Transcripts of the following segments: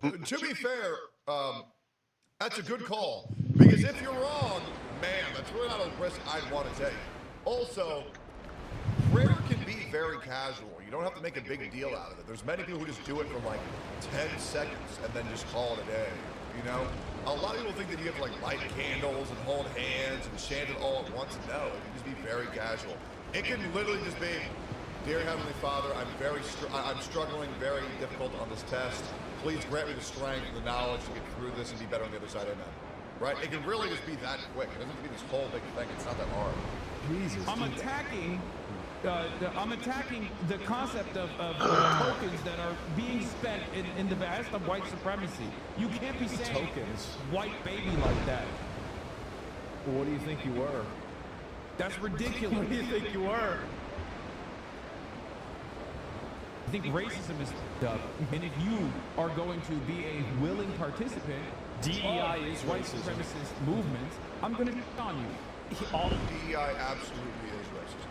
To be fair, that's a good call. Because if you're wrong, man, that's really not a risk I'd want to take. Also, prayer can be very casual. You don't have to make a big deal out of it. There's many people who just do it for like 10 seconds and then just call it a day. You know? A lot of people think that you have to like light candles and hold hands and chant it all at once. No, it can just be very casual. It can literally just be, "Dear Heavenly Father, I'm struggling very difficult on this test. Please grant me the strength and the knowledge to get through this and be better on the other side. Amen." Right? It can really just be that quick. It doesn't have to be this whole big thing. It's not that hard. Jesus. I'm attacking the concept of tokens that are being spent in the vast of white supremacy. You can't be saying Tokens. white baby like that. Well, what do you think you were? That's ridiculous. What do you think you were? I think racism is up. And if you are going to be a willing participant DEI of is white racism. supremacist movements, I'm going to on you. All DEI absolutely is racist.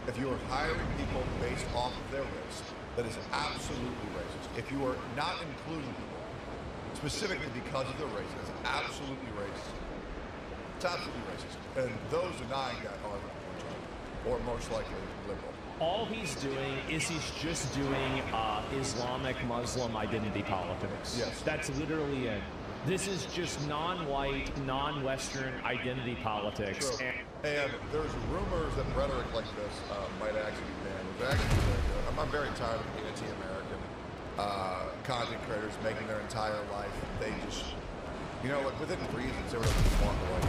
If you are hiring people based off of their race, that is absolutely racist. If you are not including people specifically because of their race, that's absolutely racist. It's absolutely racist. And those denying that are or most likely liberal. All he's doing is he's just doing Islamic Muslim identity politics. Yes. That's literally it. This is just non-white, non-Western identity politics. True. And there's rumors that rhetoric like this might actually be banned. Which actually, I'm very tired of anti-American content creators making their entire life. They just, you know, like within reason, say whatever they want. Like,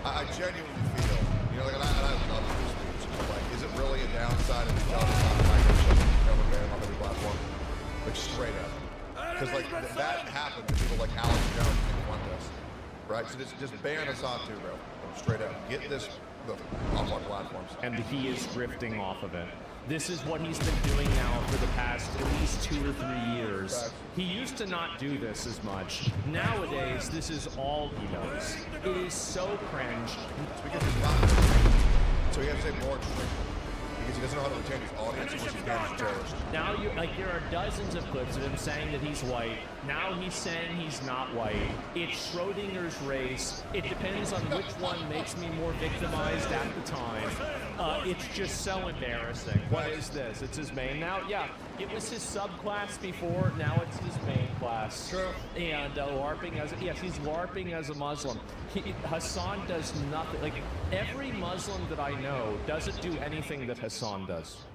I genuinely feel, you know, like, and I love this speech. Like, is it really a downside of the job of Microsoft become a ban on every platform? Like, straight up. Because like that happened to people like Alex Jones and Fuentes, right? So just ban us on too, bro. Straight up, get this off on platforms. And he is drifting off of it. This is what he's been doing now for the past at least 2 or 3 years. He used to not do this as much. Nowadays, this is all he does. It is so cringe. It's because he's not. So he has to say more extreme. Because he doesn't know how to retain his audience once he's banned as a terrorist. Now there are dozens of clips of him saying that he's white. Now he's saying he's not white. It's Schrodinger's race. It depends on which one makes me more victimized at the time. It's just so embarrassing. What is this? It's his main now? Yeah, it was his subclass before. Now it's his main class. True. And LARPing as yes, he's LARPing as a Muslim. Hassan does nothing. Like every Muslim that I know doesn't do anything that Hassan does.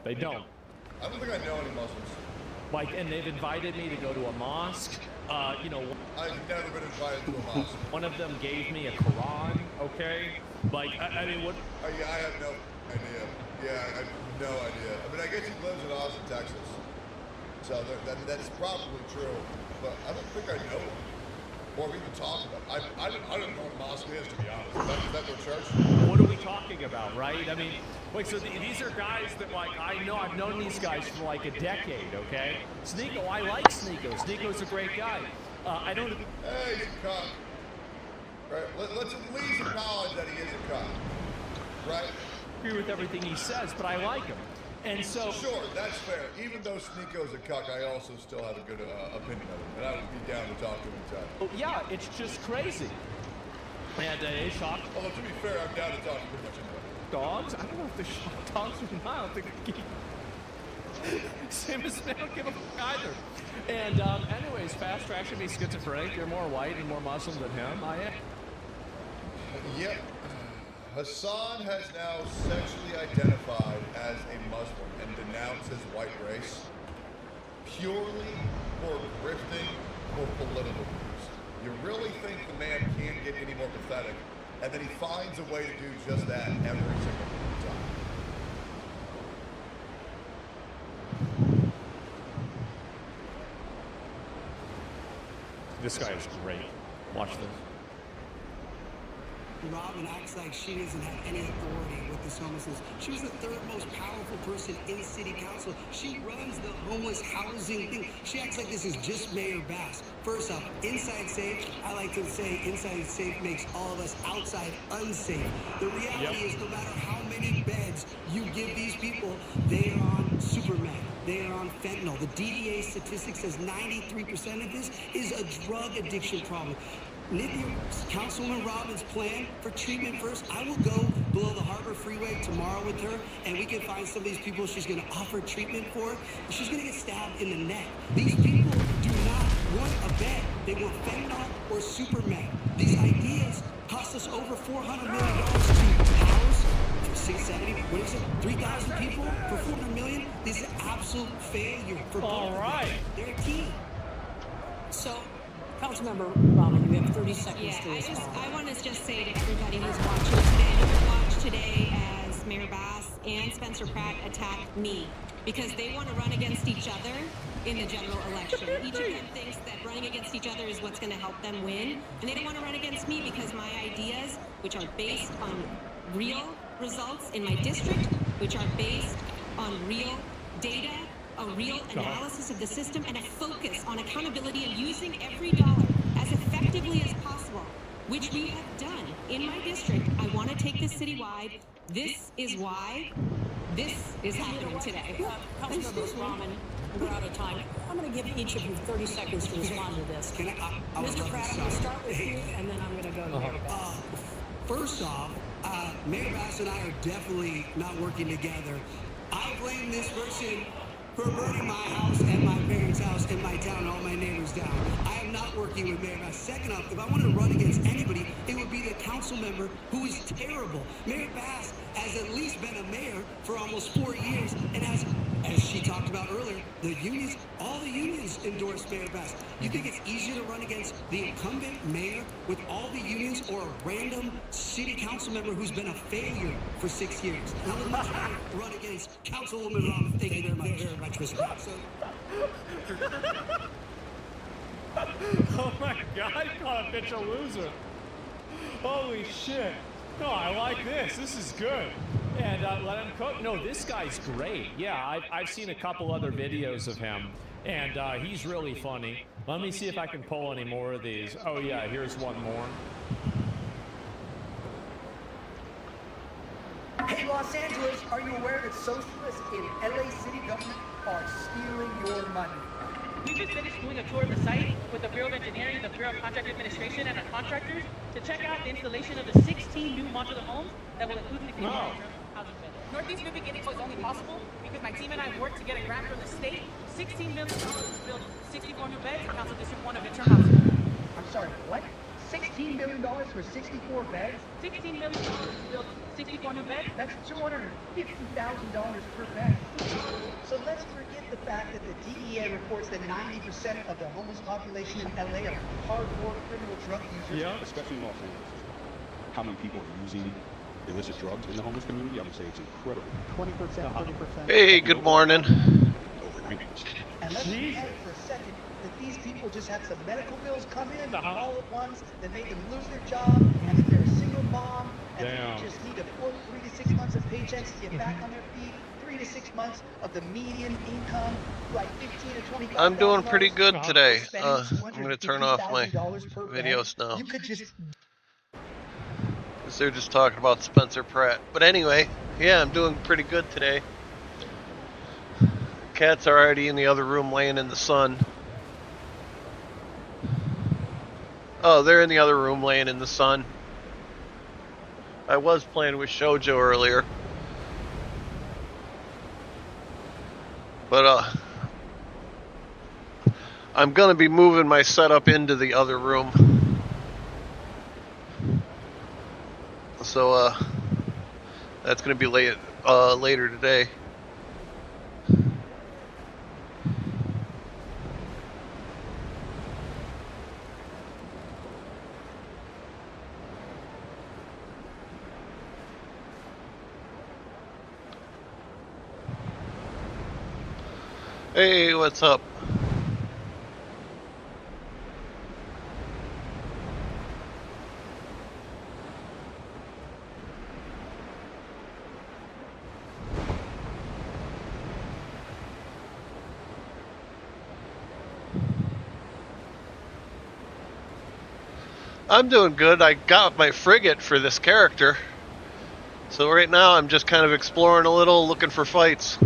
They don't. I don't think I know any Muslims. Like, and they've invited me to go to a mosque. You know, I've never been invited to a mosque. one of them gave me a Quran. Okay, like I mean, what? Yeah, I have no idea. Yeah, I have no idea. I mean, I guess he lives in Austin, Texas. So that's probably true. But I don't think I know him. Or we even talked about it. I don't know what a mosque is, to be honest. Is that their church? What are we talking about, right? I mean, wait, so these are guys that, like, I know, I've known these guys for like a decade, okay? Sneeko, I like Sneeko. Sneeko's a great guy. I don't... Hey, he's a cuck. Right? Let's at least acknowledge that he is a cuck. Right? agree with everything he says, but I like him. And so... Sure, that's fair. Even though Sneeko's a cuck, I also still have a good opinion of him. And I would be down to talk to him anytime. Oh, yeah, it's just crazy. And it's shocked. Although, to be fair, I'm down to talk to pretty much anybody. Dogs? I don't know if they're shocked dogs or not. I don't think they keep... Same as they don't give a fuck either. And anyways, Fast Track should be schizophrenic. You're more white and more Muslim than him. I am. Yep. Hassan has now sexually identified as a Muslim and denounced his white race purely for grifting or political views. You really think the man can't get any more pathetic, and then he finds a way to do just that every single time. This guy is great. Watch this. Robin acts like she doesn't have any authority with this homelessness. She was the third most powerful person in city council. She runs the homeless housing thing. She acts like this is just Mayor Bass. First off, inside safe, I like to say inside safe makes all of us outside unsafe. The reality is no matter how many beds you give these people, they are on Superman. They are on fentanyl. The DEA statistic says 93% of this is a drug addiction problem. Councilwoman Robin's plan for treatment first, I will go below the Harbor Freeway tomorrow with her, and we can find some of these people she's going to offer treatment for. She's going to get stabbed in the neck. These people do not want a bed. They want fentanyl or Superman. These ideas cost us over $400 million to house. 670, what is it, 3,000 people for $400 million? This is an absolute failure for both of them. They're a team. So, Councilmember Rahman, you have 30 seconds to respond. I want to just say to everybody who's watching today, who watched today as Mayor Bass and Spencer Pratt attack me, because they want to run against each other in the general election. Each of them thinks that running against each other is what's going to help them win, and they don't want to run against me because my ideas, which are based on real results in my district, which are based on real data, a real analysis of the system, and a focus on accountability and using every dollar as effectively as possible, which we have done in my district. I want to take this citywide. This is why this is happening today. Councilmember Rahman, we're out of time. I'm going to give each of you 30 seconds to respond to this. Mr. Pratt, I'm going to start with you, and then I'm going to go to Mayor Bass. First off, Mayor Bass and I are definitely not working together. I blame this person for burning my house and my parents' house in my town and all my neighbors down. I am not working with Mayor Bass. Second off, if I wanted to run against anybody, it would be the council member who is terrible. Mayor Bass has at least been a mayor for almost 4 years and has, as she talked about earlier, the unions, all the unions endorsed Mayor Bass. You think it's easier to run against the incumbent mayor with all the unions or a random city council member who's been a failure for 6 years? I would much rather run against Councilwoman Rahman. Thank you very much, Mr. Bass. Oh my God, I caught a bitch a loser. Holy shit. No, I like this. This is good. And let him cook. No, this guy's great. Yeah, I've seen a couple other videos of him, and he's really funny. Let me see if I can pull any more of these. Oh yeah, here's one more. Hey, Los Angeles, are you aware that socialists in LA city government are stealing your money? We just finished doing a tour of the site with the Bureau of Engineering, the Bureau of Contract Administration, and our contractors to check out the installation of the 16 new modular homes that will include the community housing bed. Northeast New Beginnings was only possible because my team and I worked to get a grant from the state, $16 million to build 64 new beds in Council District 1 of interim housing. I'm sorry, what? $16 million for 64 beds? $16 million to build 64 new beds? That's $250,000 per bed. So let's forget the fact that the DEA reports that 90% of the homeless population in LA are hardcore criminal drug users. Yeah. Especially in Los Angeles. How many people are using illicit drugs in the homeless community? I would say it's incredible. 20%, 30%. Hey, good morning. And let's forget for a second that these people just had some medical bills come in all at once that made them lose their job, and that they're a single mom, and they just need to work 3 to 6 months of paychecks to get back on their feet. 3 to 6 months of the median income, like 15 to 20. I'm doing pretty good today. I'm going to turn off my videos now. You could just. Because they're just talking about Spencer Pratt. But anyway, yeah, I'm doing pretty good today. Cats are already in the other room laying in the sun. Oh, they're in the other room laying in the sun. I was playing with Shoujo earlier. But I'm gonna be moving my setup into the other room. So that's gonna be later today. Hey, what's up? I'm doing good. I got my frigate for this character. So right now I'm just kind of exploring a little, looking for fights.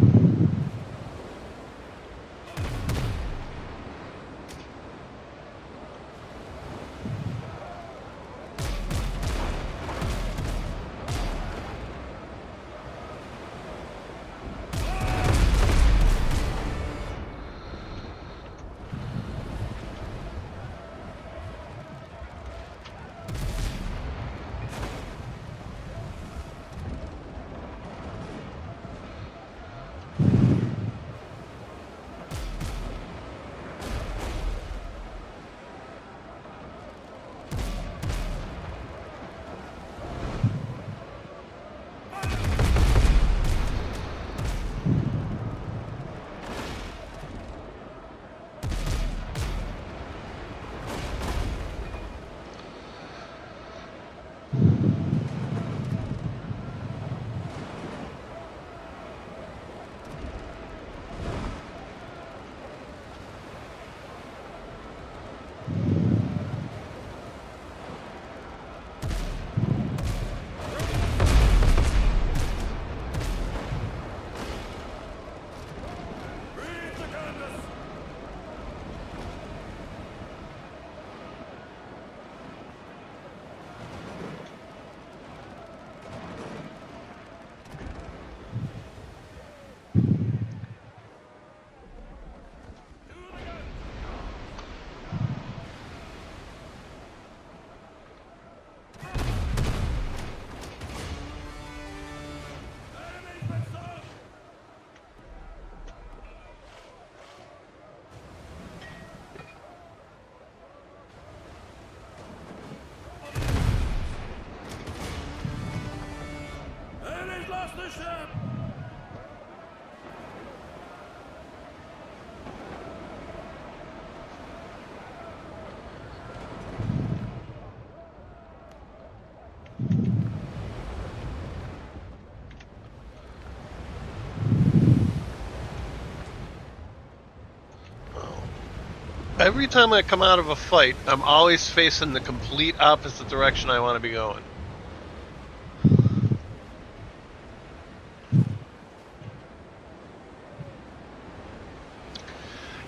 Every time I come out of a fight, I'm always facing the complete opposite direction I want to be going.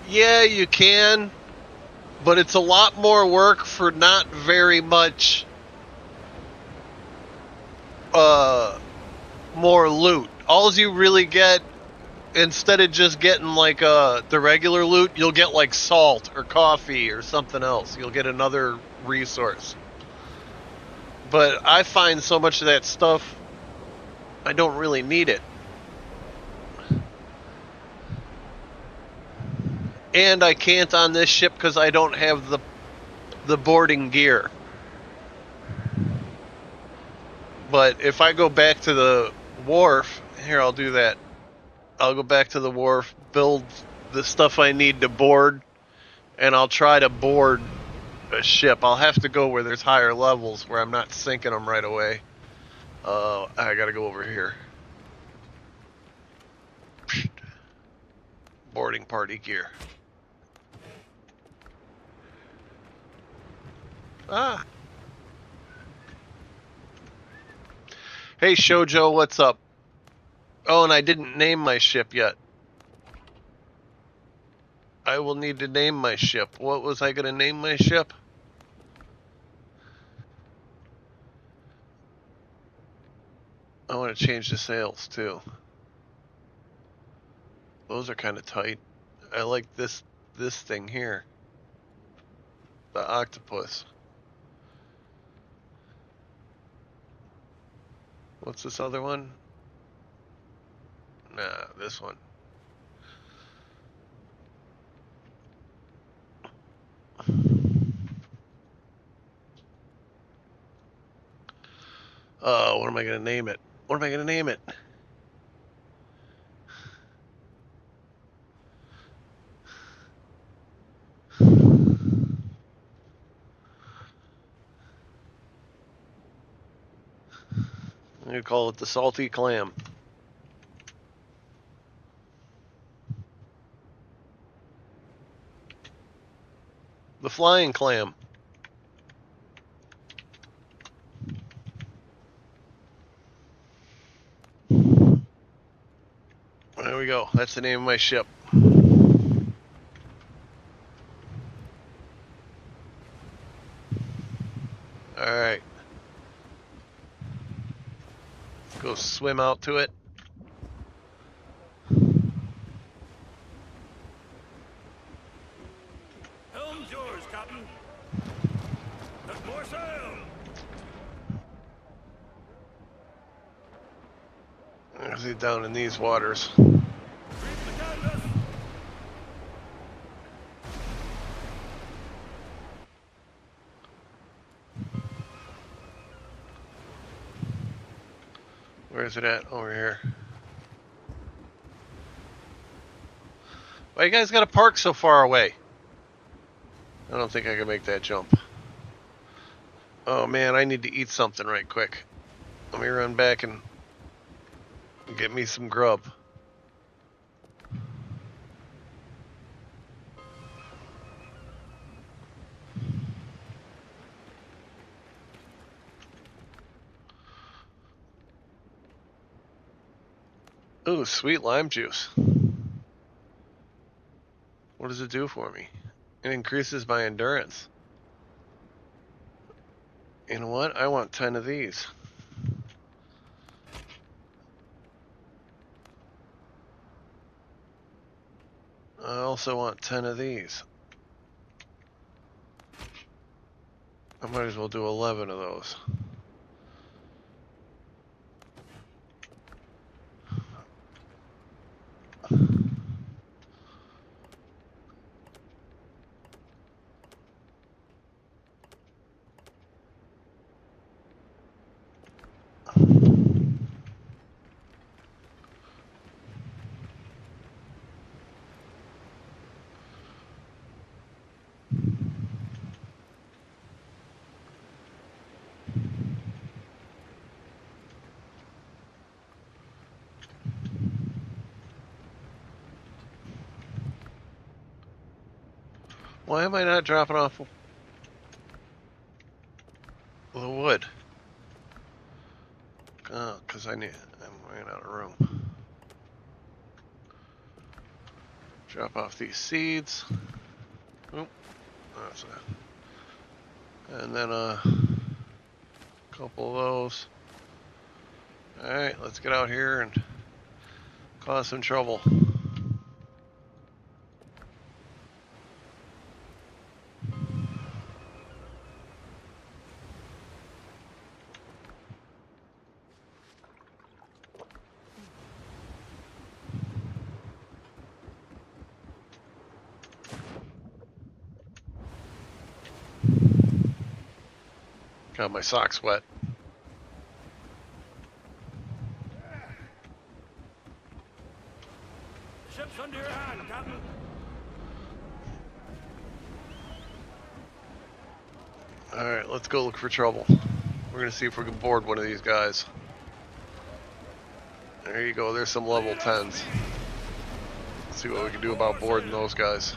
Yeah, you can, but it's a lot more work for not very much more loot. All you really get, instead of just getting like the regular loot, you'll get like salt or coffee or something else. You'll get another resource. But I find so much of that stuff, I don't really need it. And I can't on this ship because I don't have the boarding gear. But if I go back to the wharf, here, I'll do that. I'll go back to the wharf, build the stuff I need to board, and I'll try to board a ship. I'll have to go where there's higher levels, where I'm not sinking them right away. I gotta go over here. Boarding party gear. Ah. Hey, Shoujo, what's up? Oh, and I didn't name my ship yet. I will need to name my ship. What was I going to name my ship? I want to change the sails, too. Those are kind of tight. I like this thing here. The octopus. What's this other one? Nah, this one. What am I going to name it? What am I going to name it? I'm going to call it the Salty Clam. The Flying Clam. go. That's the name of my ship. Alright. Let's go swim out to it. Helm's yours, Captain. Got more sail. Is it down in these waters? Where's it at? Over here. Why you guys gotta park so far away? I don't think I can make that jump. Oh man, I need to eat something right quick. Let me run back and get me some grub. Ooh, sweet lime juice. What does it do for me? It increases my endurance. You know what? I want 10 of these. I also want 10 of these. I might as well do 11 of those. Why am I not dropping off the wood? Oh, because I'm running out of room. Drop off these seeds. Oop, that's and then a couple of those. Alright, let's get out here and cause some trouble. Got my socks wet. Ship's under your hand, Captain. Alright, let's go look for trouble. We're gonna see if we can board one of these guys. There you go, there's some level 10s. Let's see what we can do about boarding those guys.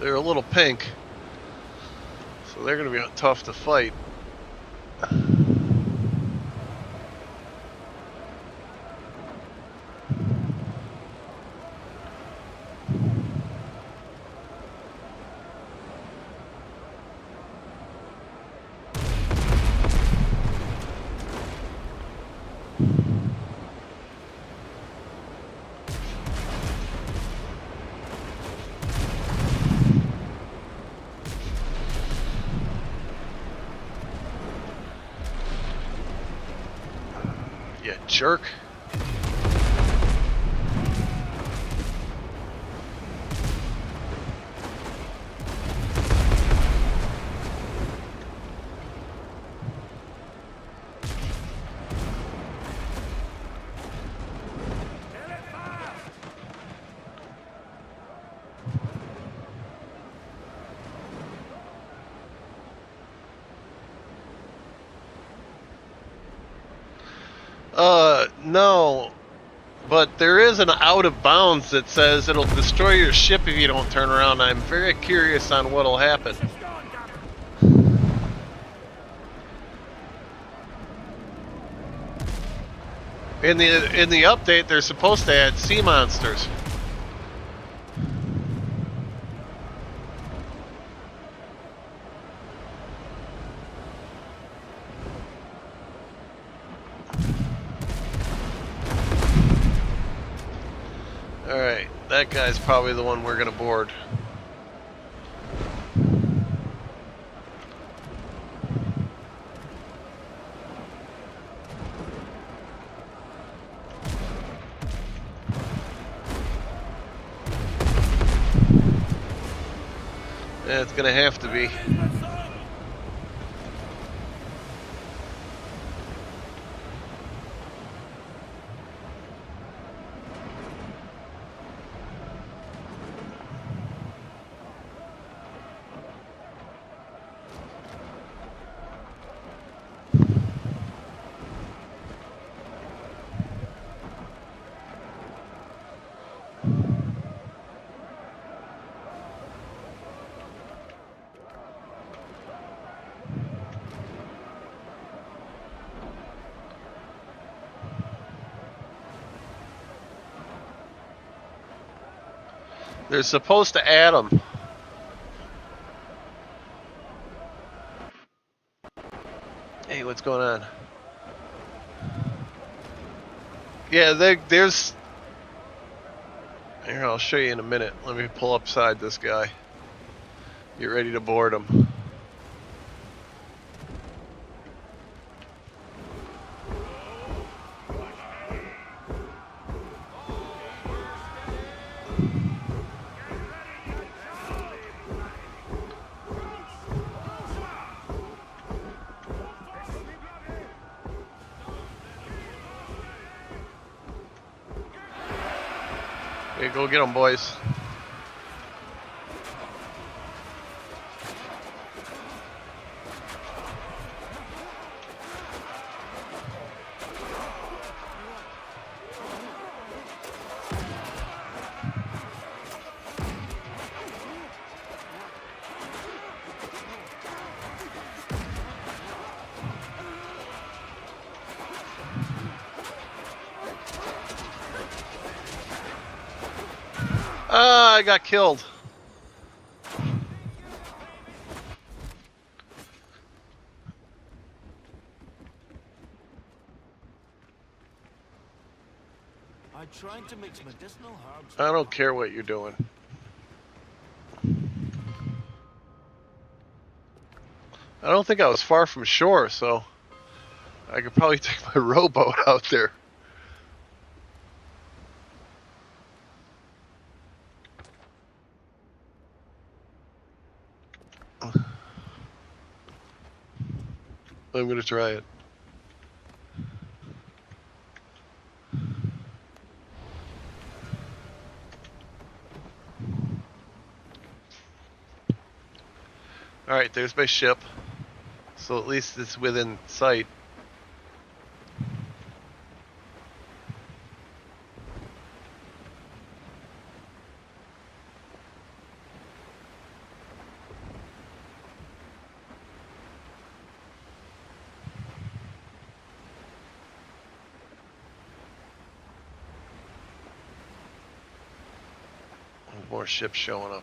They're a little pink, so they're going to be tough to fight. You jerk. No. But there is an out of bounds that says it'll destroy your ship if you don't turn around. I'm very curious on what'll happen. In the update, they're supposed to add sea monsters. Alright, that guy's probably the one we're gonna board. Yeah, it's gonna have to be. They're supposed to add them. Hey, what's going on? Yeah, there's... Here, I'll show you in a minute. Let me pull upside this guy. Get ready to board him. Okay, go get them, boys. I got killed. I'm trying to mix medicinal herbs. I don't care what you're doing. I don't think I was far from shore, so I could probably take my rowboat out there. I'm gonna try it. Alright, there's my ship. So at least it's within sight. More ships showing up.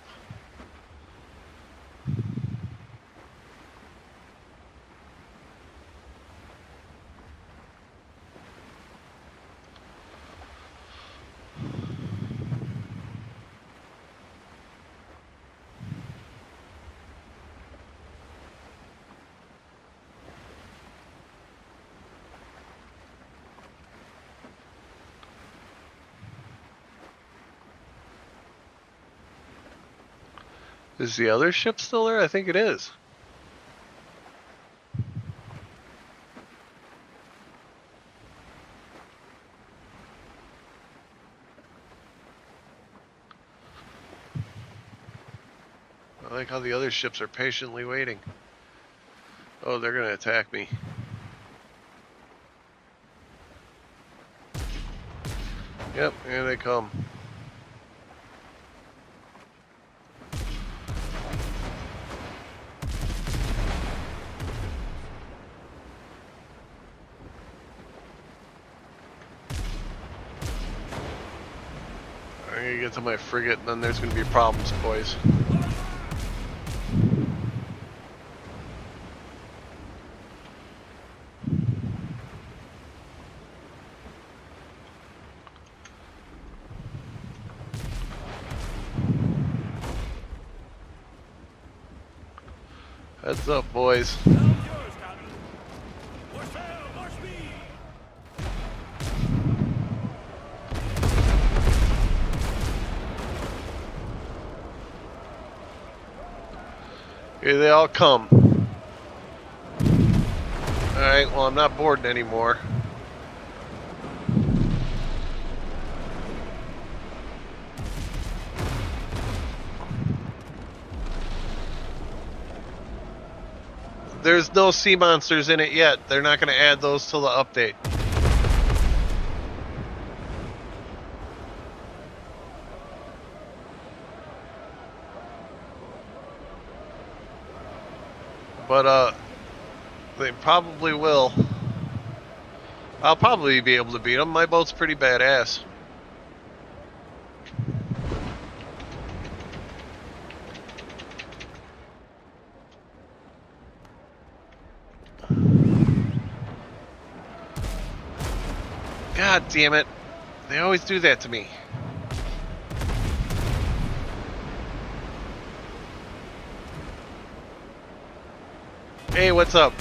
Is the other ship still there? I think it is. I like how the other ships are patiently waiting. Oh, they're gonna attack me. Yep, here they come. I'm gonna get to my frigate, and then there's gonna be problems, boys. Heads up, boys. Here they all come. Alright, well, I'm not boarding anymore. There's no sea monsters in it yet. They're not going to add those till the update. But, they probably will. I'll probably be able to beat them. My boat's pretty badass. God damn it. They always do that to me. Hey, what's up?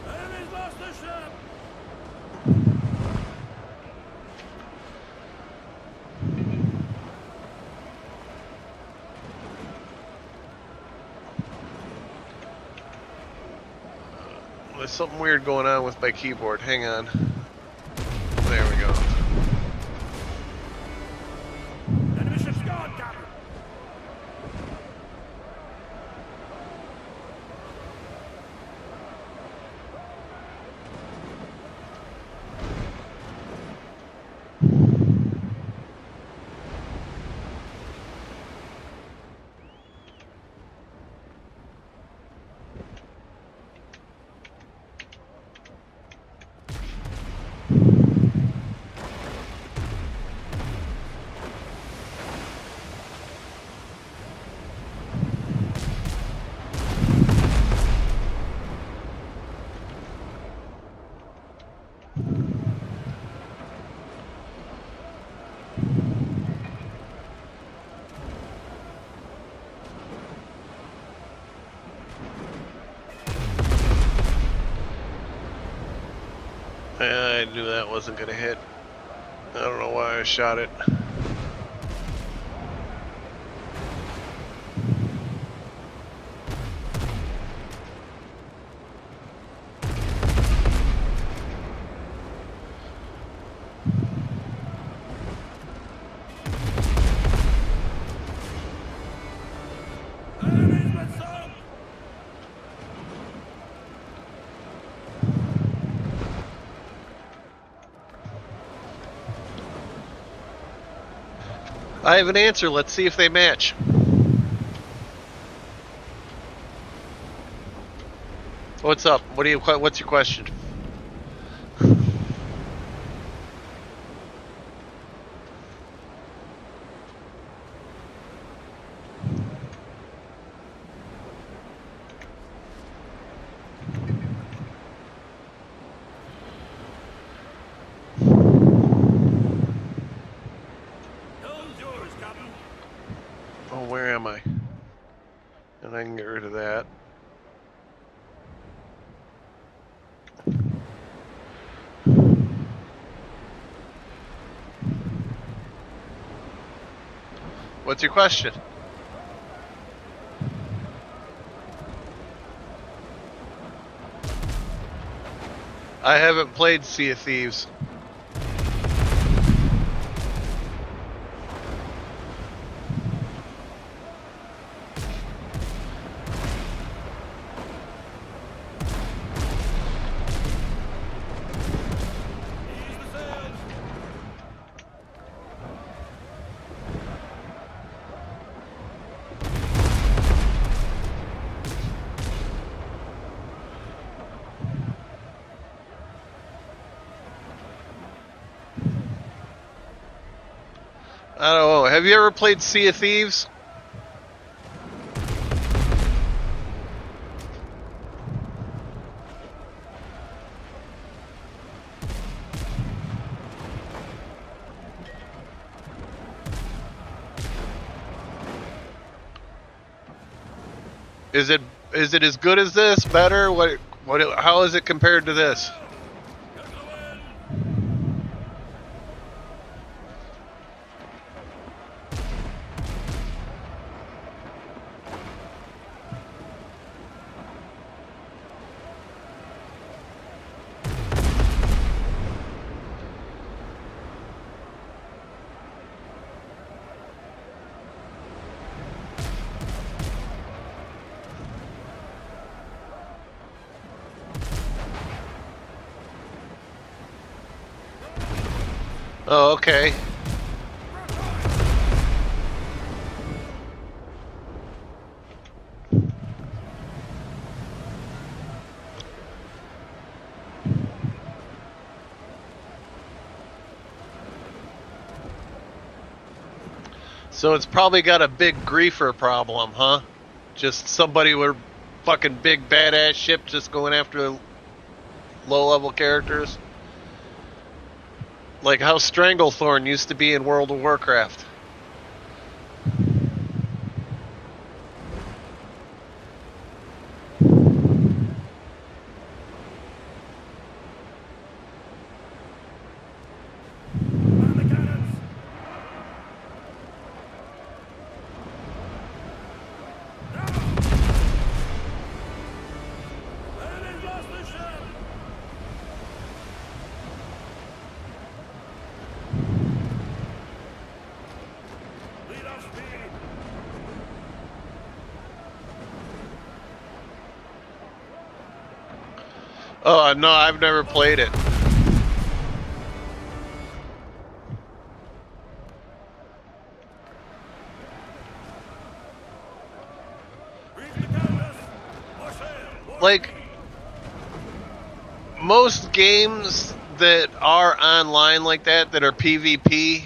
Enemies lost the ship. There's something weird going on with my keyboard. Hang on. There we go. Enemy ship's gone, Captain. I knew that wasn't gonna hit. I don't know why I shot it. Enemy's been sunk. I have an answer. Let's see if they match. What's up? What's your question? Oh, where am I? And I can get rid of that. What's your question? I haven't played Sea of Thieves. Have you ever played Sea of Thieves? Is it as good as this? Better? How is it compared to this? Oh, okay. So it's probably got a big griefer problem, huh? Just somebody with fucking big badass ship just going after low-level characters. Like how Stranglethorn used to be in World of Warcraft. Oh, no, I've never played it. Like, most games that are online like that are PvP,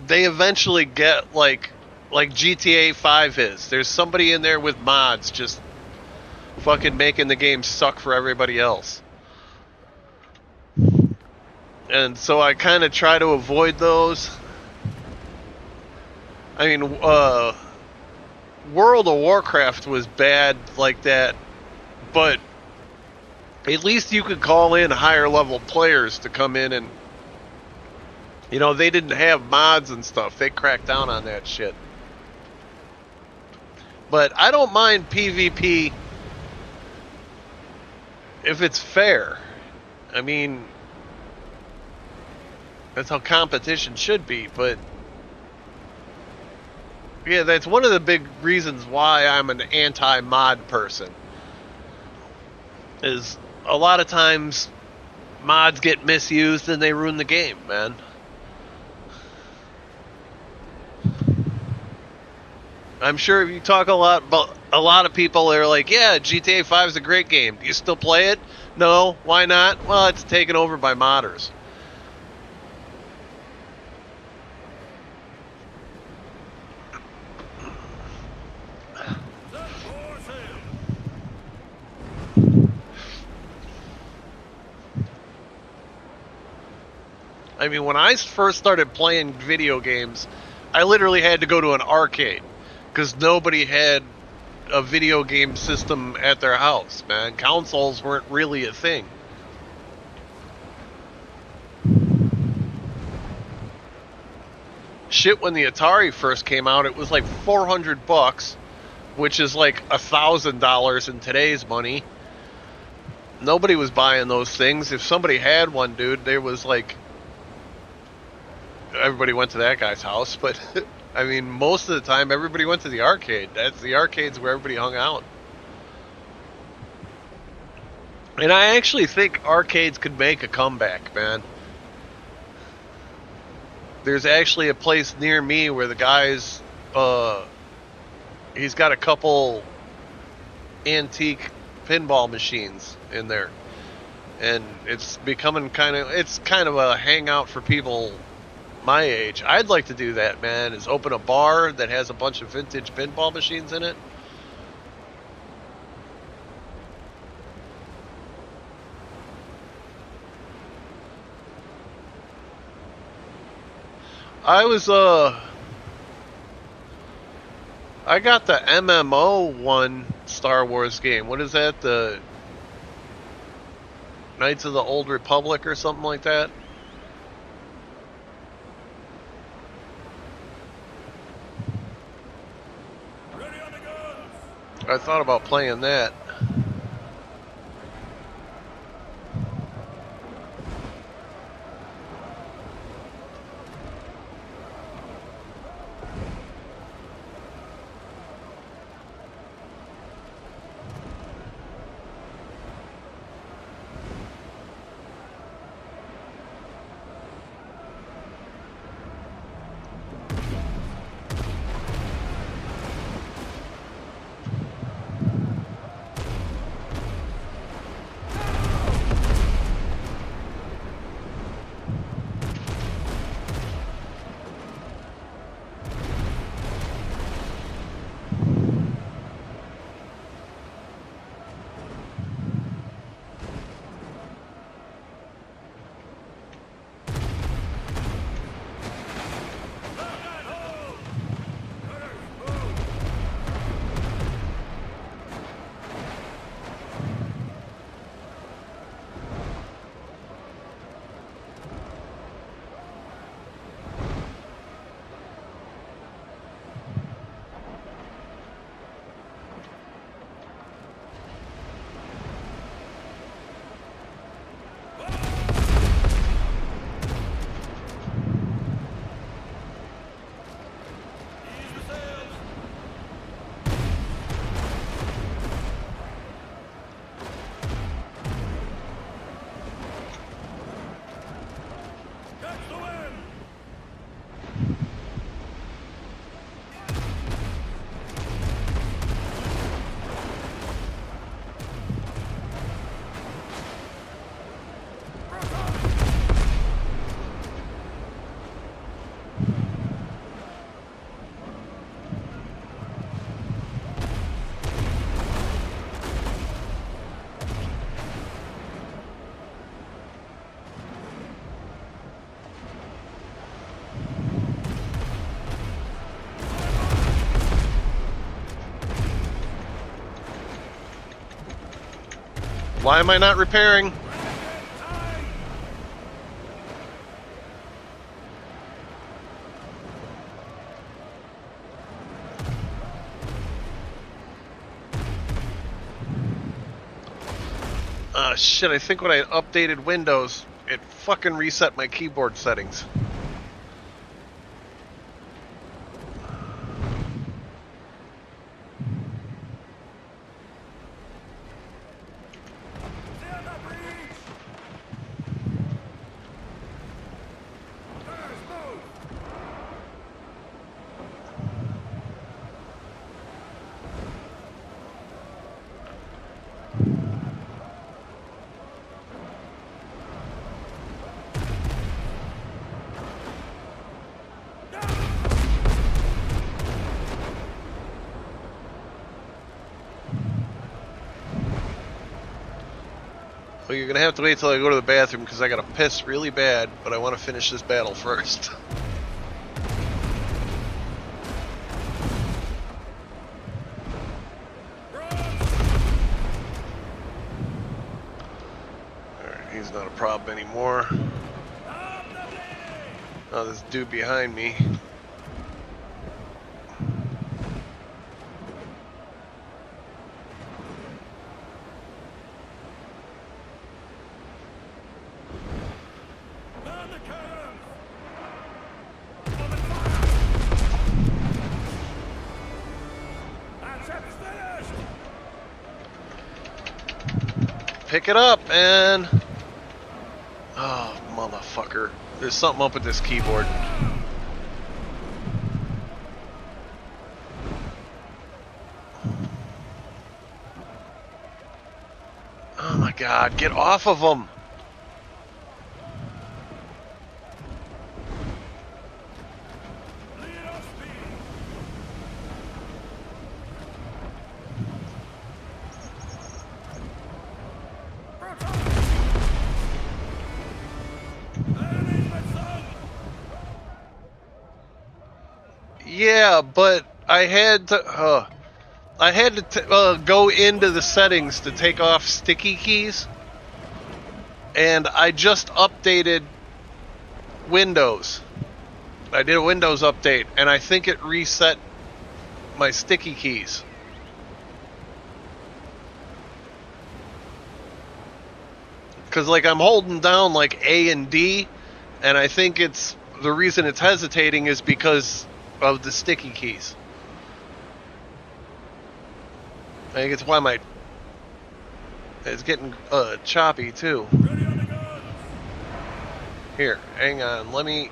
they eventually get like GTA 5 is. There's somebody in there with mods just fucking making the game suck for everybody else. And so I kind of try to avoid those. I mean, World of Warcraft was bad like that, but at least you could call in higher level players to come in and, you know, they didn't have mods and stuff. They cracked down on that shit. But I don't mind PvP if it's fair. I mean, that's how competition should be, but yeah, that's one of the big reasons why I'm an anti-mod person. Is a lot of times mods get misused and they ruin the game, man. I'm sure if you talk a lot of people are like, yeah, GTA 5 is a great game. Do you still play it? No. Why not? Well, it's taken over by modders. I mean, when I first started playing video games, I literally had to go to an arcade because nobody had a video game system at their house, man. Consoles weren't really a thing. Shit, when the Atari first came out, it was like $400, which is like $1,000 in today's money. Nobody was buying those things. If somebody had one, dude, there was like... everybody went to that guy's house, but I mean, most of the time, everybody went to the arcade. The arcade's where everybody hung out. And I actually think arcades could make a comeback, man. There's actually a place near me where the guy's, he's got a couple antique pinball machines in there. And it's becoming it's kind of a hangout for people my age. I'd like to do that, man, is open a bar that has a bunch of vintage pinball machines in it. I got the MMO one Star Wars game. What is that? The Knights of the Old Republic or something like that? Ready on the guns. I thought about playing that. Why am I not repairing? Ah, shit, I think when I updated Windows, it fucking reset my keyboard settings. Well, you're gonna have to wait till I go to the bathroom because I gotta piss really bad, but I want to finish this battle first. Alright, he's not a problem anymore. Oh, this dude behind me. Pick it up, man. Oh, motherfucker. There's something up with this keyboard. Oh my god, get off of them. Yeah, but I had to go into the settings to take off sticky keys, and I just updated Windows. I did a Windows update, and I think it reset my sticky keys. Because, like, I'm holding down, like, A and D, and I think it's the reason it's hesitating is because of the sticky keys. I think it's why it's getting choppy, too. Ready on the guns. Here, hang on, let me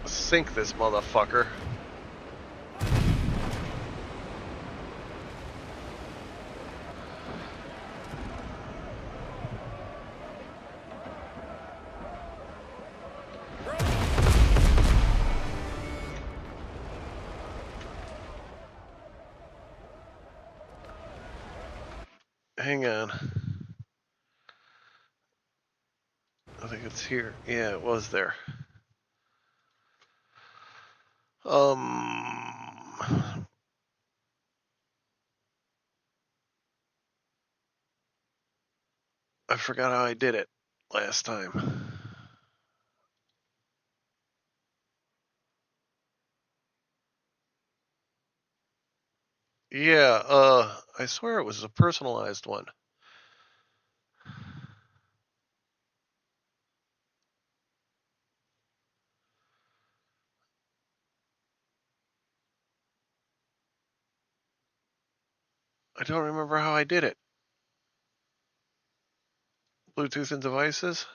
sink this motherfucker. Hang on. I think it's here. Yeah, it was there. I forgot how I did it last time. Yeah, I swear it was a personalized one. I don't remember how I did it. Bluetooth and devices?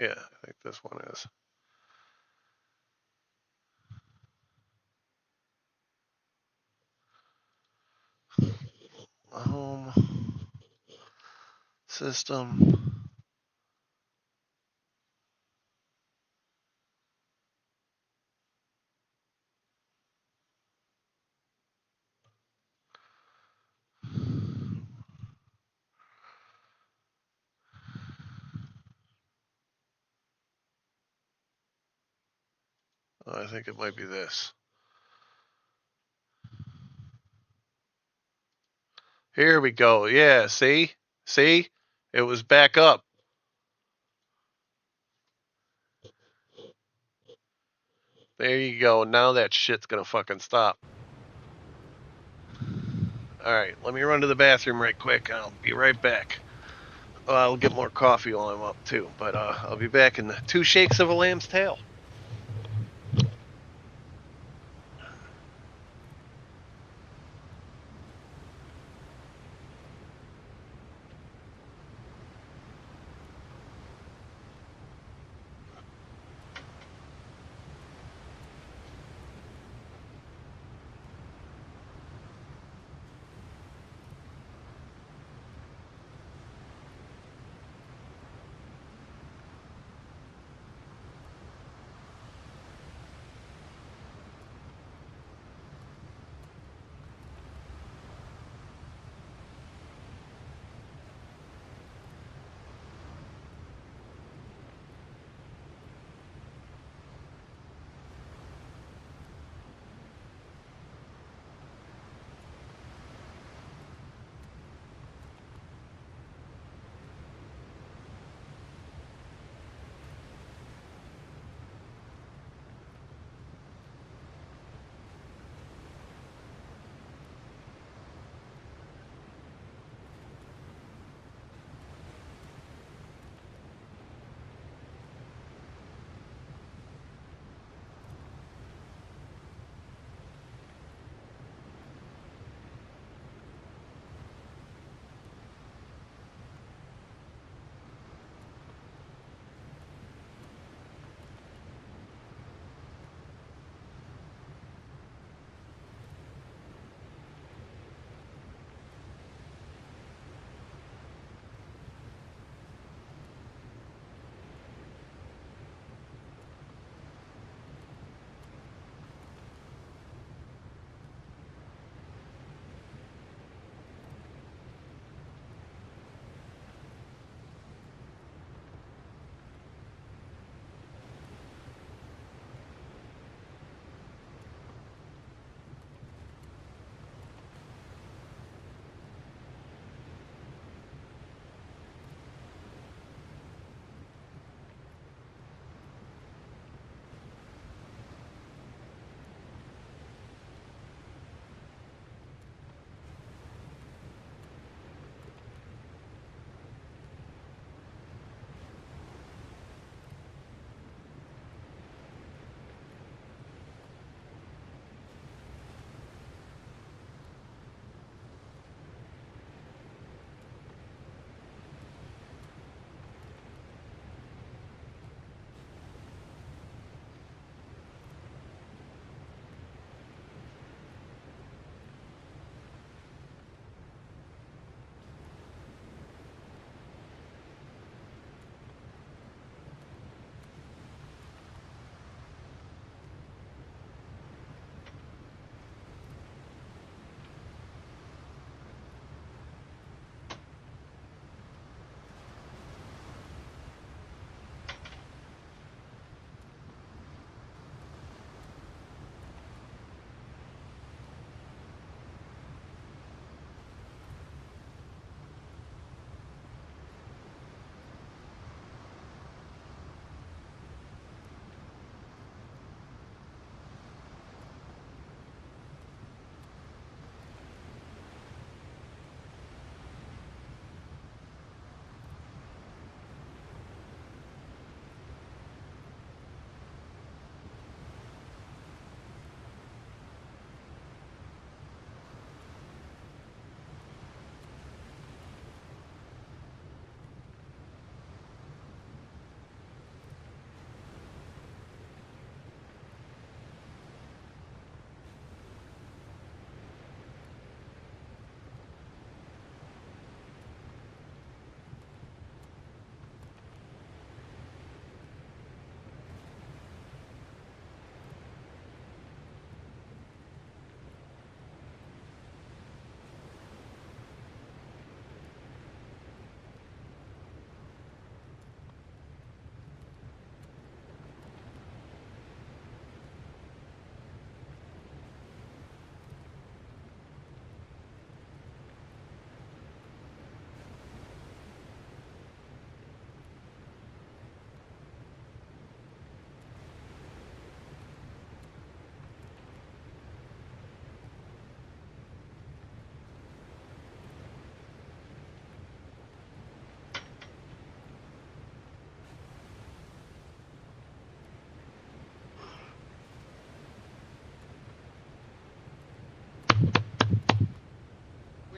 Yeah, I think this one is. Home. System. I think it might be this. Here we go. Yeah, see? See? It was back up. There you go. Now that shit's gonna fucking stop. Alright, let me run to the bathroom right quick. I'll be right back. I'll get more coffee while I'm up too, but I'll be back in the 2 shakes of a lamb's tail.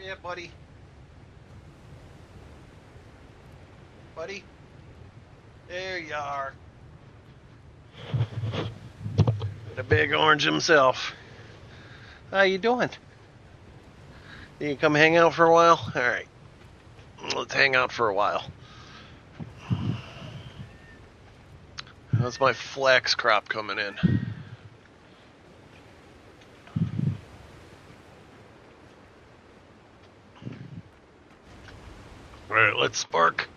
Yeah, buddy. Buddy. There you are. The big orange himself. How you doing? You come hang out for a while? All right. Let's hang out for a while. That's my flax crop coming in. All right, let's spark.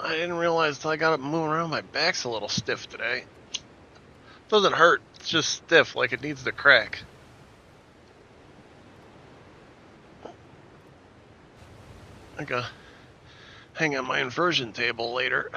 I didn't realize till I got up moving around. My back's a little stiff today. Doesn't hurt. It's just stiff, like it needs to crack. I gotta hang on my inversion table later.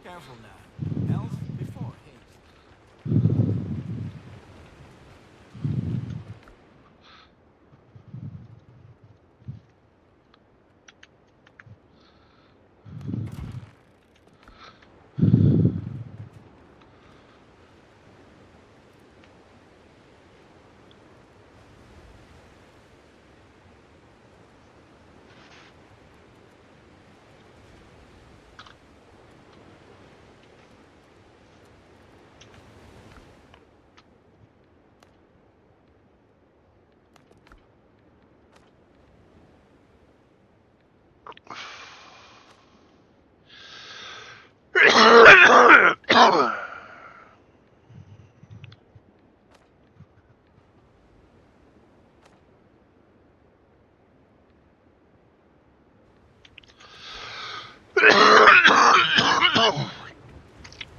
Careful now. Health before haste.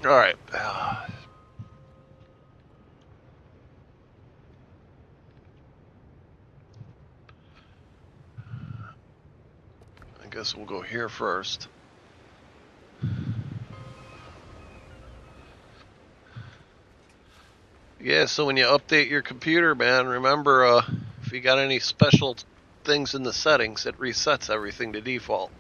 All right. I guess we'll go here first. Yeah, so when you update your computer, man, remember if you got any special things in the settings, it resets everything to default.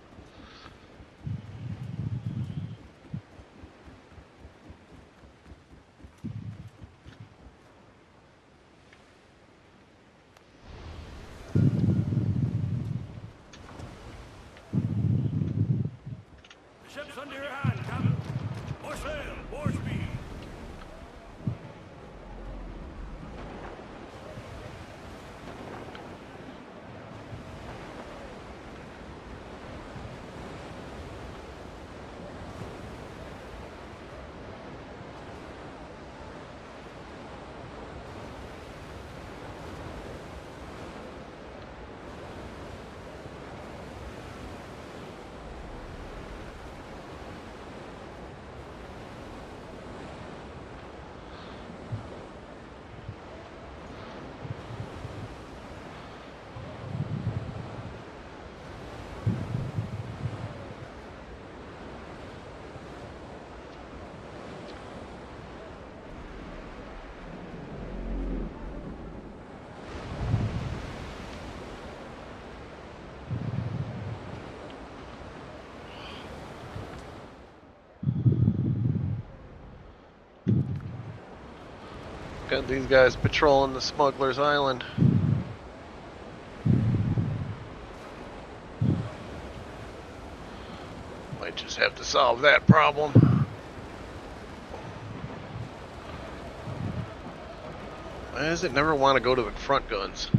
The ship's under your hand, Captain. More sail, more speed. Got these guys patrolling the Smuggler's Island. Might just have to solve that problem. Why does it never want to go to the front guns?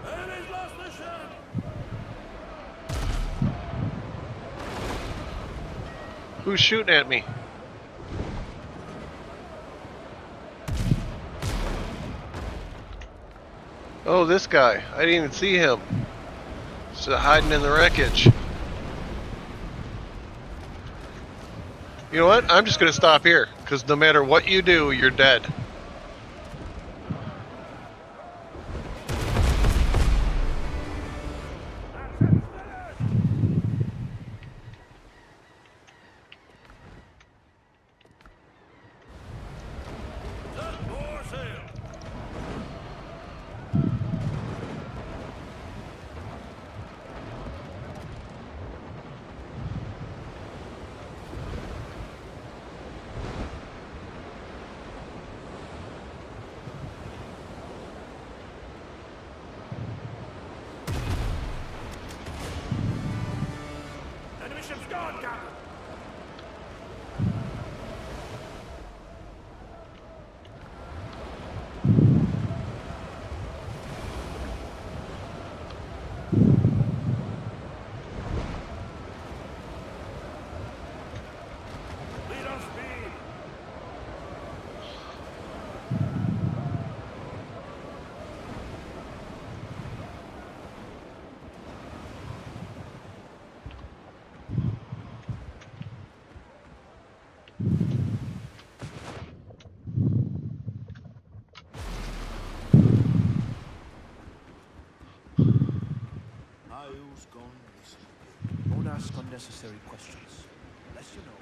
Enemy's lost mission. Who's shooting at me? Oh, this guy. I didn't even see him. Just hiding in the wreckage. You know what? I'm just going to stop here, because no matter what you do, you're dead. For sale. Enemy ship's gone, Captain. Lead on speed. Don't ask unnecessary questions. Unless you know.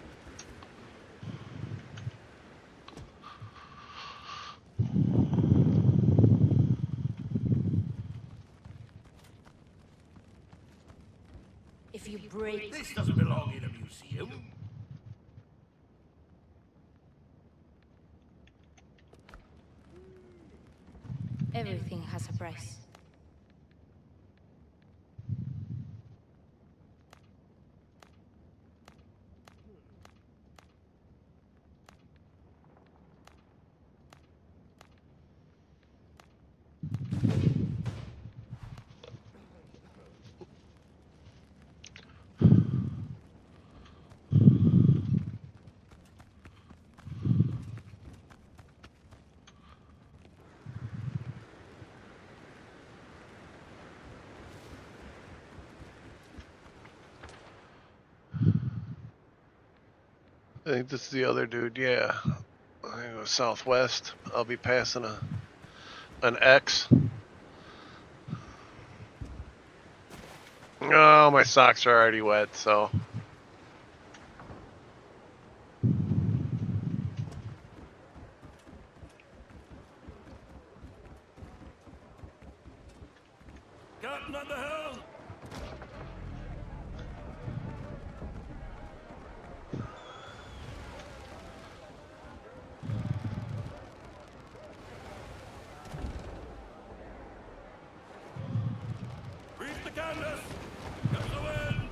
If you break... This doesn't belong in a museum. Everything has a price. I think this is the other dude, yeah. I think it was southwest. I'll be passing an X. Oh, my socks are already wet, so... Captain at the helm. Reef the canvas. Catch the wind.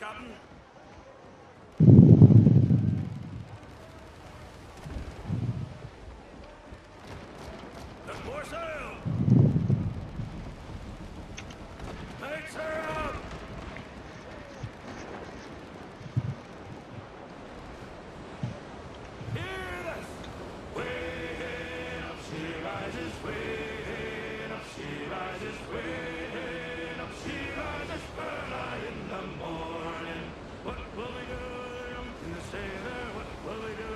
Captain. There's more sail. Make sail. Hear this. Way up she rises, way up she rises, way up she rises early in the morning. What will we do, young and the sailor? What will we do,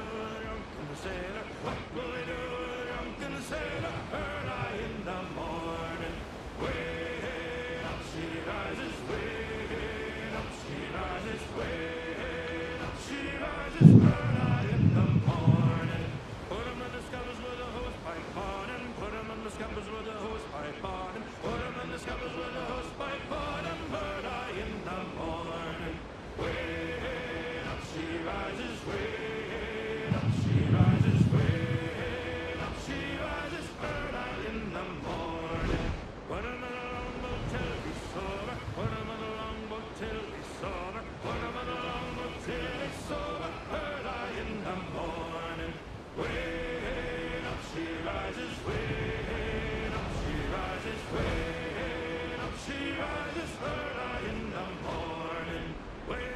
young and the sailor? What will we do, young and the sailor? Early in the morning. Way up she rises, way up she rises, way up she rises early in the morning. Put 'em in the scuppers with a hose pipe on and put 'em in the scuppers with a hose pipe on and put 'em in the scuppers with a hose pipe on and early in the morning. Way up she rises, way up she rises, way up she rises early in the morning. Put 'em in a longboat till he's sober, put 'em in a longboat till he's sober, put 'em in a longboat till he's sober early in the morning. Way up she rises, way up she rises, way up she rises early in the morning. Way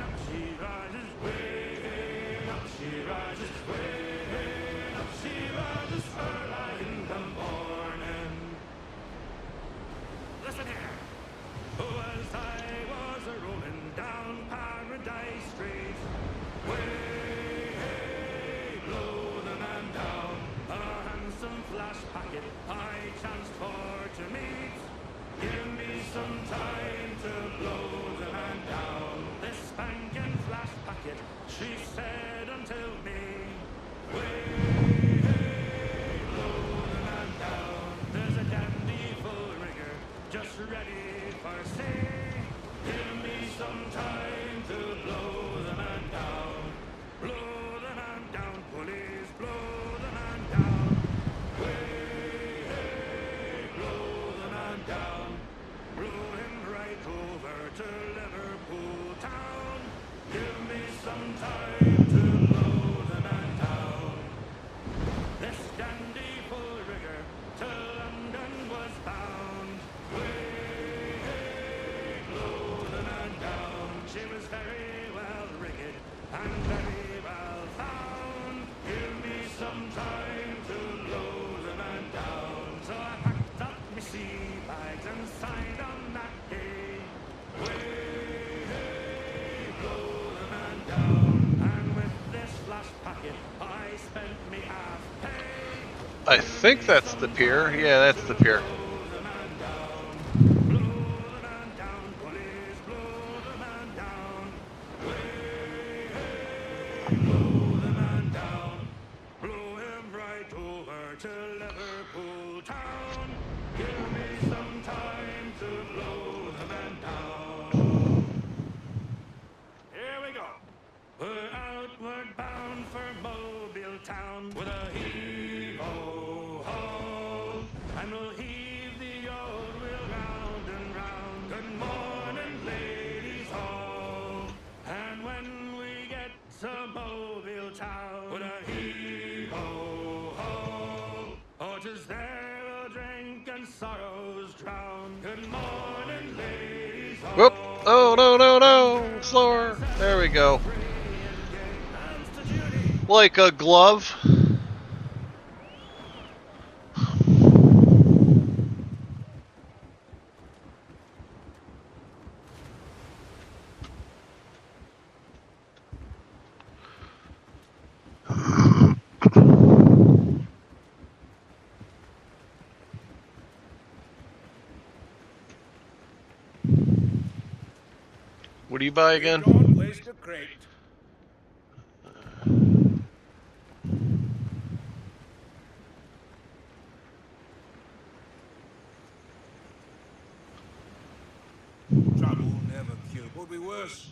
up she rises, way up she rises, way up she rises early in the morning. Listen here. As I was a-rolling down Paradise Street, way below the man down, a handsome flash packet I chanced for to meet. Give me some time to blow the man down. This spanking flash packet, she said until me, way below the man down. There's a dandy full rigger just ready for sea. Give me some time to blow the man down. Blow the man down, police, blow the man down. Way, blow the man down. Blow him right over to Liverpool town. Give me some time to blow the man down. This dandy full rigger to London was bound. Way, blow the man down. She was very well rigged and very well found. Give me some time to blow the man down. So I packed up my sea bags and signed on that day. Way, blow the man down. And with this flash packet, I spent me half pay. I think that's the pier. Yeah, that's the pier. To Liverpool town. Give me some time to blow the man down. Here we go. We're outward bound for Mobile town with a heave-ho-ho. And we'll heave the old wheel round and round. Good morning, ladies all. And when we get to Mobile town with a heave-ho-ho. Oh, 'tis there we'll drink and sorrows drown. Good morning, ladies. Whoop! Oh, no. Slower. There we go. Like a glove. What do you buy again? Don't waste a crate. Trouble never cured. Would be worse.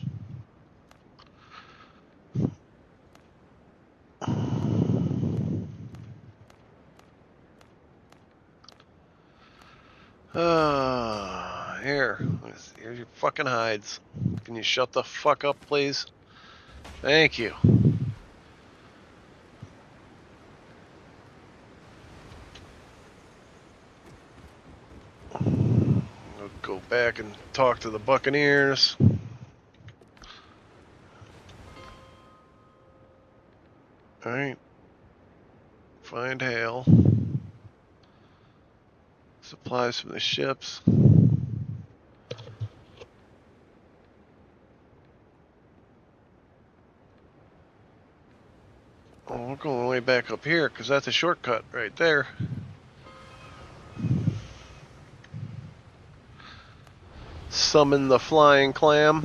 Here. Here's your fucking hides. Can you shut the fuck up, please? Thank you. I'll go back and talk to the Buccaneers. Alright. Find Hale. Supplies from the ships. Oh, we're going way back up here because that's a shortcut right there. Summon the flying clam.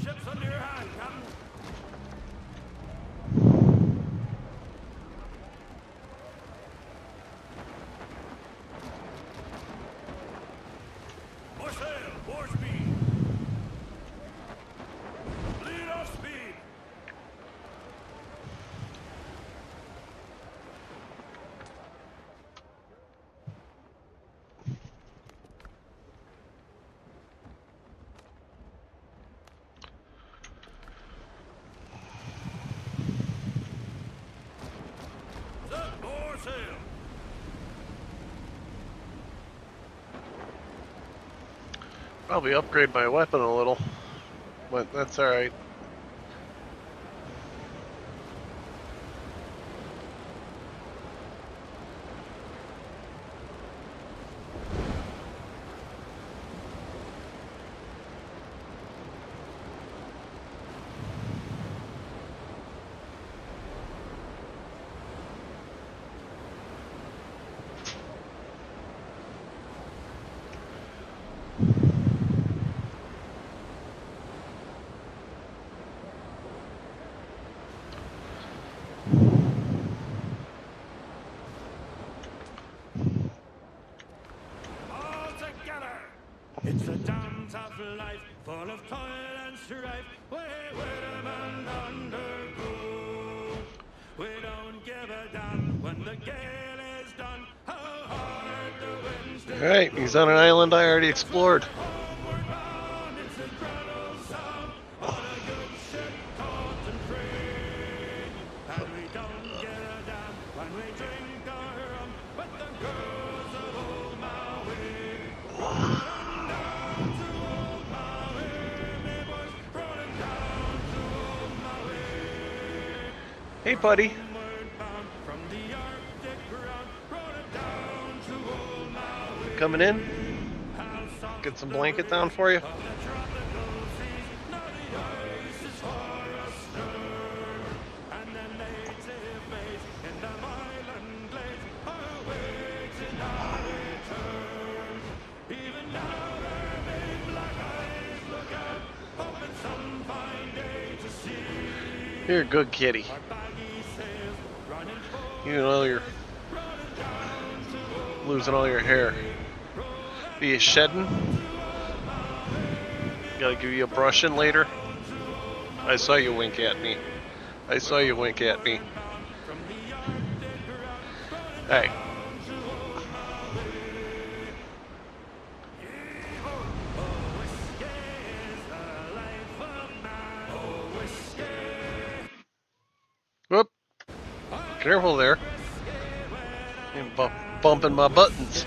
Ship's under your hand, Captain. More sail, more speed. Lead off speed. Set more sail. Probably upgrade my weapon a little, but that's alright. All together. It's a dance of life, full of toil and strife. Where the men undergo. We don't give a damn when the gale is done. How hard the winds do. Alright, he's on an island I already explored. Homeward bound, it's a cradle sound on a good ship caught and free. And we don't give a damn when we drink our rum with the girls of old Maui. Rolling down to old Maui, me boys, rolling down to old Maui. Hey, buddy. Homeward bound from the Arctic ground, rolling down to old Maui. Coming in? Get some blanket down for you. You're a good kitty. You know you're losing all your hair. Are you shedding? Gotta give you a brushing later. I saw you wink at me. I saw you wink at me. Hey. Whoop. Careful there. You're bumping my buttons.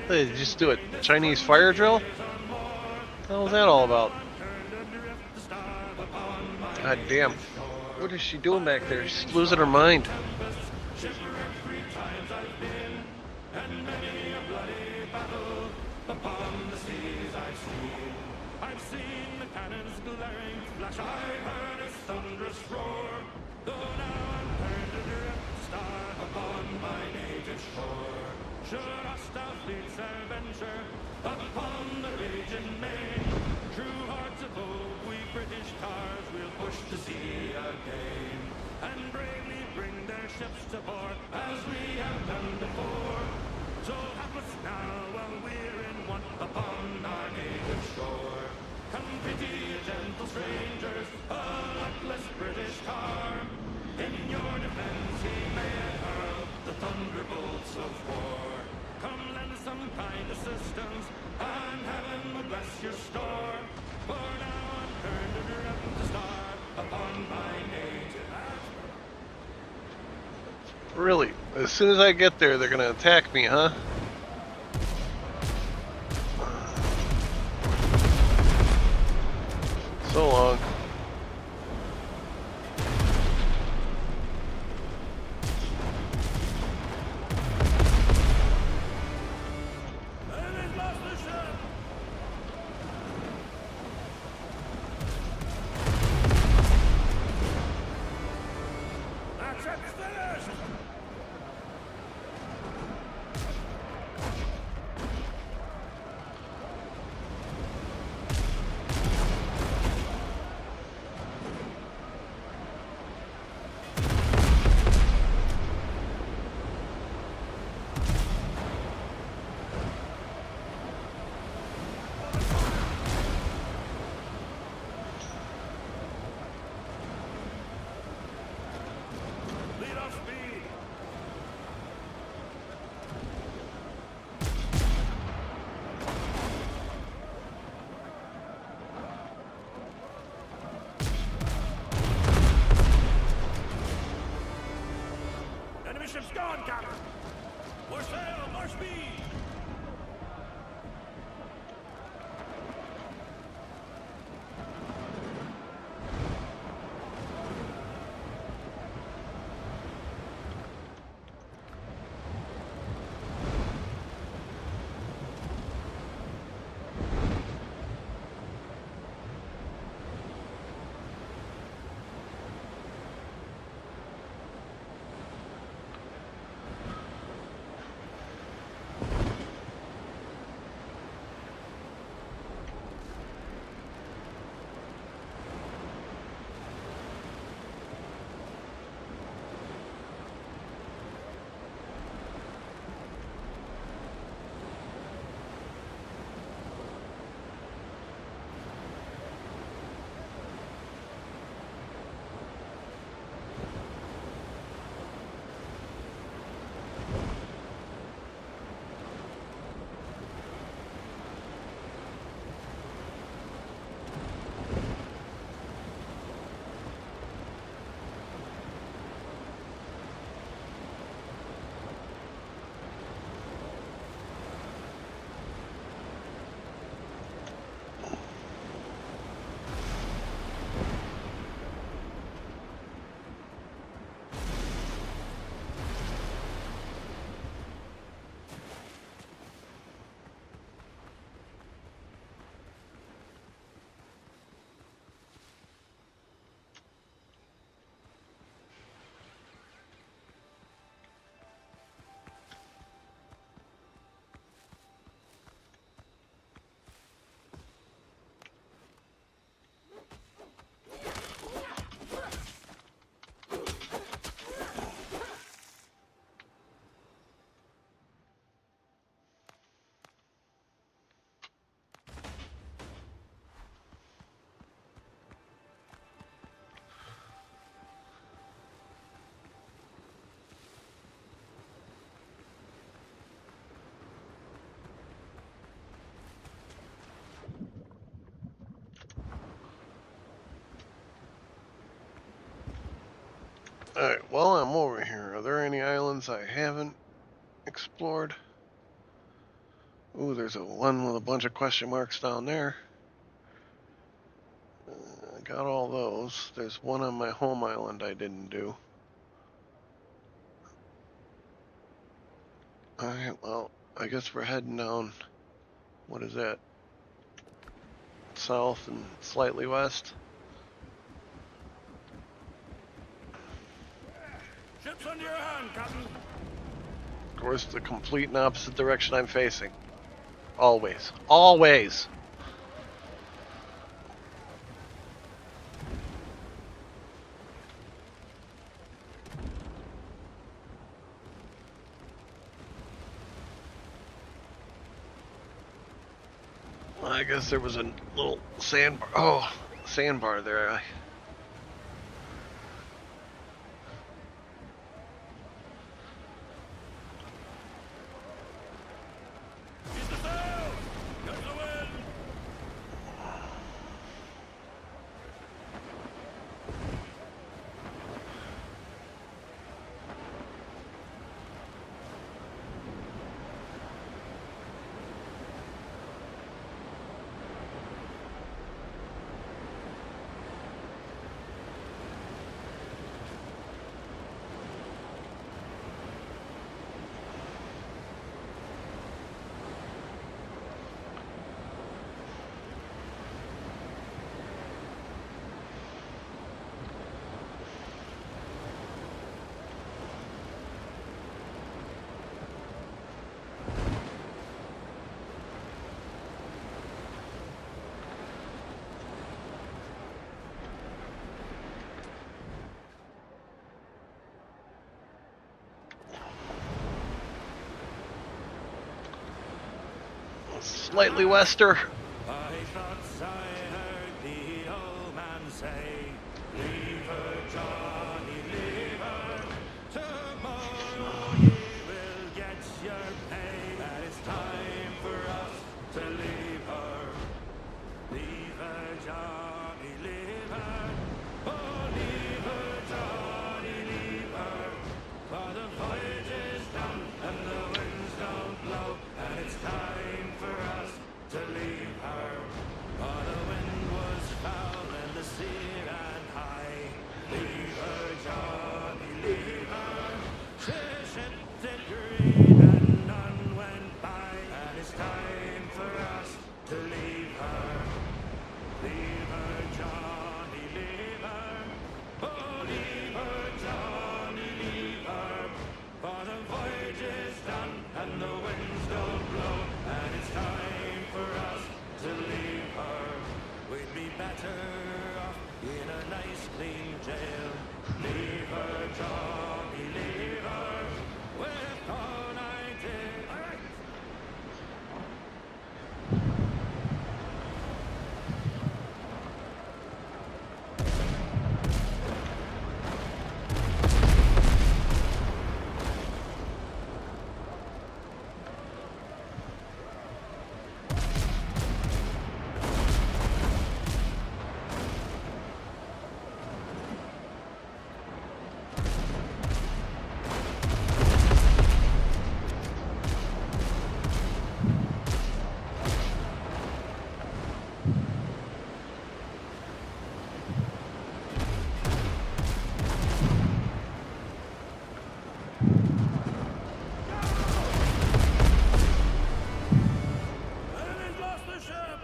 They just do a Chinese fire drill? What the hell is that all about? God damn. What is she doing back there? She's losing her mind. I've seen the cannons glaring flash, I heard its thunderous roar. Though now I'm turned adrift to start upon my native shore. Should hostile fleets e'er venture upon the raging main, true hearts of hope, we British tars will push to sea again, and bravely bring their ships to port as we have done before. So hapless now while we're in want upon our native shore. Come pity gentle strangers, a luckless British tar. In your defense he may hurl the thunderbolts of war. Come lend some kind assistance, and heaven will bless your store. For now I'm turned adrift to start upon my native. Really? As soon as I get there, they're gonna attack me, huh? So long. Enemy's lost the ship! That ship's finished! Lead off speed! Enemy ship's gone, Captain! More sail, more speed! Alright, well, I'm over here. Are there any islands I haven't explored? Ooh, there's a one with a bunch of question marks down there. Got all those. There's one on my home island I didn't do. Alright, well, I guess we're heading down. What is that? South and slightly west. Ships under your hand, Captain. Of course, the complete and opposite direction I'm facing. Always. Always! I guess there was a little sandbar. Oh, sandbar there. Slightly wester. I thought I heard the old man say, leave her, Johnny, leave her. Tomorrow ye will get your pay. That it's time for us to leave her. Leave her, Johnny, leave her. Oh, leave her, Johnny, leave her. For the voyage is done and the winds don't blow, and it's time for us to leave her. For the wind was foul and the sea ran high. Leave her, Johnny, leave her. She shipped it green and none went by, and it's time for us to leave her. Leave her, Johnny, leave her. Oh, leave her, Johnny, leave her. For the voyage is done and the winds don't blow, and it's time for us to leave her. We'd be better off in a nice clean jail. Leave her, Johnny, leave her. With all I did. All right. Enemy's lost the ship!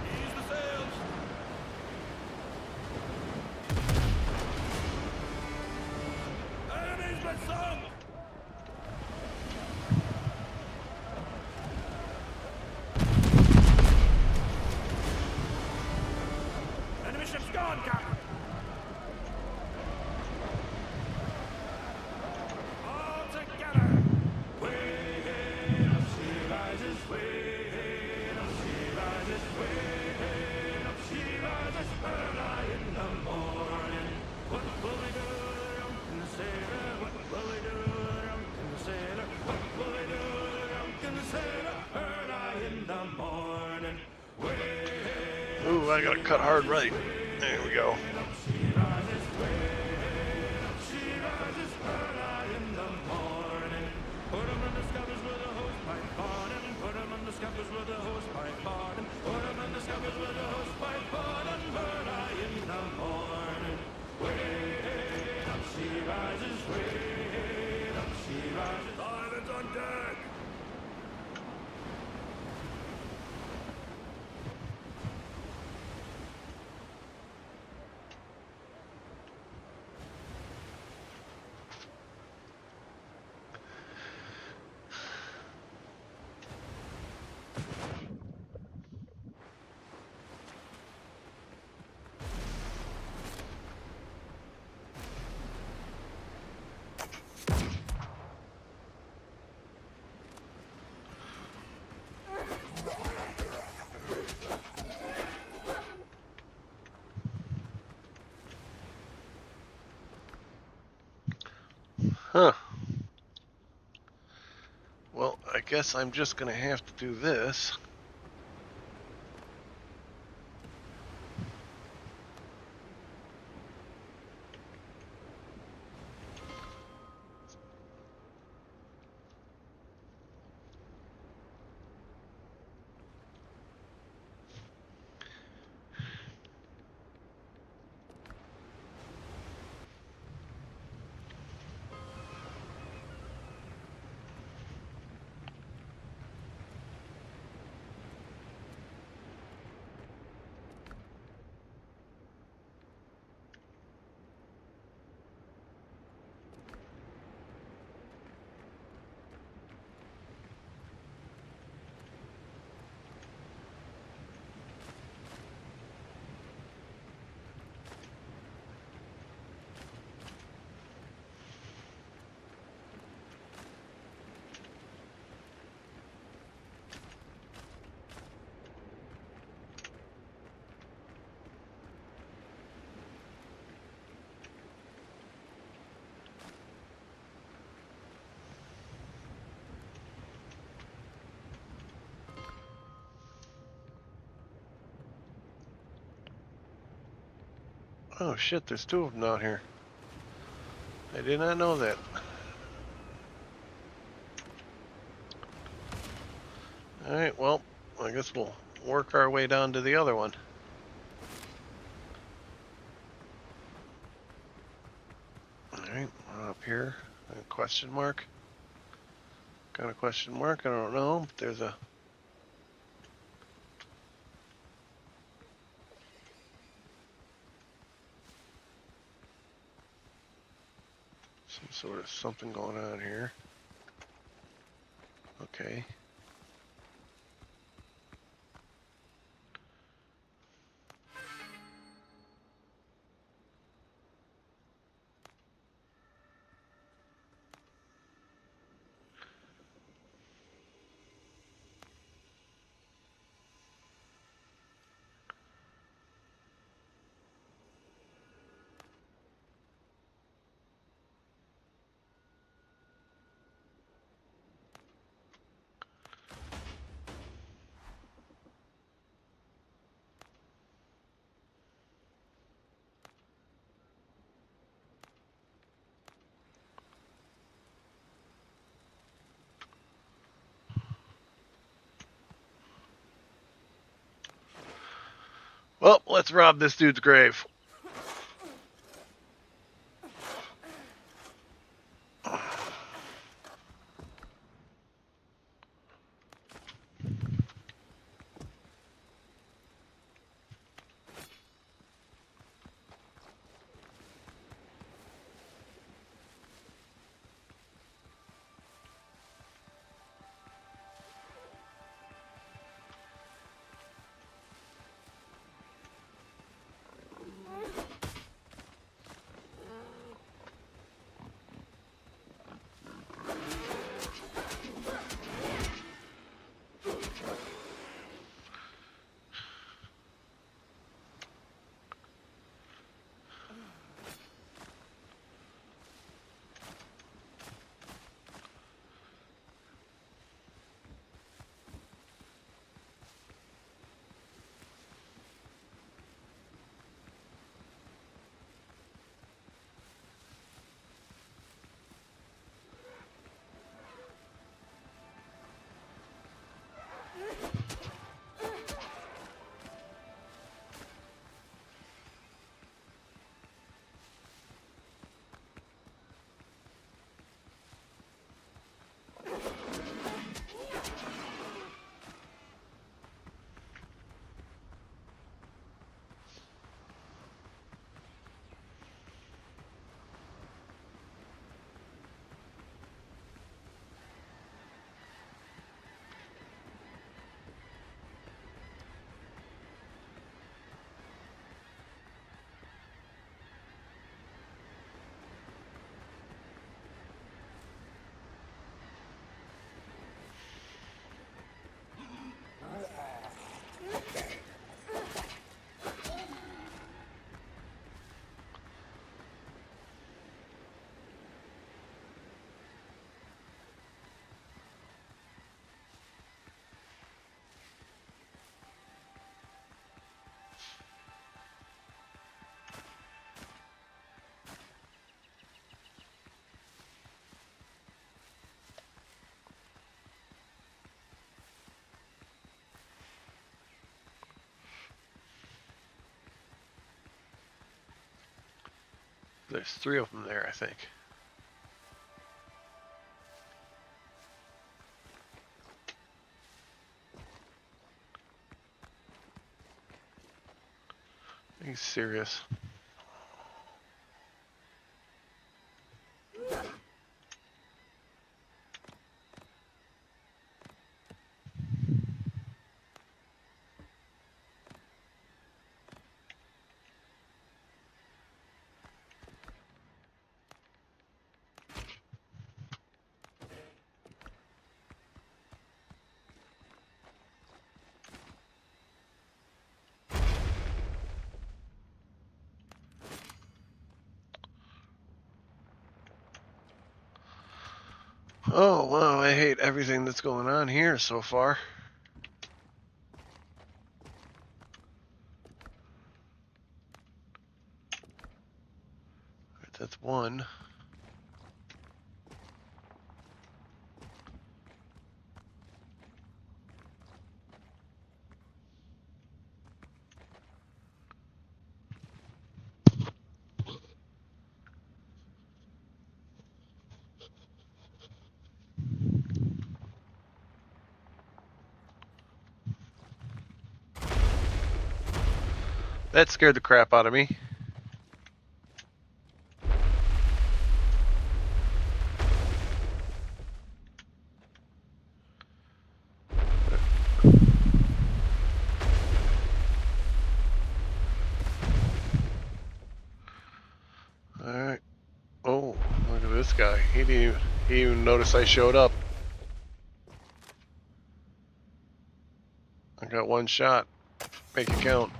Ease the sails! Enemy's been sunk! Enemy ship's gone, Captain! All together! Way up, she rises, way up, she rises, way up, she rises, early in the morning. What will we do, Duncan sailor? What will we do, Duncan sailor? What will we do, Duncan sailor? Early in the morning. Ooh, I gotta cut hard right. There we go. She rises, way Huh. Well, I guess I'm just gonna have to do this. Oh shit, there's two of them out here. I did not know that. Alright, well, I guess we'll work our way down to the other one. Alright, up here. A question mark. Got a question mark? I don't know. But there's a... some sort of something going on here. Okay. Well, let's rob this dude's grave. There's 3 of them there, I think. He's serious. Oh, wow, I hate everything that's going on here so far. That's one. That scared the crap out of me. Alright. Oh, look at this guy. He didn't even notice I showed up. I got one shot. Make it count.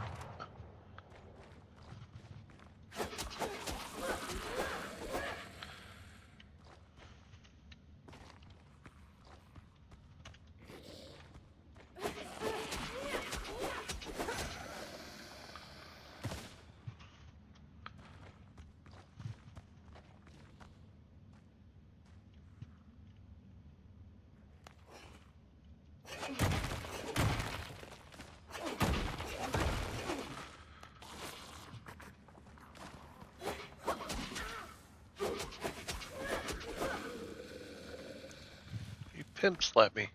He pimp slapped me.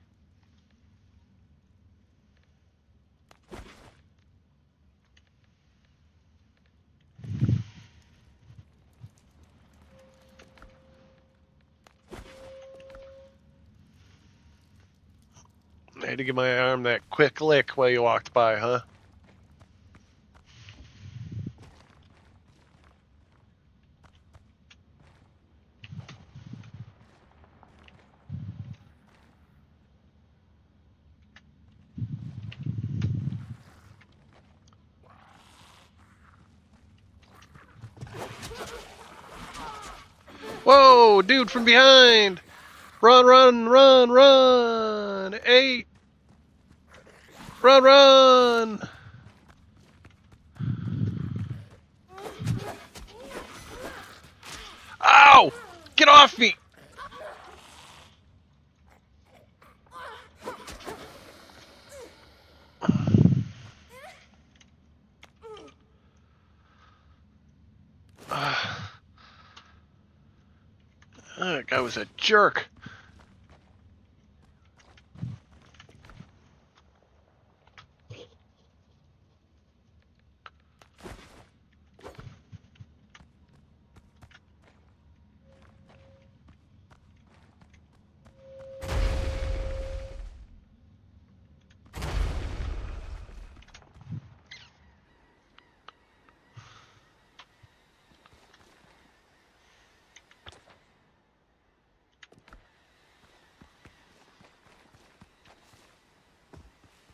I had to give my arm that quick lick while you walked by, huh? Whoa, dude from behind! Run, run, run, run! 8! Run, run! Ow! Get off me! That guy was a jerk.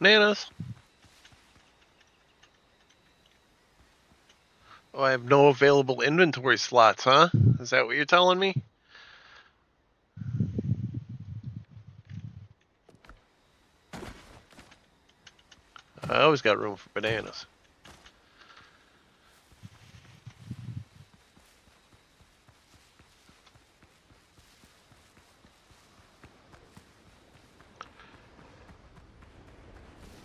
Nanas. Oh, I have no available inventory slots, huh? Is that what you're telling me? I always got room for bananas.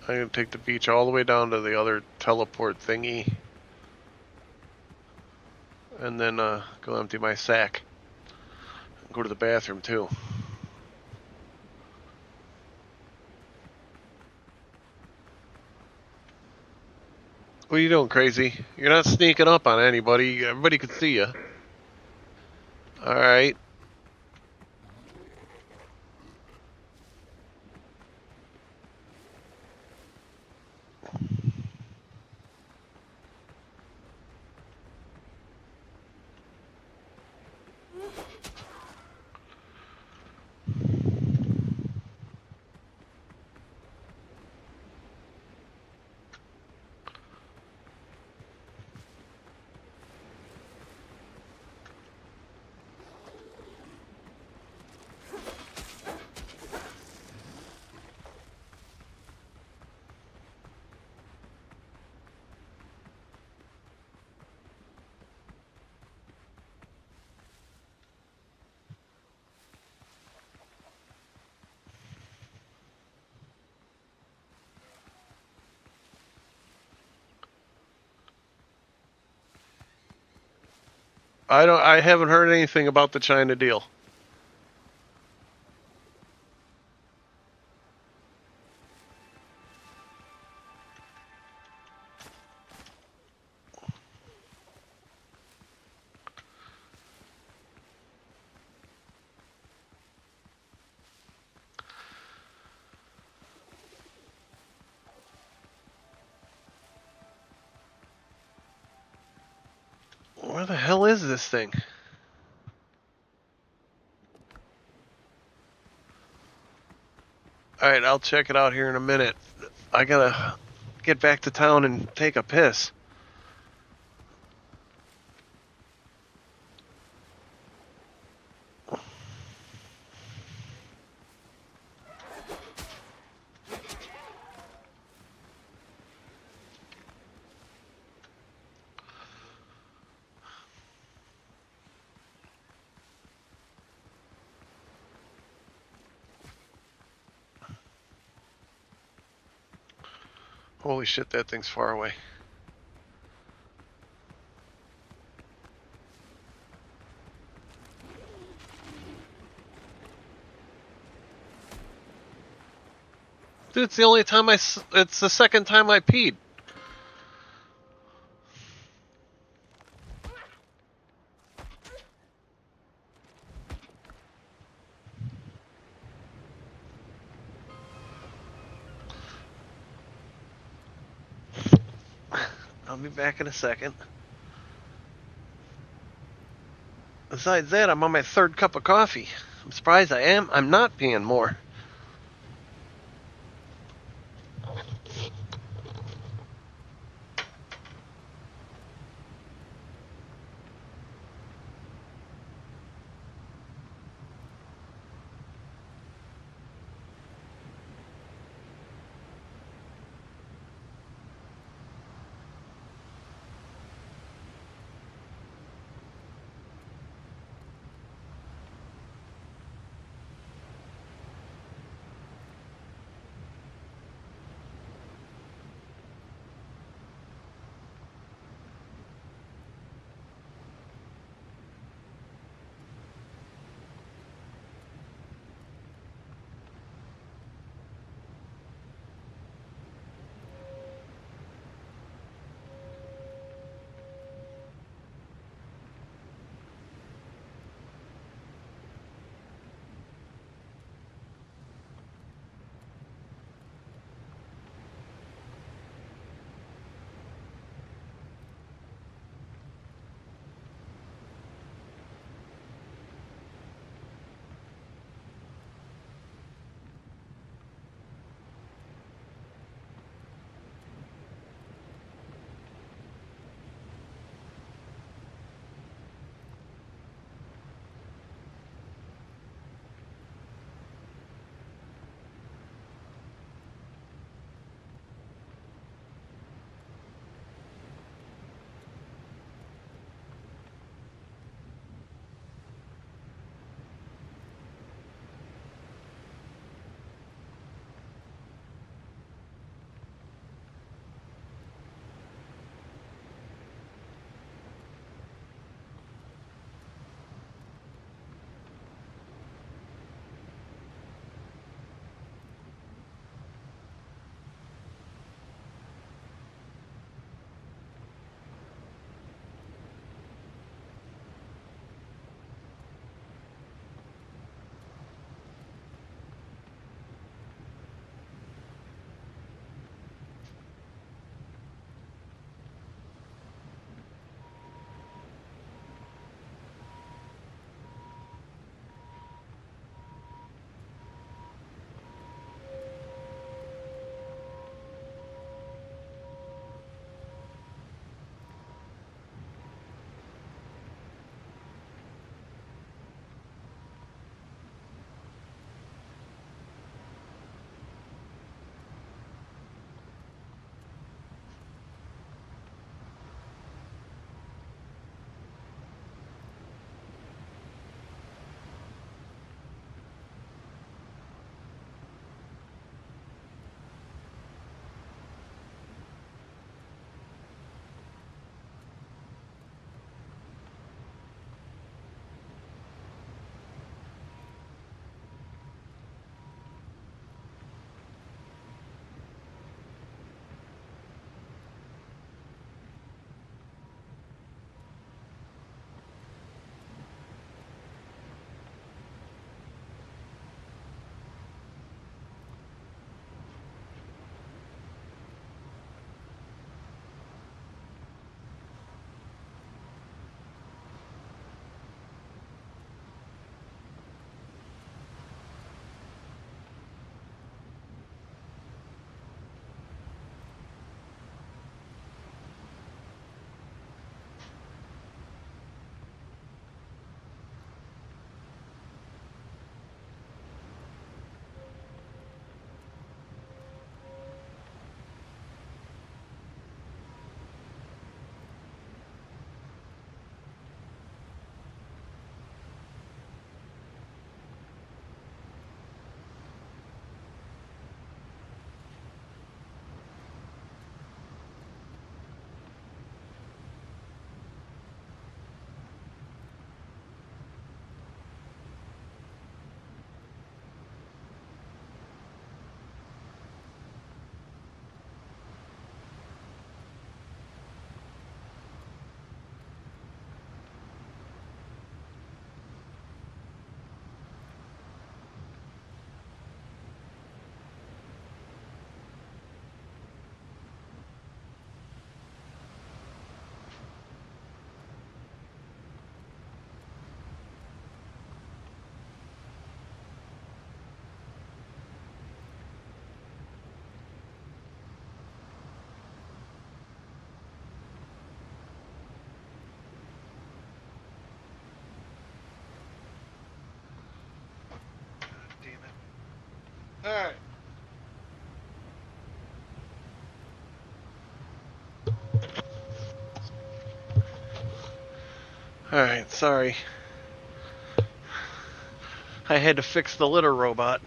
I'm gonna take the beach all the way down to the other teleport thingy. and then go empty my sack. Go to the bathroom too. What are you doing, crazy? You're not sneaking up on anybody. Everybody can see you. All right. I haven't heard anything about the China deal. Where the hell is this thing? Alright, I'll check it out here in a minute. I gotta get back to town and take a piss. Holy shit, that thing's far away. Dude, it's the only time it's the second time I peed. I'll be back in a second. Besides that, I'm on my third cup of coffee. I'm surprised I'm not peeing more. Alright. Alright, sorry. I had to fix the litter robot.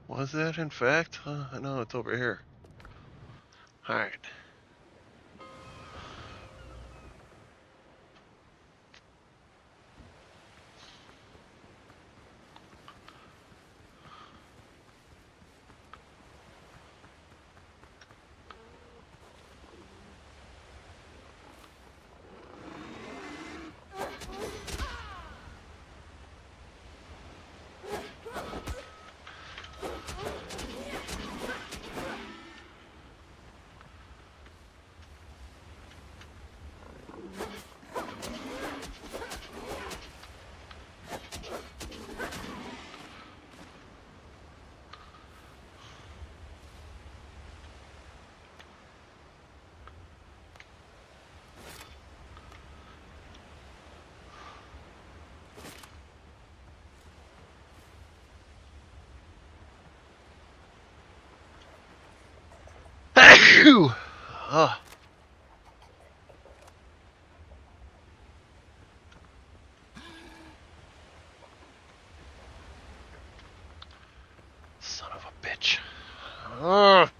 Was that in fact? No, it's over here. Alright. Phew! Ah. Son of a bitch. Ugh.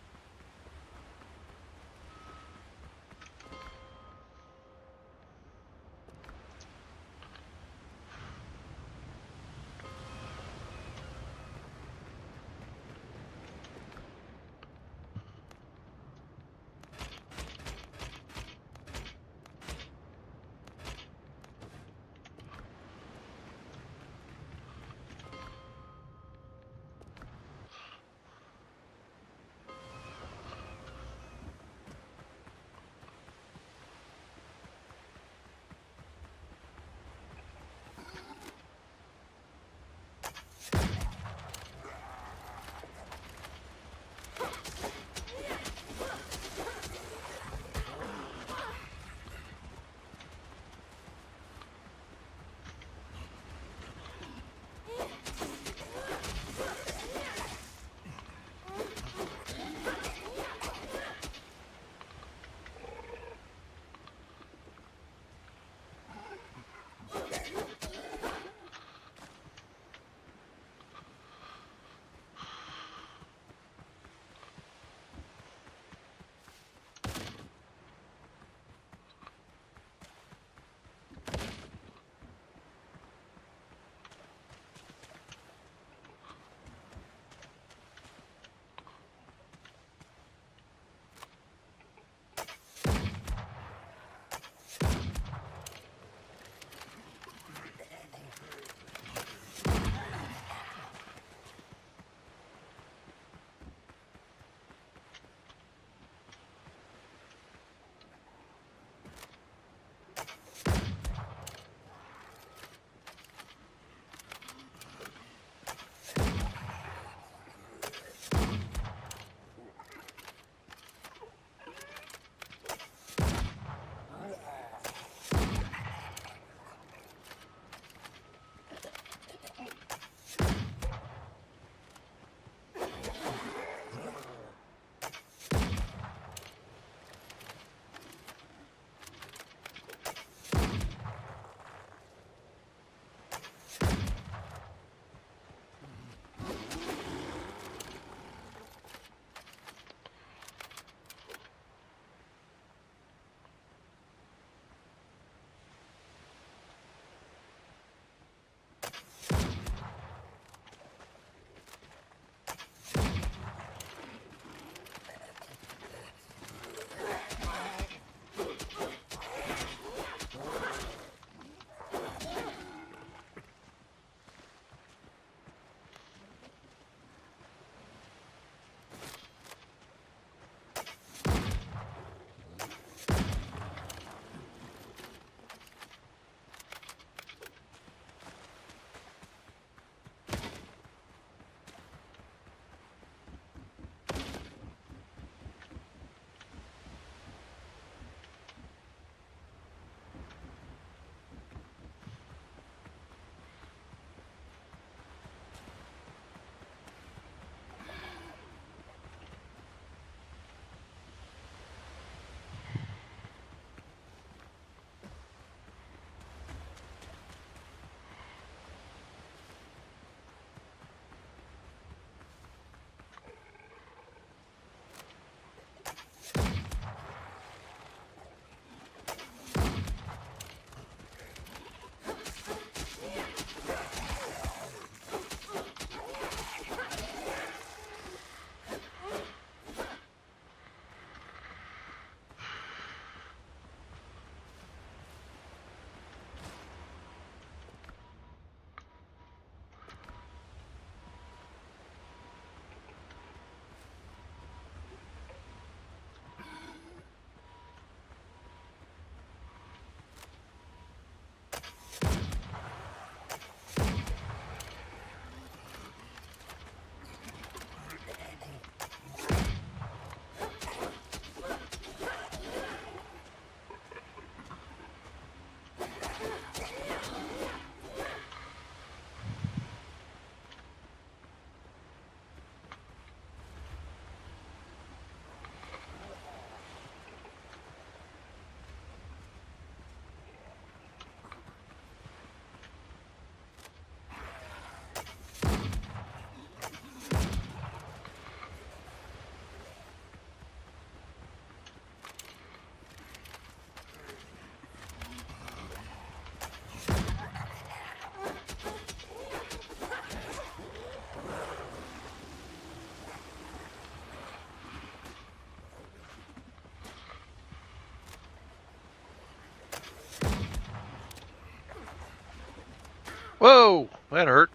Whoa, that hurt.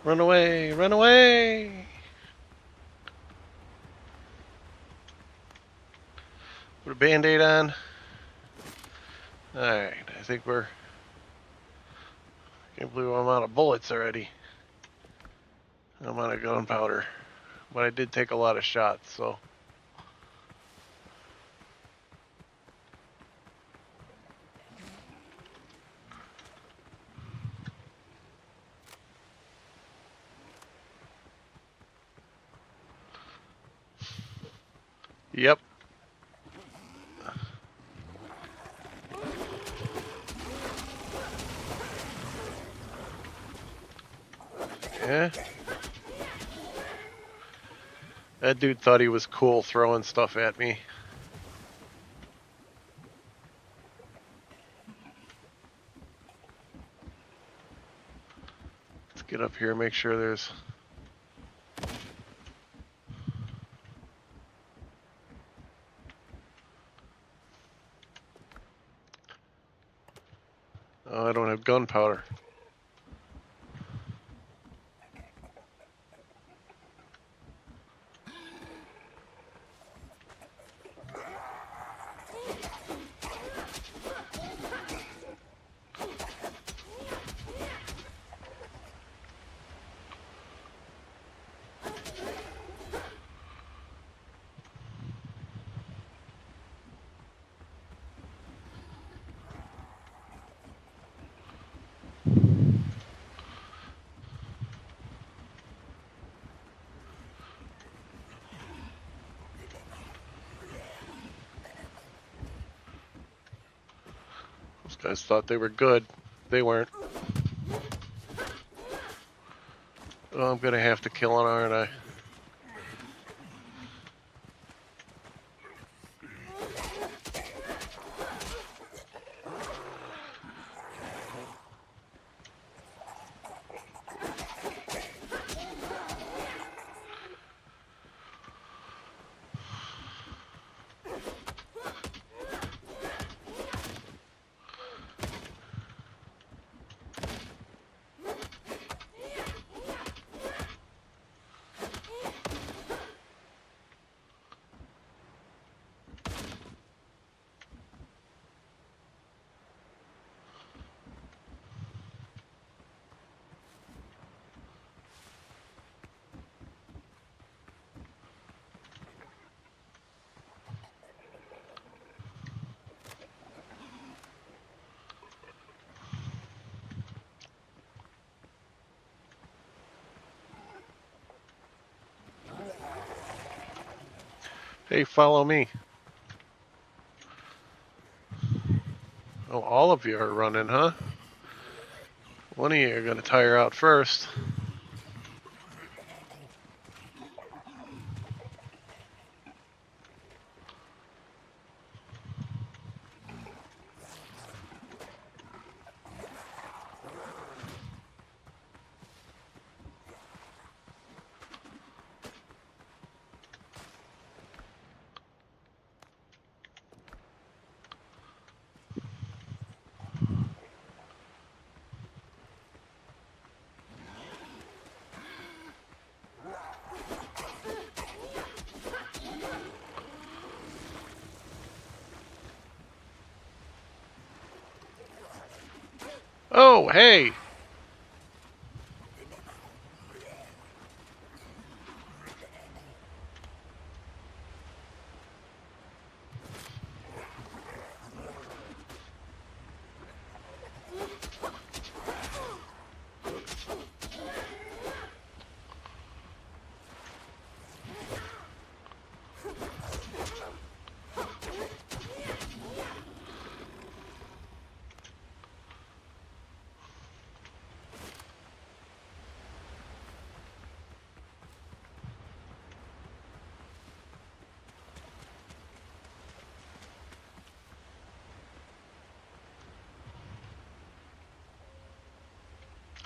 Run away, run away. Put a band-aid on. Alright, I think we're... Can't believe I'm out of bullets already. I'm out of gunpowder. But I did take a lot of shots, so... Yep. Yeah. That dude thought he was cool throwing stuff at me. Let's get up here and make sure there's... Oh, I don't have gunpowder. Those guys thought they were good. They weren't. Oh, I'm gonna have to kill him, aren't I? Hey, follow me. Oh, all of you are running, huh? One of you are gonna tire out first. Oh, hey!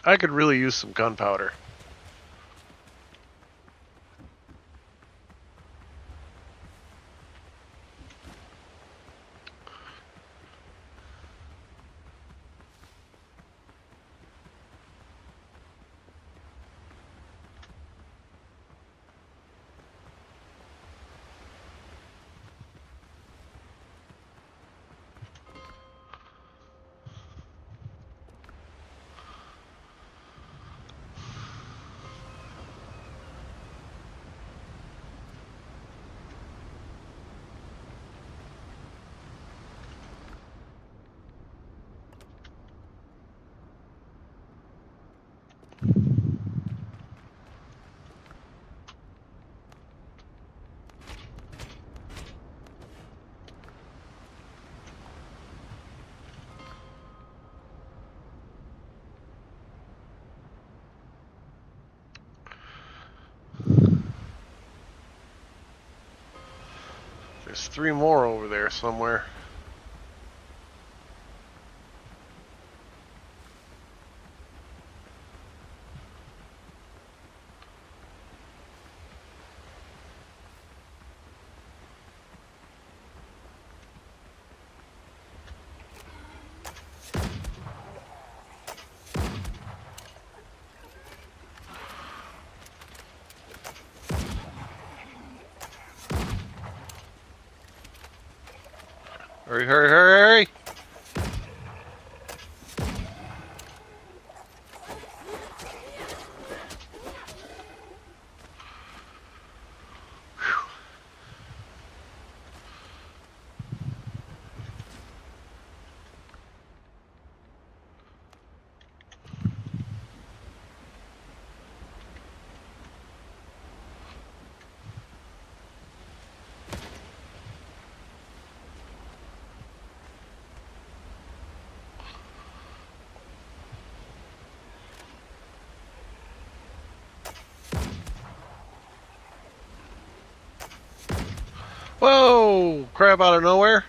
I could really use some gunpowder. There's 3 more over there somewhere. Hurry, hurry, hurry, hurry! Whoa! Crap out of nowhere.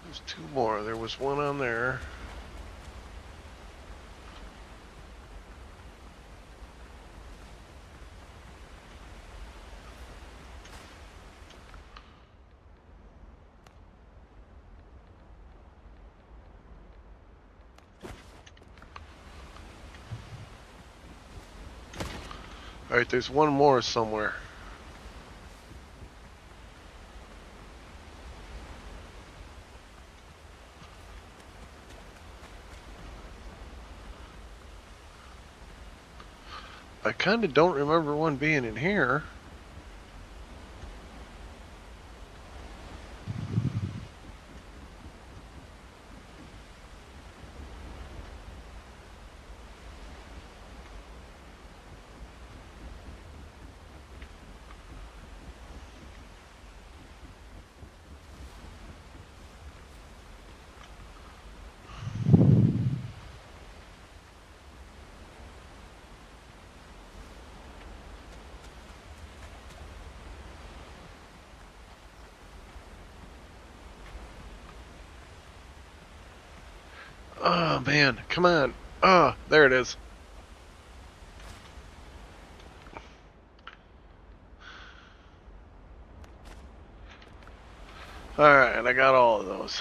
There's 2 more. There was one on there. Alright, there's one more somewhere. I kind of don't remember one being in here. Oh man, come on. Oh, there it is. Alright, I got all of those.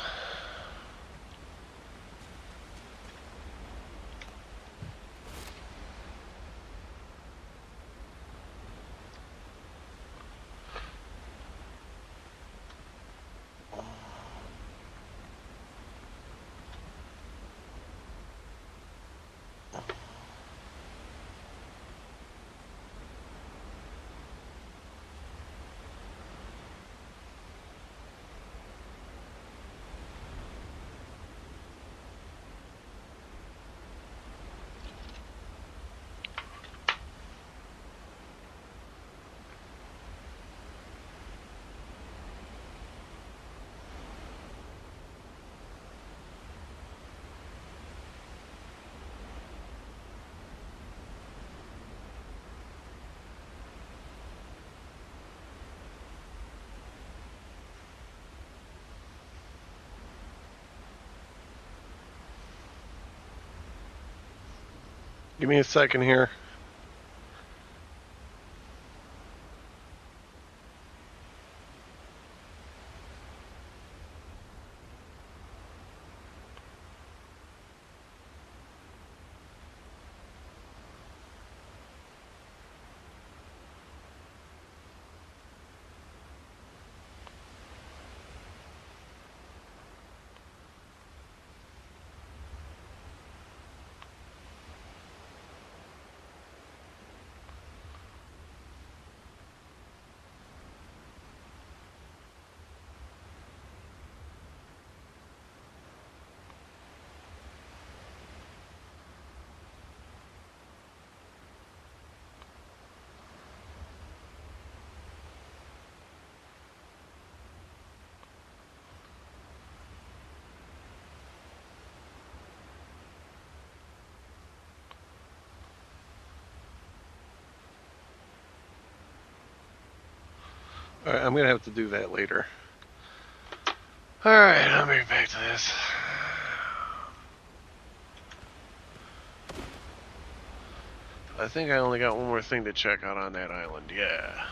Give me a second here. Alright, I'm gonna have to do that later. Alright, I'll be back to this. I think I only got one more thing to check out on that island, yeah.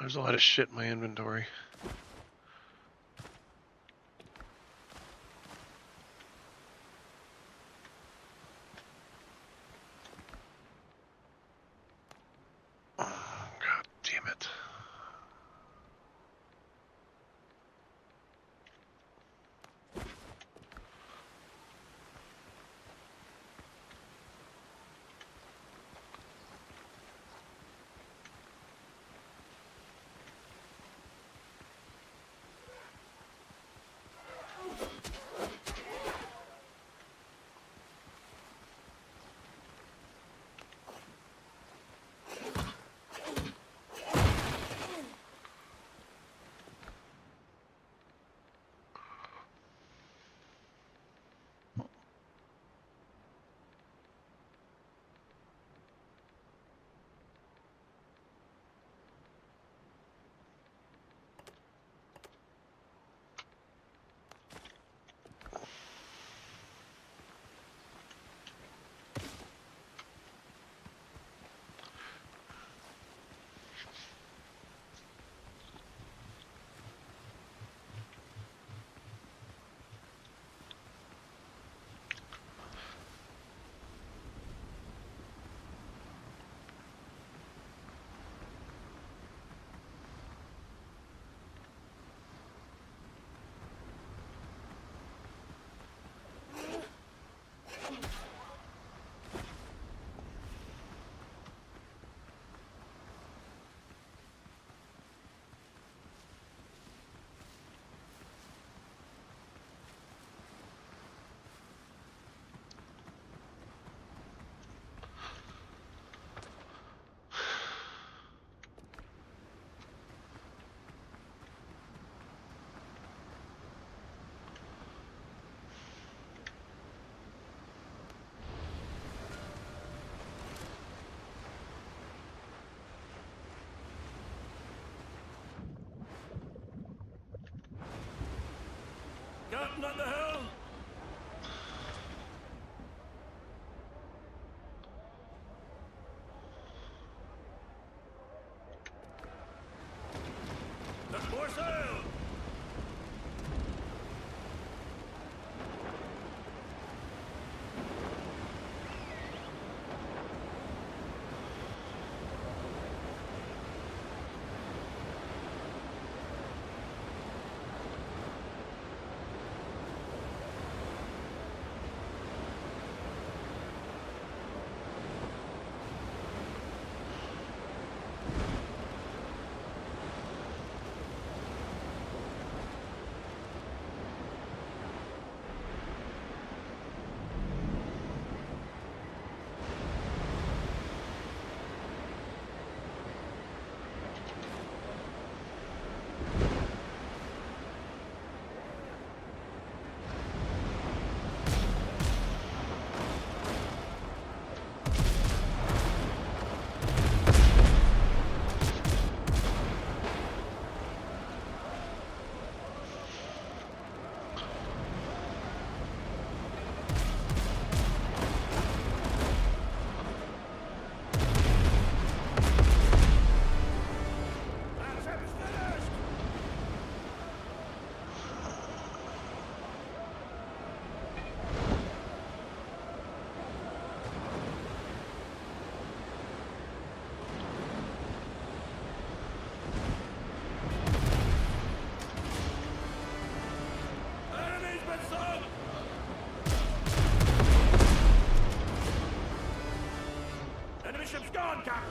There's a lot of shit in my inventory. Oh, God damn it. Captain, at the helm! Set more sail! Enemy ship's gone, Captain!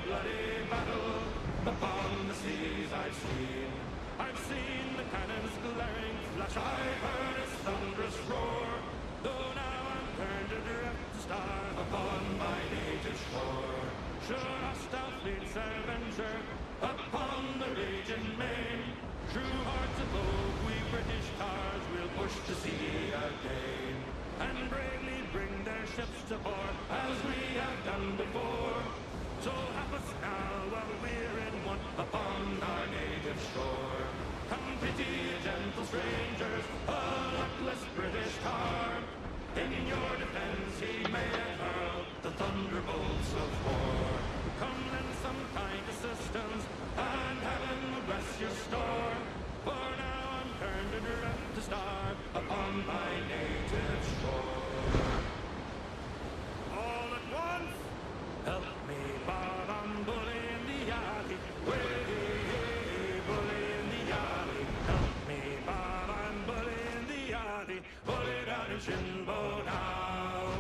bloody battle upon the seas I've seen. I've seen the cannons glaring flash, I've heard its thunderous roar. Though now I'm turned adrift to starve upon my native shore. Should hostile fleets adventure upon the raging main, true hearts of oak, we British tars will push to sea again, and bravely bring their ships to port as we have done before. So help us now while we're in want upon our native shore. Come pity gentle strangers, a luckless British tar. In your defense he may have hurled the thunderbolts of war. Come lend some kind assistance, and heaven will bless your store. For now I'm turned adrift to starve upon my native shore. All at once, help me, Bob, I'm bully in the alley. Way, bully in the alley. Help me, Bob, I'm bully in the alley. Bully down in Shinbo now.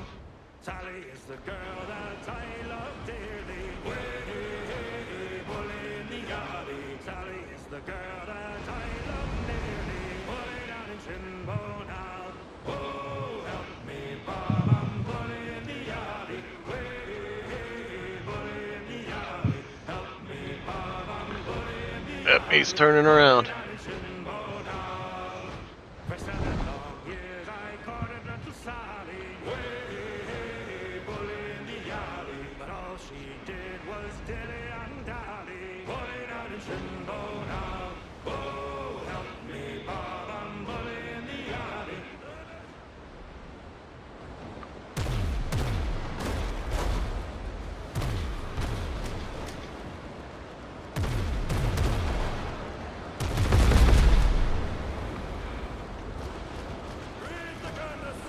Sally is the girl that I love dearly. Way, bully in the alley. Sally is the girl that I love dearly. Bully down in Shinbo now. Oh, help me, Bob, I'm bully in the alley. Way, bully in the alley. Help me, Bob, I'm bully in the alley. Yep, he's turning around. For 7 long years I courted little Sally. Way, bully in the alley. But all she did was dilly and dally. Bully down in Shinbo now. Oh, help me, Bob, I'm bully in the alley. Read the canvas.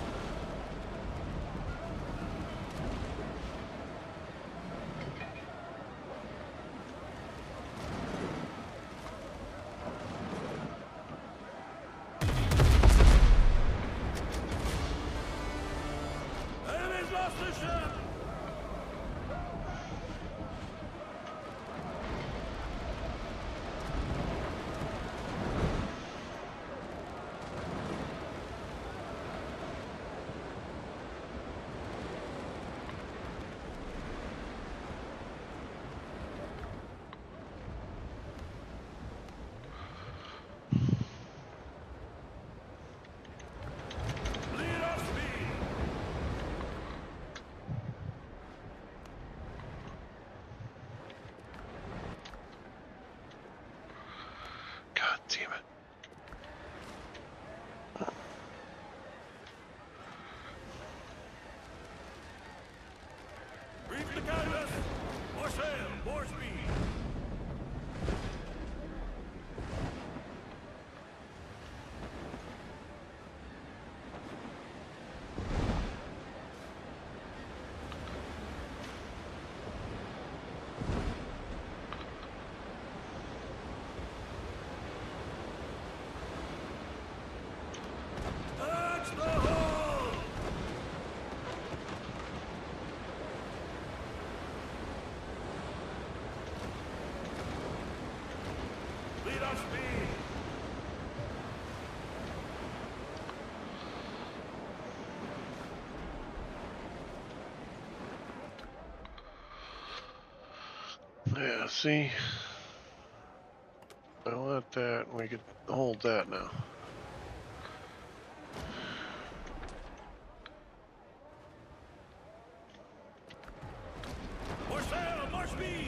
Enemy's lost the ship. Lead off speed. God damn it. Reef the canvas. More sail, more speed. That's the hole. Lead off speed. Yeah, see? I want that. We could hold that now. More sail, more speed.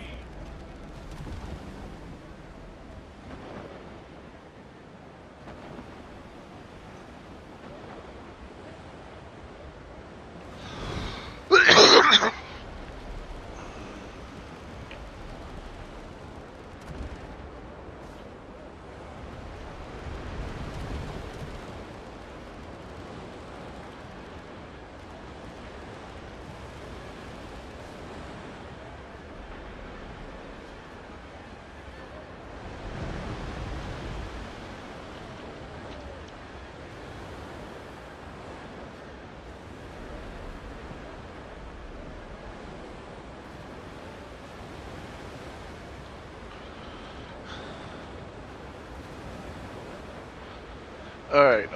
All right.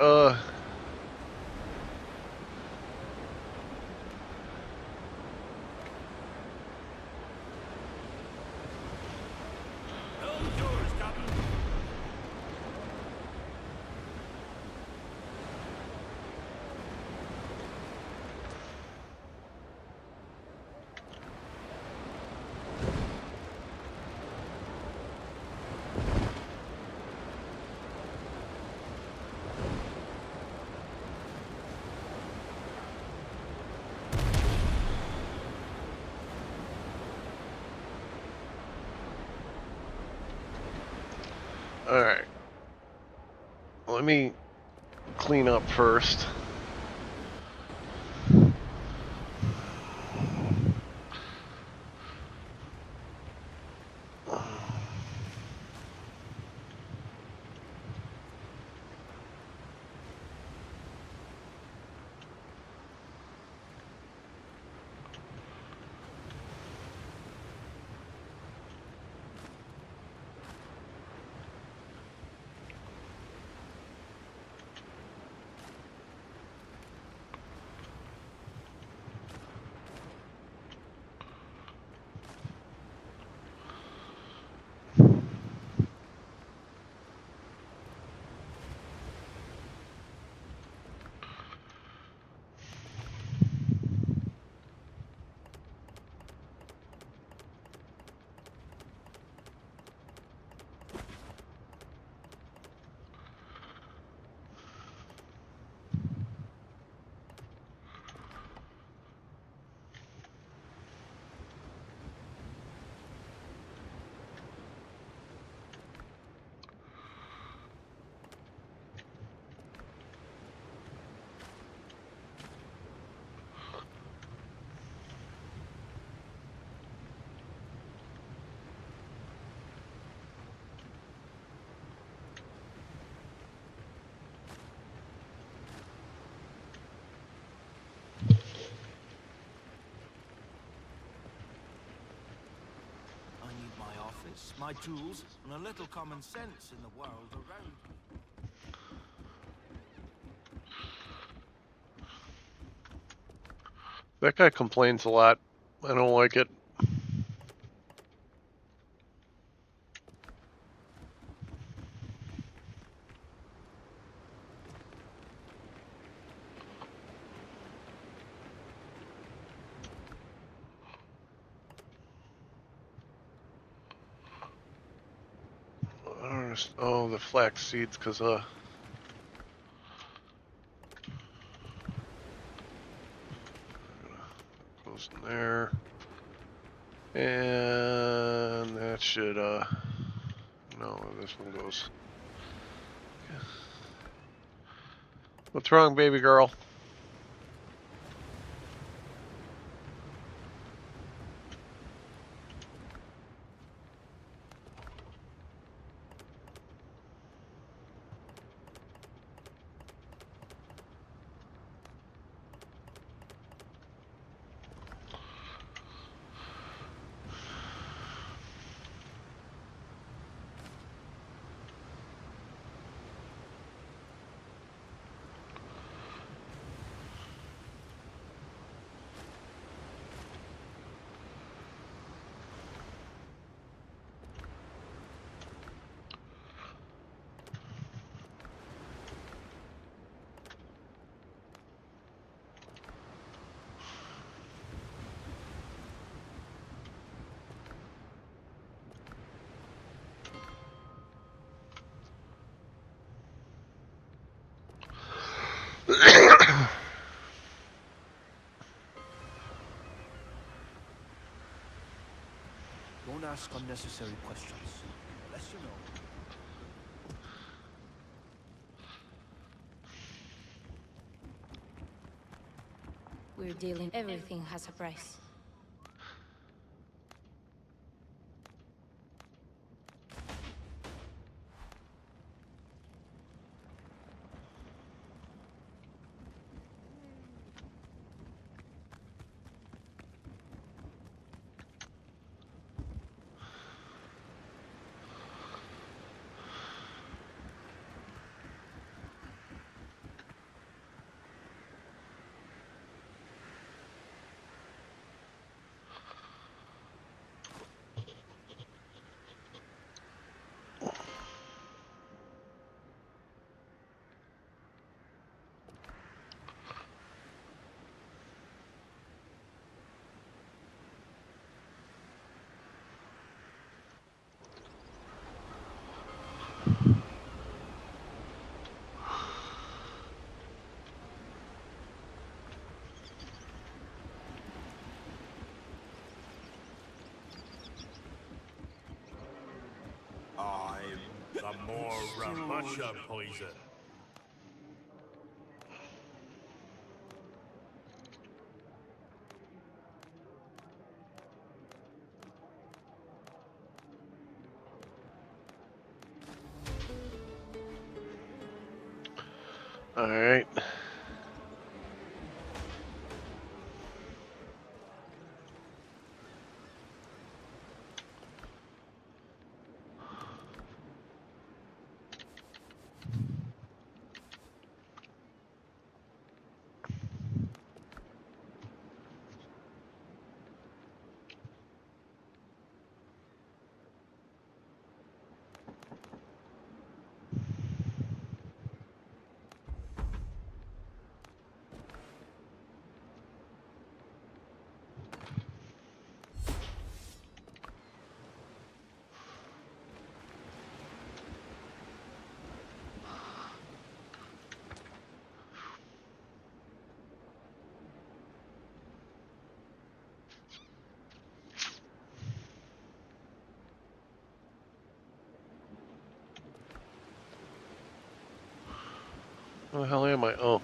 All right. Let me clean up first. I need my office, my tools, and a little common sense in the world around me. That guy complains a lot. I don't like it. Oh, the flax seeds, because goes in there, and that should no, this one goes. What's wrong, baby girl? Don't ask unnecessary questions. Unless you know. We're dealing. Everything has a price. some more Ramusha poison. All right. Where the hell am I? Oh.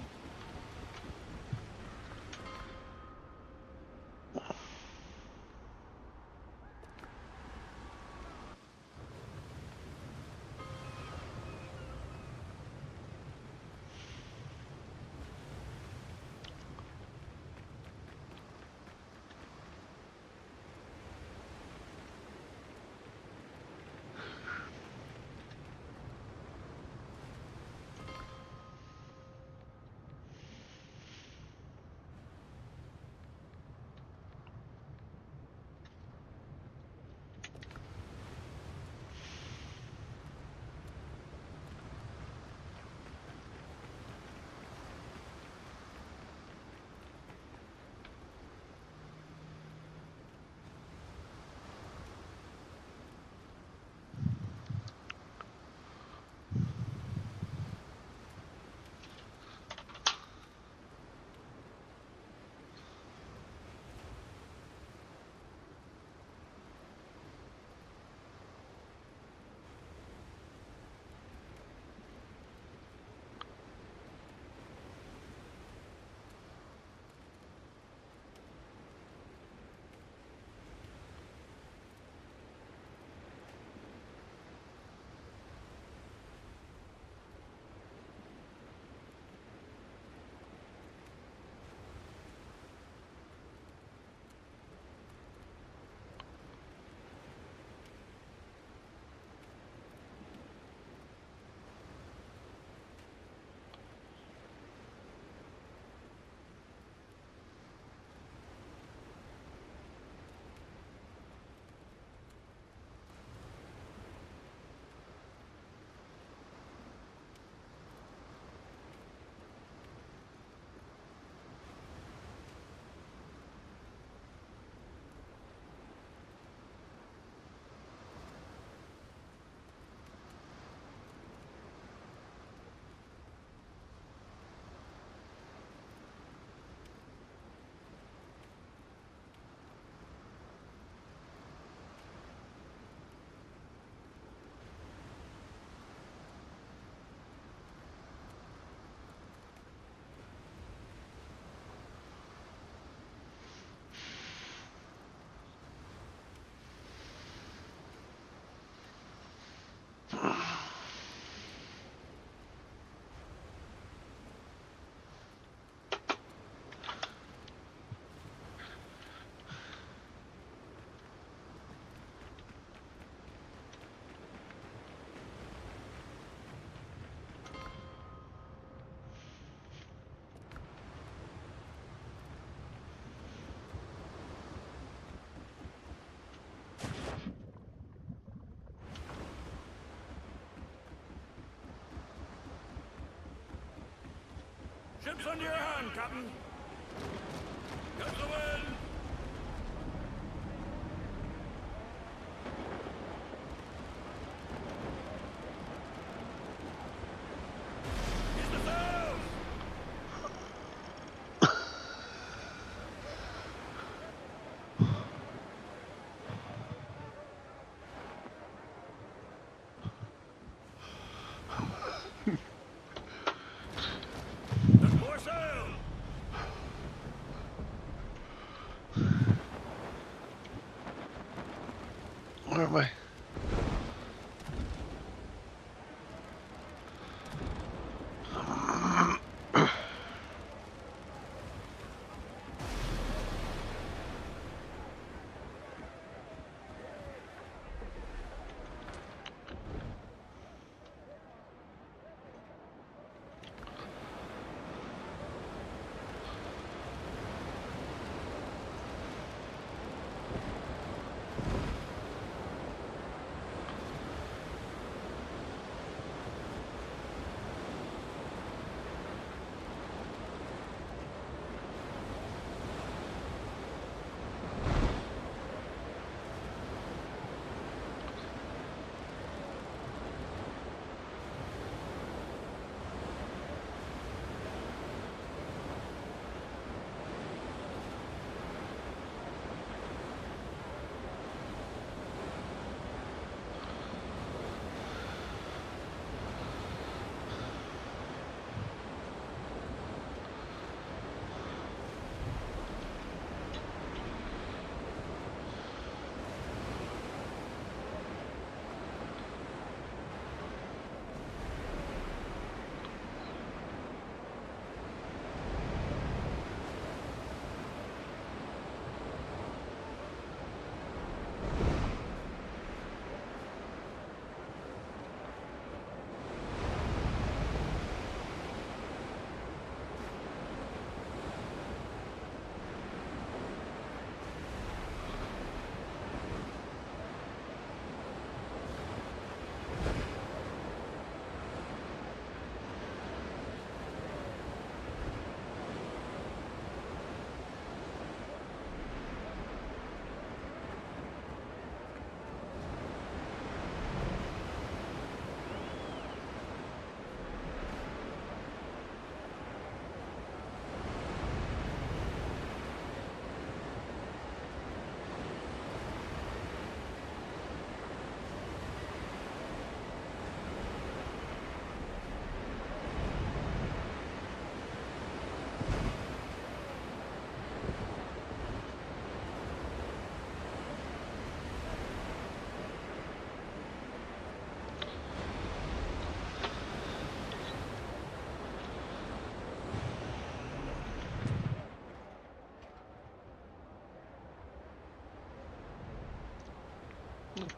Ships under your hand, Captain. Catch the wind. He's the sails. Where am I?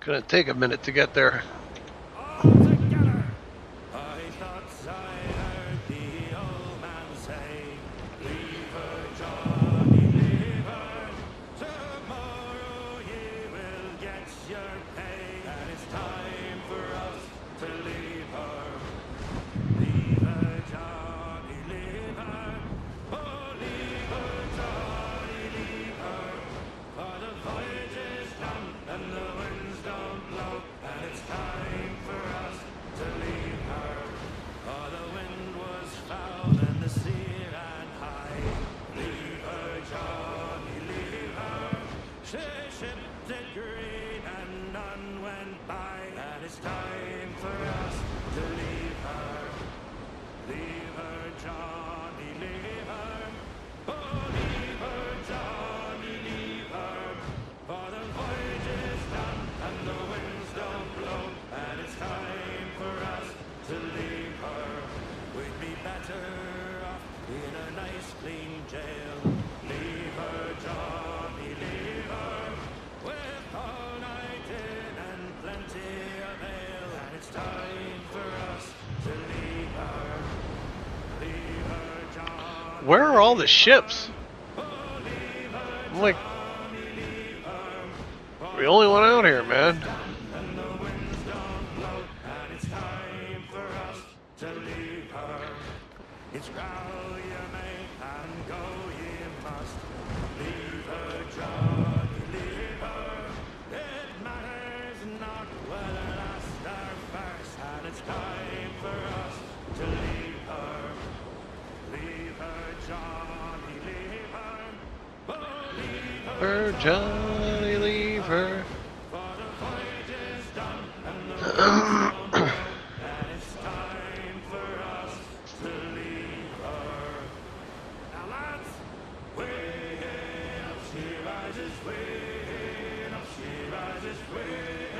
Gonna take a minute to get there. Where are all the ships? I'm like the only one out here, man. Johnny, leave her. She rises, way up, she rises, way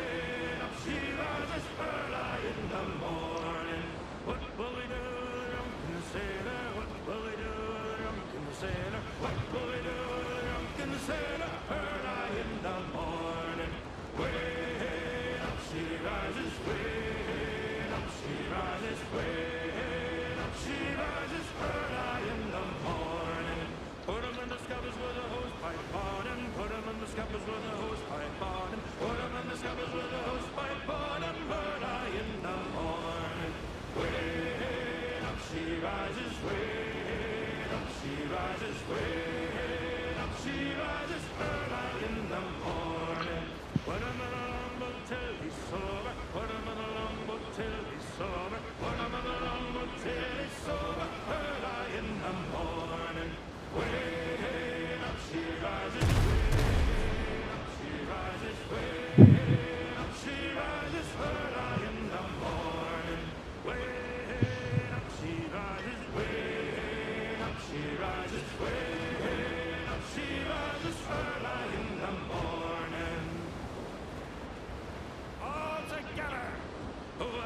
way up, she rises way up, she rises early in the morning. Put 'em in the scuppers with a hose pipe on him, put 'em in the scuppers with a hose pipe on him, put 'em in the scuppers with a hose pipe on him, early in the morning. Way up, she rises way up, she rises way up, she rises early in the morning. Put 'em in a longboat till he's sober, put 'em in a longboat till he's sober, put 'em in a longboat till he's sober, early in the morning. Way up, she rises way up, she rises way up, she rises early in the morning. Way up, she rises way up, she rises way up, she rises early in the morning. All together,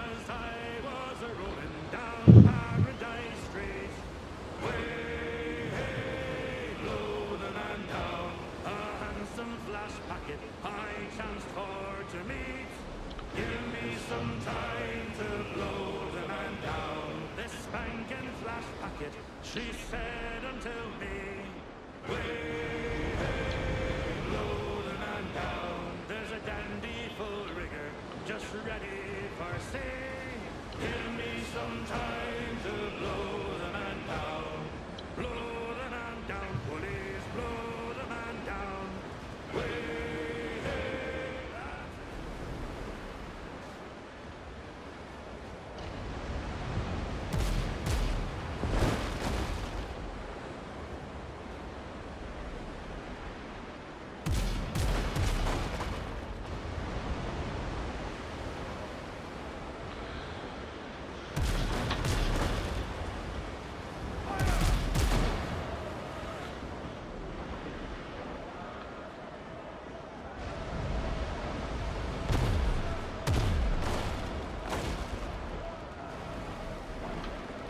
as I was rolling down Paradise Street, way low the man down, a handsome flash packet I chanced for to meet. Give me some time to blow the man down. This spanking flash packet, she said unto me, way blow the man down. There's a dandy full rigger just ready for sea. Give me some time to blow the man down. Blow the man down, police, blow the man down. Way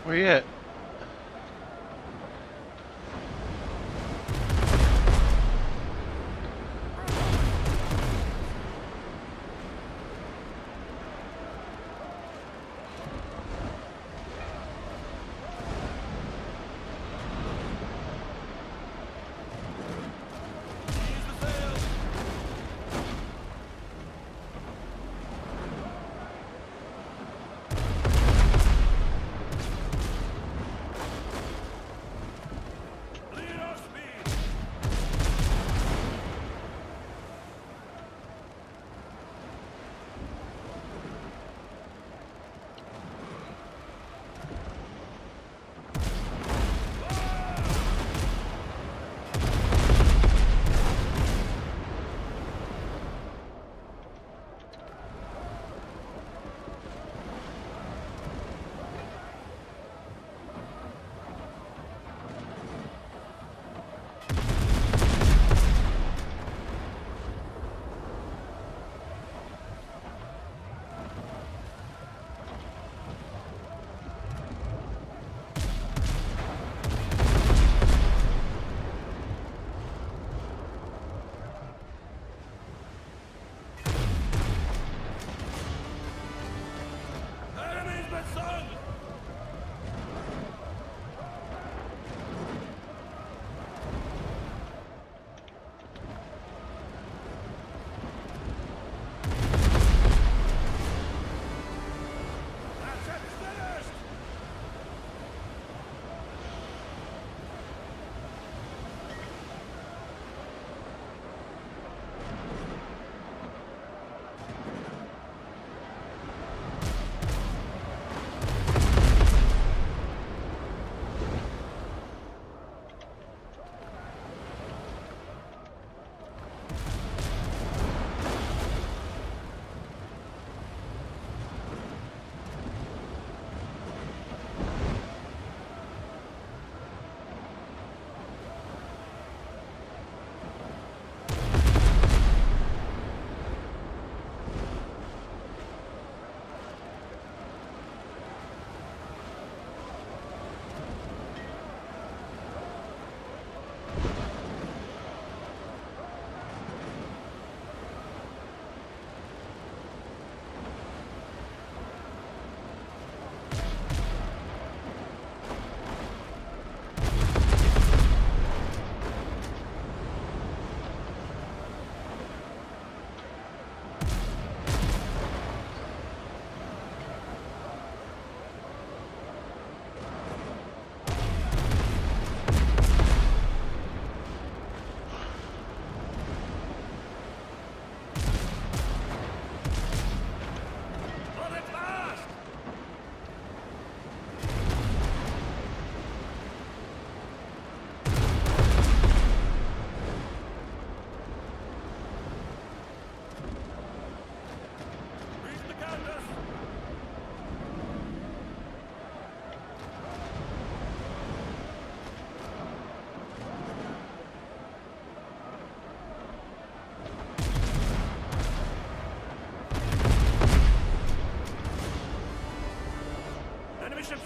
Where you at?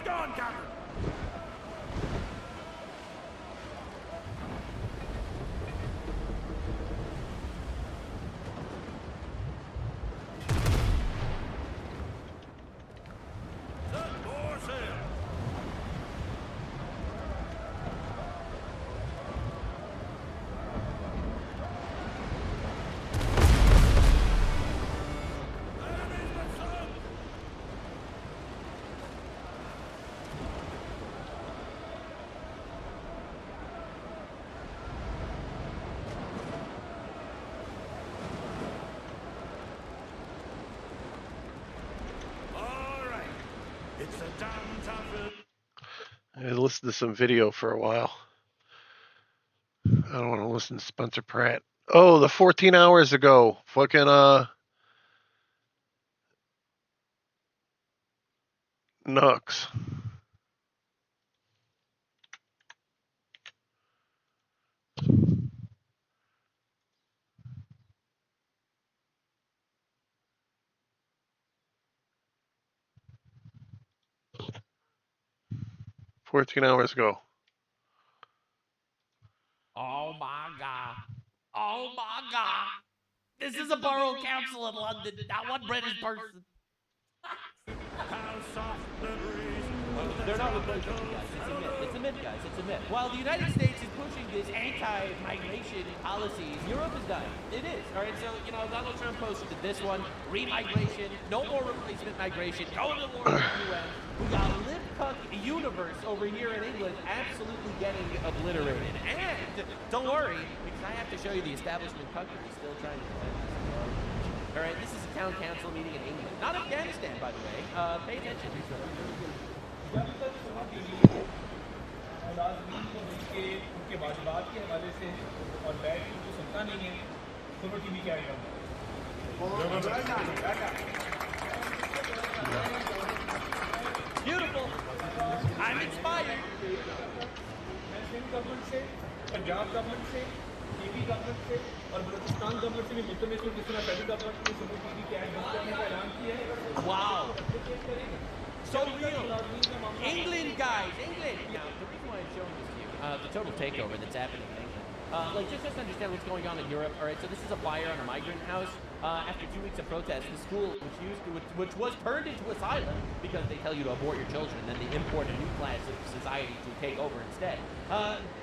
gone, Captain. I listened to some video for a while. I don't want to listen to Spencer Pratt. Oh, the 14 hours ago. Fucking, Nux. $14 ago. Oh my God. Oh my God. This is a borough council in London, not one British person. They're not replacing you guys. It's a myth. It's a myth, guys. It's a myth. While the United States is pushing this anti-migration policies, Europe is dying. It is. All right, so, Donald Trump posted this one. Remigration. No more replacement migration. Go to war with the UN. We got lip cuck universe over here in England absolutely getting obliterated. And don't worry, because I have to show you the establishment cuckery still trying to defend this. All right, this is a town council meeting in England. Not Afghanistan, by the way. Pay attention. Beautiful. I'm inspired. Punjab government से, TV government से और Balochistan government से भी मुतमिल हूं जिसने federal government में सुबह TV cash बंद करने का ऐलान किया है। Wow. So real. England, guys, England. Now, the reason why I'm showing this to you, the total takeover that's happening in England. Just to understand what's going on in Europe. All right, so this is a fire on a migrant house. After 2 weeks of protest, the school, which was turned into asylum because they tell you to abort your children, and then they import a new class of society to take over instead.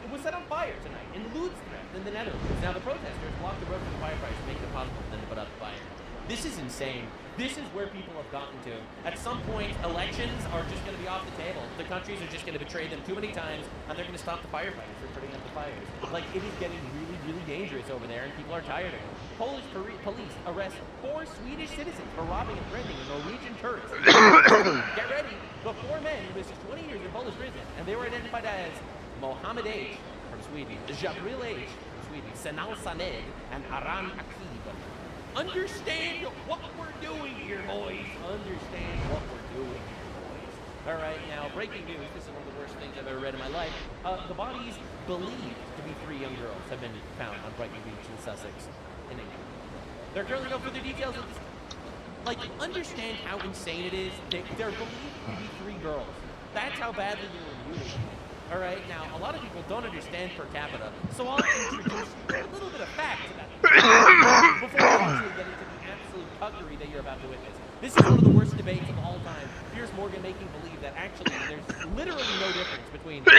It was set on fire tonight in Loudstrecht in the Netherlands. Now the protesters blocked the road for the firefighters to make it impossible for them to put out the fire. This is insane. This is where people have gotten to. At some point, elections are just going to be off the table. The countries are just going to betray them too many times, and they're going to stop the firefighters from putting out the fires. Like, it is getting really, really dangerous over there, and people are tired of it. Polish police arrest 4 Swedish citizens for robbing and threatening a Norwegian tourist. Get ready. The 4 men who missed 20 years in Polish prison, and they were identified as Mohammed H. from Sweden, Jabril H. from Sweden, Senal Saned, and Aran Akib. Understand what we're doing here, boys. Understand what we're doing here, boys. All right, now, breaking news. This is one of the worst things I've ever read in my life. The bodies believed to be 3 young girls have been found on Brighton Beach in Sussex, in England. There are currently no further details of this. Like, understand how insane it is. They're believed to be 3 girls. That's how badly you're immunized. All right, now, a lot of people don't understand per capita, so I'll introduce a little bit of fact to that before we actually get into the absolute cuckery that you're about to witness. This is one of the worst debates of all time. Piers Morgan making believe that actually there's literally no difference between and a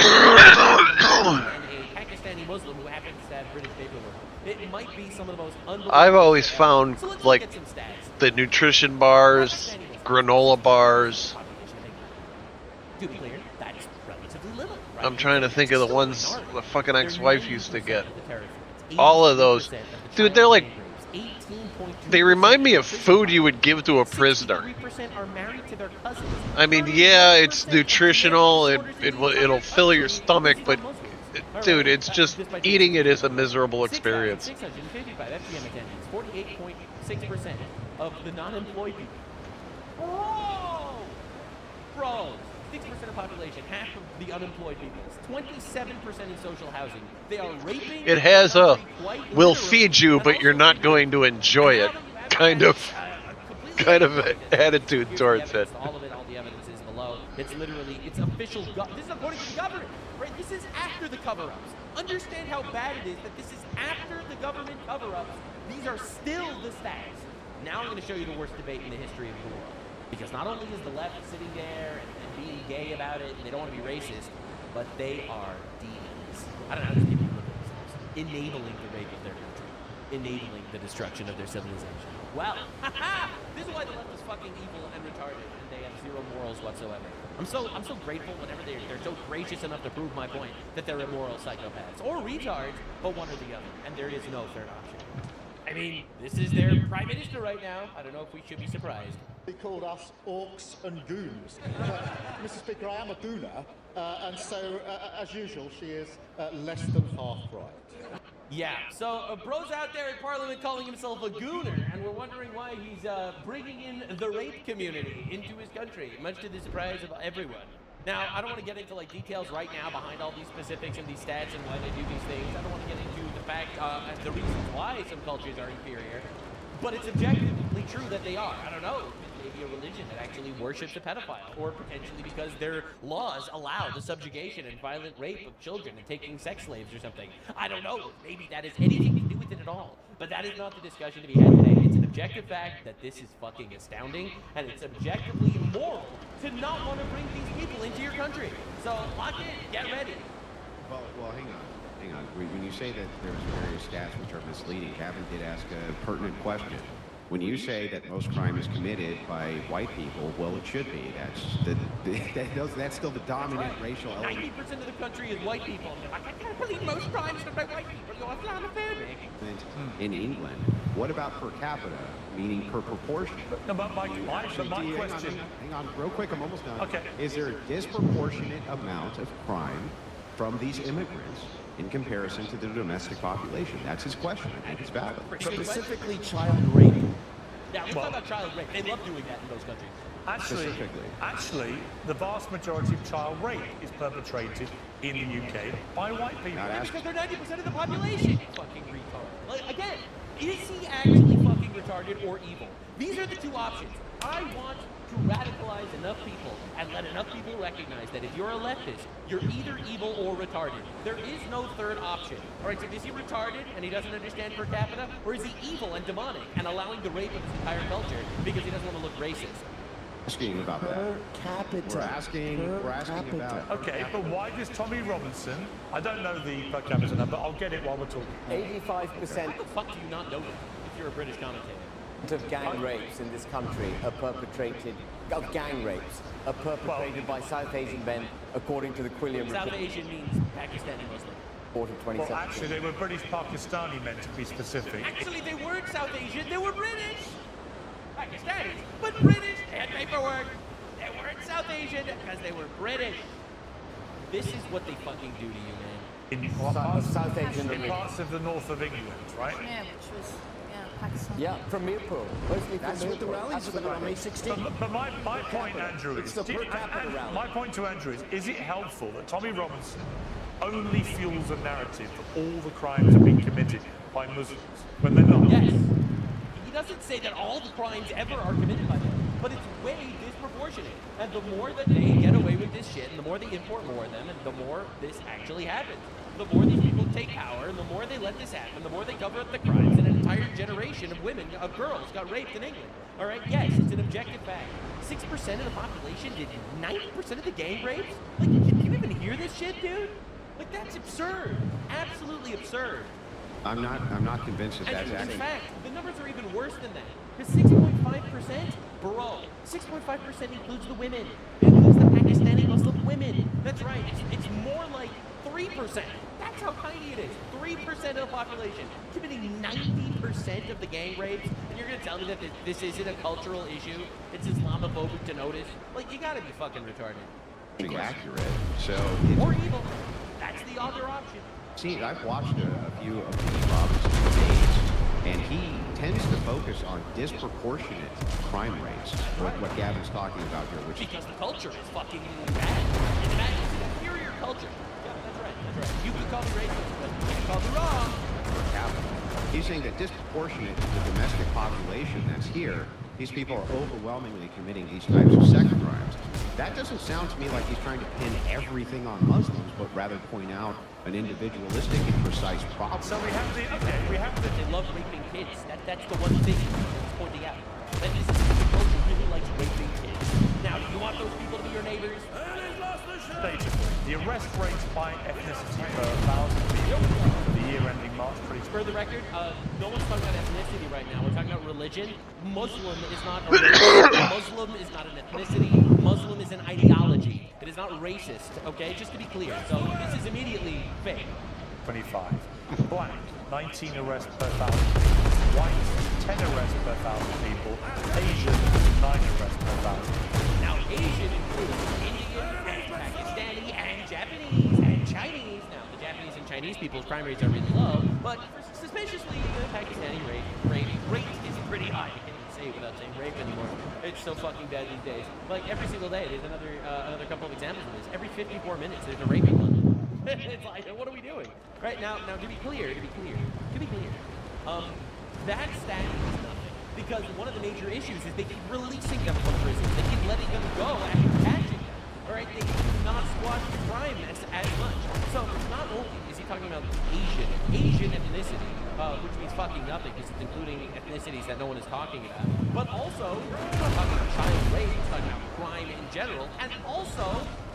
Pakistani Muslim who happens to have British paperwork. It might be some of the most unbelievable. I've always found, like, the nutrition bars, granola bars. To be clear, that's relatively little. Right? I'm trying to think of the ones the fucking ex-wife used to get. All of those. Dude, they're like... They remind me of food you would give to a prisoner. I mean, yeah, it's nutritional, it'll fill your stomach, but, dude, it's just... Eating it is a miserable experience. 48.6% of the non-employed people. Bro! 6% of population, half of the unemployed people, 27% in social housing. They are raping. It has a, we'll feed you, but you're not going to enjoy it kind of kind of attitude towards it. All of it, all the evidence is below. It's literally, it's official. This is according to the government, right? This is after the cover-ups. Understand how bad it is that this is after the government cover-ups. These are still the stats. Now I'm going to show you the worst debate in the history of the world. Because not only is the left sitting there and being gay about it, and they don't want to be racist, but they are demons. I don't know how these people look at themselves. Enabling the rape of their country. Enabling the destruction of their civilization. Well, this is why the left is fucking evil and retarded, and they have zero morals whatsoever. I'm so grateful whenever they're so gracious enough to prove my point that they're immoral psychopaths or retards, but one or the other, and there is no third option. I mean, this is their prime minister right now. I don't know if we should be surprised. He called us orcs and goons. Mr. Speaker, I am a gooner, and so, as usual, she is less than half right. Yeah, so bro's out there in Parliament calling himself a gooner, and we're wondering why he's bringing in the rape community into his country, much to the surprise of everyone. Now, I don't want to get into like details right now behind all these specifics and these stats and why they do these things. I don't want to get into the fact, the reasons why some cultures are inferior, but it's objectively true that they are. I don't know. Maybe a religion that actually worships a pedophile, or potentially because their laws allow the subjugation and violent rape of children and taking sex slaves or something. I don't know. Maybe that has anything to do with it at all. But that is not the discussion to be had today. It's an objective fact that this is fucking astounding, and it's objectively immoral to not want to bring these people into your country. So lock in, get ready. Well, hang on. When you say that there's various stats which are misleading, Gavin did ask a pertinent question. When you say that most crime is committed by white people, well, it should be. That's still the dominant racial element. 90% of the country is white people. I can't believe most crimes are by white people. You're Islamophobic. In England, what about per capita, meaning per proportion? No, but my question... Hang on, real quick, I'm almost done. Okay. Is there a disproportionate amount of crime from these immigrants in comparison to the domestic population? That's his question. I think it's valid. Specifically child rape. Yeah, let's talk about child rape. They love doing that in those countries. Actually, the vast majority of child rape is perpetrated in the UK by white people. Because they're 90% of the population. Fucking retard. Like, again, is he actually fucking retarded or evil? These are the two options. I want to radicalize enough people and let enough people recognize that if you're a leftist, you're either evil or retarded. There is no third option. All right, so is he retarded and he doesn't understand per capita, or is he evil and demonic and allowing the rape of his entire culture because he doesn't want to look racist? Asking about that. Per capita. We're asking about. Okay, but why does Tommy Robinson? I don't know the per capita number. I'll get it while we're talking. 85%. How the fuck do you not know that if you're a British commentator? Of gang rapes in this country are perpetrated by South Asian men, according to the Quilliam report. South Asian means Pakistani Muslim. Of 2017. Well, actually, they were British Pakistani men, to be specific. Actually, they weren't South Asian. They were British. Pakistanis, but British. They had paperwork. They weren't South Asian because they were British. This is what they fucking do to you, man. In parts of the north of England, right? Yeah, which was Pakistan. Yeah, from Mirpur. That's what the rallies are on May 16th. But my point, Andrew, is... My point to Andrew is it helpful that Tommy Robinson only fuels a narrative that all the crimes are being committed by Muslims when they're not? Yes. He doesn't say that all the crimes ever are committed by them, but it's way disproportionate. And the more that they get away with this shit, and the more they import more of them, and the more this actually happens. The more these people take power, and the more they let this happen, the more they cover up the crimes, and an entire generation of women, of girls, got raped in England. All right, yes, it's an objective fact. 6% of the population did 90% of the gang rapes? Like, can you even hear this shit, dude? Like, that's absurd. Absolutely absurd. I'm not convinced that that's actually. In actually... fact, the numbers are even worse than that. Because 6.5%, bro, 6.5% includes the women. It includes the Pakistani Muslim women. That's right. It's more like 3%. That's how tiny it is. 3% of the population committing 90% of the gang rapes. And you're going to tell me that this isn't a cultural issue? It's Islamophobic to notice? Like, you got to be fucking retarded. Accurate. So... Or evil. That's the other option. See, I've watched a few of Tommy Robinson's debates, and he tends to focus on disproportionate crime rates, what Gavin's talking about here, which because the culture is fucking bad. It's bad. It's an inferior culture. Yeah, that's right. You can call me racist, but you can call me wrong. per capita. He's saying that disproportionate to the domestic population that's here, These people are overwhelmingly committing these types of sex crimes. That doesn't sound to me like he's trying to pin everything on Muslims, but rather point out an individualistic and precise problem. So we have the. They love raping kids. That's the one thing he's pointing out. That this culture really likes raping kids. Now, do you want those people to be your neighbors? The arrest rates by ethnicity per 1,000 people for the year ending March 2020. For the record, no one's talking about ethnicity right now. We're talking about religion. Muslim is not a race. Muslim is not an ethnicity. Muslim is an ideology. It is not racist, okay? Just to be clear. So this is immediately fake. 25. Black, 19 arrests per 1,000 people. White, 10 arrests per 1,000 people. Asian, 9 arrests per 1,000. Now, Asian includes Indian and Pakistani and Japanese and Chinese. Now, the Japanese and Chinese people's crime rates are really low, but suspiciously, the Pakistani rate is pretty high. You can't even say it without saying rape anymore. It's so fucking bad these days. Like, every single day, there's another couple of examples of this. Every 54 minutes, there's a rape in London. It's like, what are we doing? Right, now, to be clear, that stat is nothing. Because one of the major issues is they keep releasing them from prison. They keep letting them go after catching them. All right, they do not squash crime as much. So not only is he talking about Asian ethnicity, which means fucking nothing because it's including ethnicities that no one is talking about, but also he's not talking about child rape. He's talking about crime in general, and also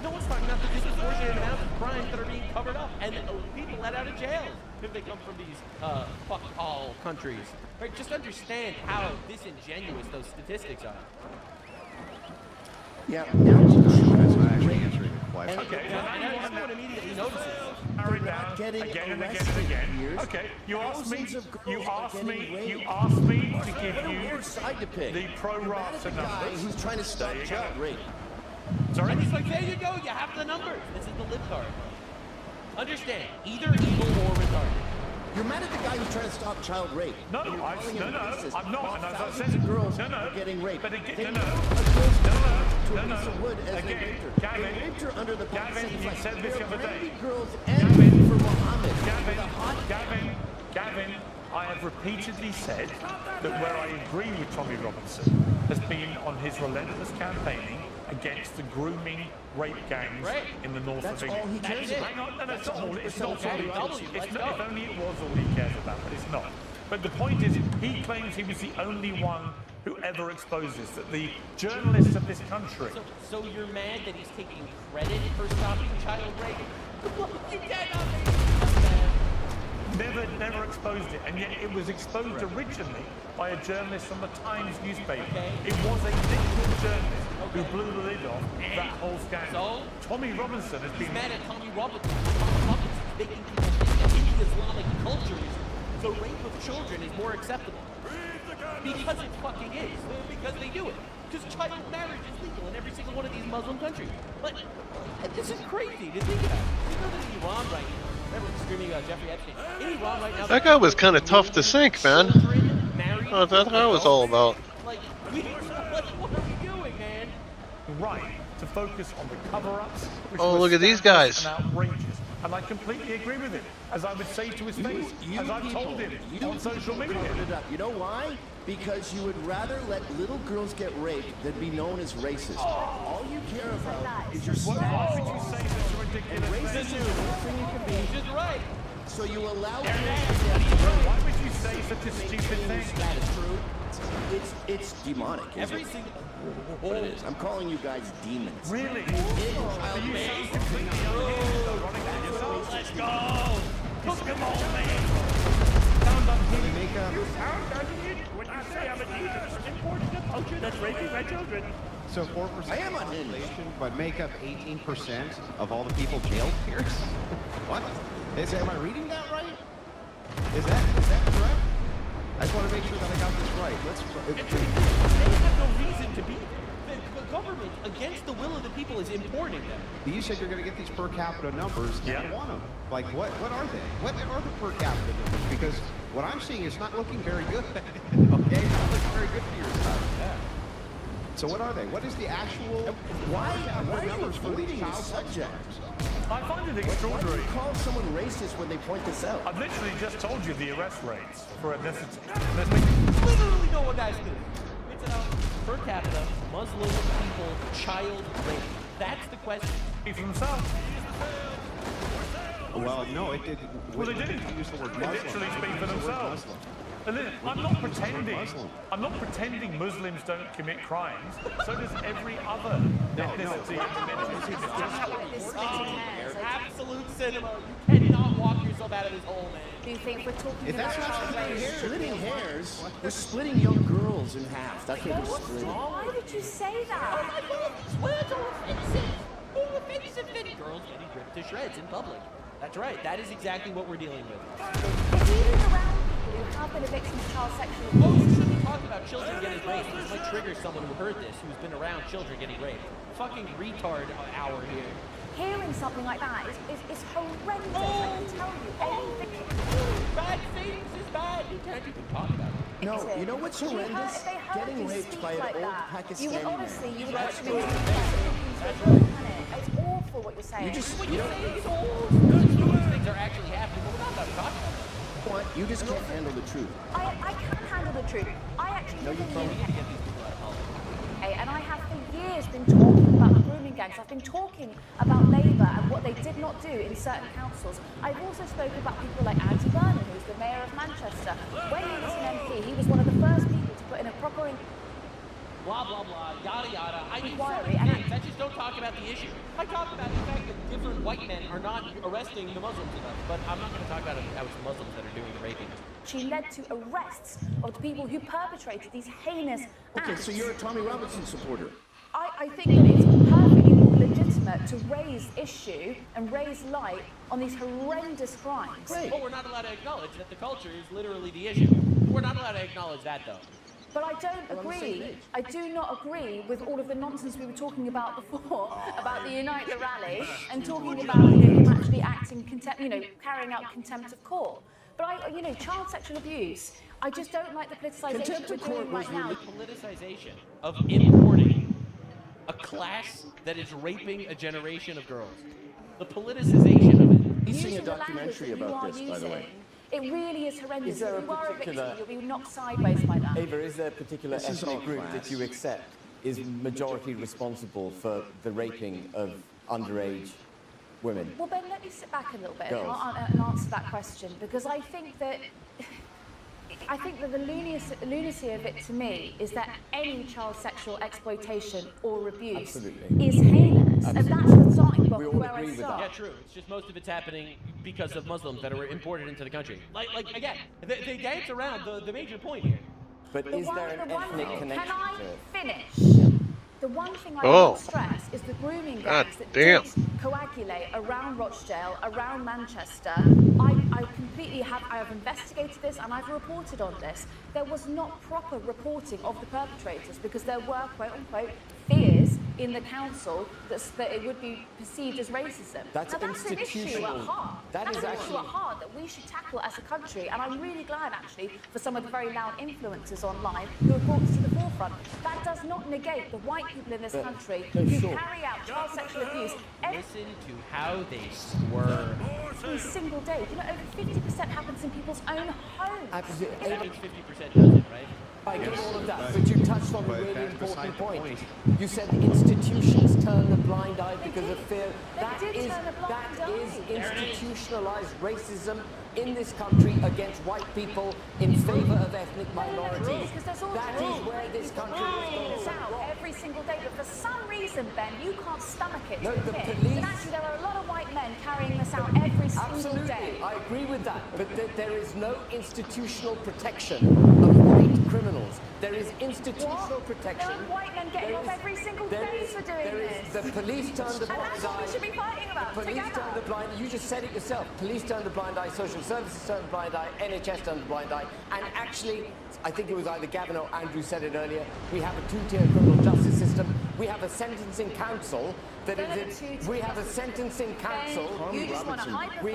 no one's talking about the disproportionate amount of crimes that are being covered up and people let out of jail if they come from these fuck all countries. Right? Just understand how disingenuous those statistics are. Yeah, that's not actually answering the question. Okay, and everyone immediately notices. Carried down again and again and again. Okay, you asked me to give you the pro rata numbers. Who's trying to stop child rape? Sorry? And he's like, there you go, you have the numbers. This is the lip card. Understand, either evil or retarded. You're mad at the guy who's trying to stop child rape. No, I'm not. And as I said, girls are getting raped. But again, They no. nailed a girl to a piece of wood as they Again, raped her. Gavin, They raped her under the Gavin, you flag. said this the other day. Girls and for Muhammad. Gavin, I have repeatedly said that where I agree with Tommy Robinson has been on his relentless campaigning against the grooming rape gangs in the north of England. All he cares about. Hang on, no, that's not all. It's not all he does. If only it was all he cares about, but it's not. But the point is, he claims he was the only one who ever exposes that the journalists of this country. So you're mad that he's taking credit for stopping child rape? You cannot Never exposed it, and yet it was exposed originally by a journalist from the Times newspaper. It was a literal journalist who blew the lid off that whole scandal. So? Tommy Robinson has been mad at Tommy Robinson. Tommy Robinson is making people think that in the Islamic cultures, the rape of children is more acceptable. Because it fucking is. Because they do it. Because child marriage is legal in every single one of these Muslim countries. But this is crazy to think about. You know that in Iran right now, everyone's screaming about Jeffrey Epstein. In Iran right now, That guy was kind of tough to sink, man. Oh, that's what I was all about. Like, what are we doing, man? right to focus on the cover-ups. Oh, look at these guys. And outrageous. And I completely agree with him. As I would say to his face, as I've told him on social media. You know why? Because you would rather let little girls get raped than be known as racist. All you care about is your status. Why would you say such a ridiculous and racist is the worst thing you can be. Just right. So you allow Why would you say such a stupid thing? That is true. It's demonic. Every single. What it is. I'm calling you guys demons. Really? Let's go. Look at all man. You sound like an idiot when you say I'm a demon. It's important to culture that's raping my children. So 4% I am on population, but make up 18% of all the people jailed here. What? Am I reading that right? Is that correct? I just want to make sure that I got this right. They have no reason to be there. The government, against the will of the people, is importing them. You said you're going to get these per capita numbers, and I want them. Like, what are they? What are the per capita numbers? Because what I'm seeing is not looking very good. Okay? It's not looking very good for your side. Yeah. So what are they? What is the actual why numbers for these child subject? I find it extraordinary. Why do you call someone racist when they point this out? I've literally just told you the arrest rates for ethnicity. Literally no one asked this. It's an per capita, Muslim people child rape? That's the question. For themselves. Well, no, it did. Well, they did. Use the word They Muslim. literally speak for themselves. And then, I'm not pretending Muslims don't commit crimes. So does every other ethnicity. Absolute cinema. You cannot walk yourself out of this hole, man. Do you think we're talking If about that's not splitting hairs, we're splitting young girls in half. That's what we're What's splitting. wrong? Why did you say that? Oh my God, words are offensive. All offensive things. Girls getting ripped to shreds in public. That's right. That is exactly what we're dealing with. If you've been around people who have been a victim of child sexual Oh, abuse, you shouldn't talk about children getting raped. This might trigger someone who heard this, who's been around children getting raped. Fucking retard hour here. hearing something like that is horrendous. I can tell you. Bad things is bad. You can't even talk about it. No, you know what's horrendous? Getting raped by an old Pakistani man. Honestly, you would actually it's awful what you're saying. What you say is all those things are actually happening, but we're not about to talk about it. What? You just can't handle the truth. I can handle the truth. I actually No, you can't. And I have for years been talking about the grooming gangs. I've been talking about Labour and what they did not do in certain councils. I've also spoken about people like Andy Burnham, who's the mayor of Manchester. When he was an MP, he was one of the first people to put in a proper blah, blah, blah, yada, yada. I mean, inquiry. so many things. I just don't talk about the issue. I talk about the fact that different white men are not arresting the Muslims enough, but I'm not going to talk about how it's the Muslims that are doing the raping. She led to arrests of the people who perpetrated these heinous acts. Okay, so you're a Tommy Robinson supporter. I think that it's perfectly legitimate to raise issue and raise light on these horrendous crimes. But we're not allowed to acknowledge that the culture is literally the issue. We're not allowed to acknowledge that, though. But I don't agree. I do not agree with all of the nonsense we were talking about before about the Unite the Rally and talking about him actually acting carrying out contempt of court. But child sexual abuse. I just don't like the politicization we're doing right now. The politicization of importing a class that is raping a generation of girls. The politicization of it. He's seen a documentary about this, by the way. It really is horrendous. Is there If you are a victim, particular- you'll be knocked sideways by that. Ava, is there a particular ethnic group that you accept is majority responsible for the raping of underage women? Well, Ben, let me sit back a little bit Girls. and answer that question, because I think that the lunacy of it to me is that any child sexual exploitation or abuse is heinous. And that's the starting block where I start. Yeah, true. It's just most of it's happening because of Muslims that are imported into the country. Like again, they dance around the major point here. But is there an ethnic connection Can I to it? finish? The one thing I want to stress is the grooming gangs that did coagulate around Rochdale, around Manchester. I have investigated this and I've reported on this. There was not proper reporting of the perpetrators because there were, quote unquote, fears in the council that it would be perceived as racism. That's now, that's an issue at institutional. heart. That is an issue actually- at heart that we should tackle as a country, and I'm really glad actually for some of the very loud influencers online who have brought this to the forefront. That does not negate the white people in this country who carry out child sexual abuse Listen to how they swerve. every single day. Over 50% happens in people's own homes. Absolutely. That means 50% does it, right? I get all of that, but you touched on a really important point. You said institutions turn the blind eye because of fear. That is institutionalized racism in this country against white people in favor of ethnic minorities. That is where this country is going out every single day, but for some reason, Ben, you can't stomach it. No, to the admit police- that actually there are a lot of white men carrying this out every single Absolutely, day. I agree with that. But there is no institutional protection of white criminals. There is institutional protection. There are white men getting off every single day for doing this. The police turn the blind eye. And that's what we should be fighting about The police together. turn the blind. You just said it yourself. Police turn the blind eye. Social services turn the blind eye. NHS turn the blind eye. And actually, I think it was either Gavin or Andrew said it earlier. We have a two-tier criminal justice system. We have a sentencing council that is. We have a sentencing council. You just want to hyper We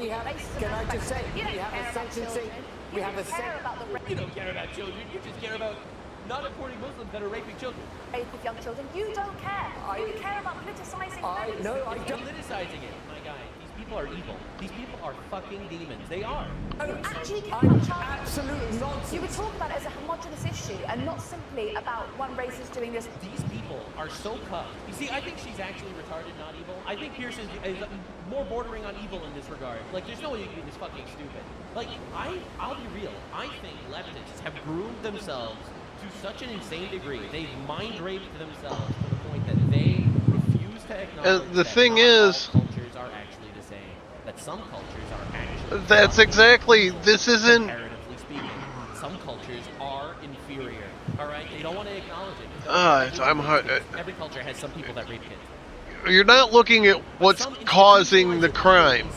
have. Can I just say? We have a sentencing. We have a You don't care about children. You just care about not importing Muslims that are raping children. Rape of young children. You don't care. You care about politicizing. No, I don't. Politicizing it, my guy. He's people are evil. These people are fucking demons. They are. Actually, absolute nonsense. You would talk about it as a homogenous issue and not simply about one race is doing this. These people are so cuffed. You see, I think she's actually retarded, not evil. I think Pierce is more bordering on evil in this regard. Like, there's no way you can be this fucking stupid. Like, I'll be real. I think leftists have groomed themselves to such an insane degree. They've mind raped themselves to the point that they refuse to acknowledge the that thing not is, all cultures are actually the same. That some cultures are actually that's exactly, this isn't... comparatively speaking. Some cultures are inferior. All right, they don't want to acknowledge it. Every culture has some people that rape kids. You're not looking at what's causing the crime.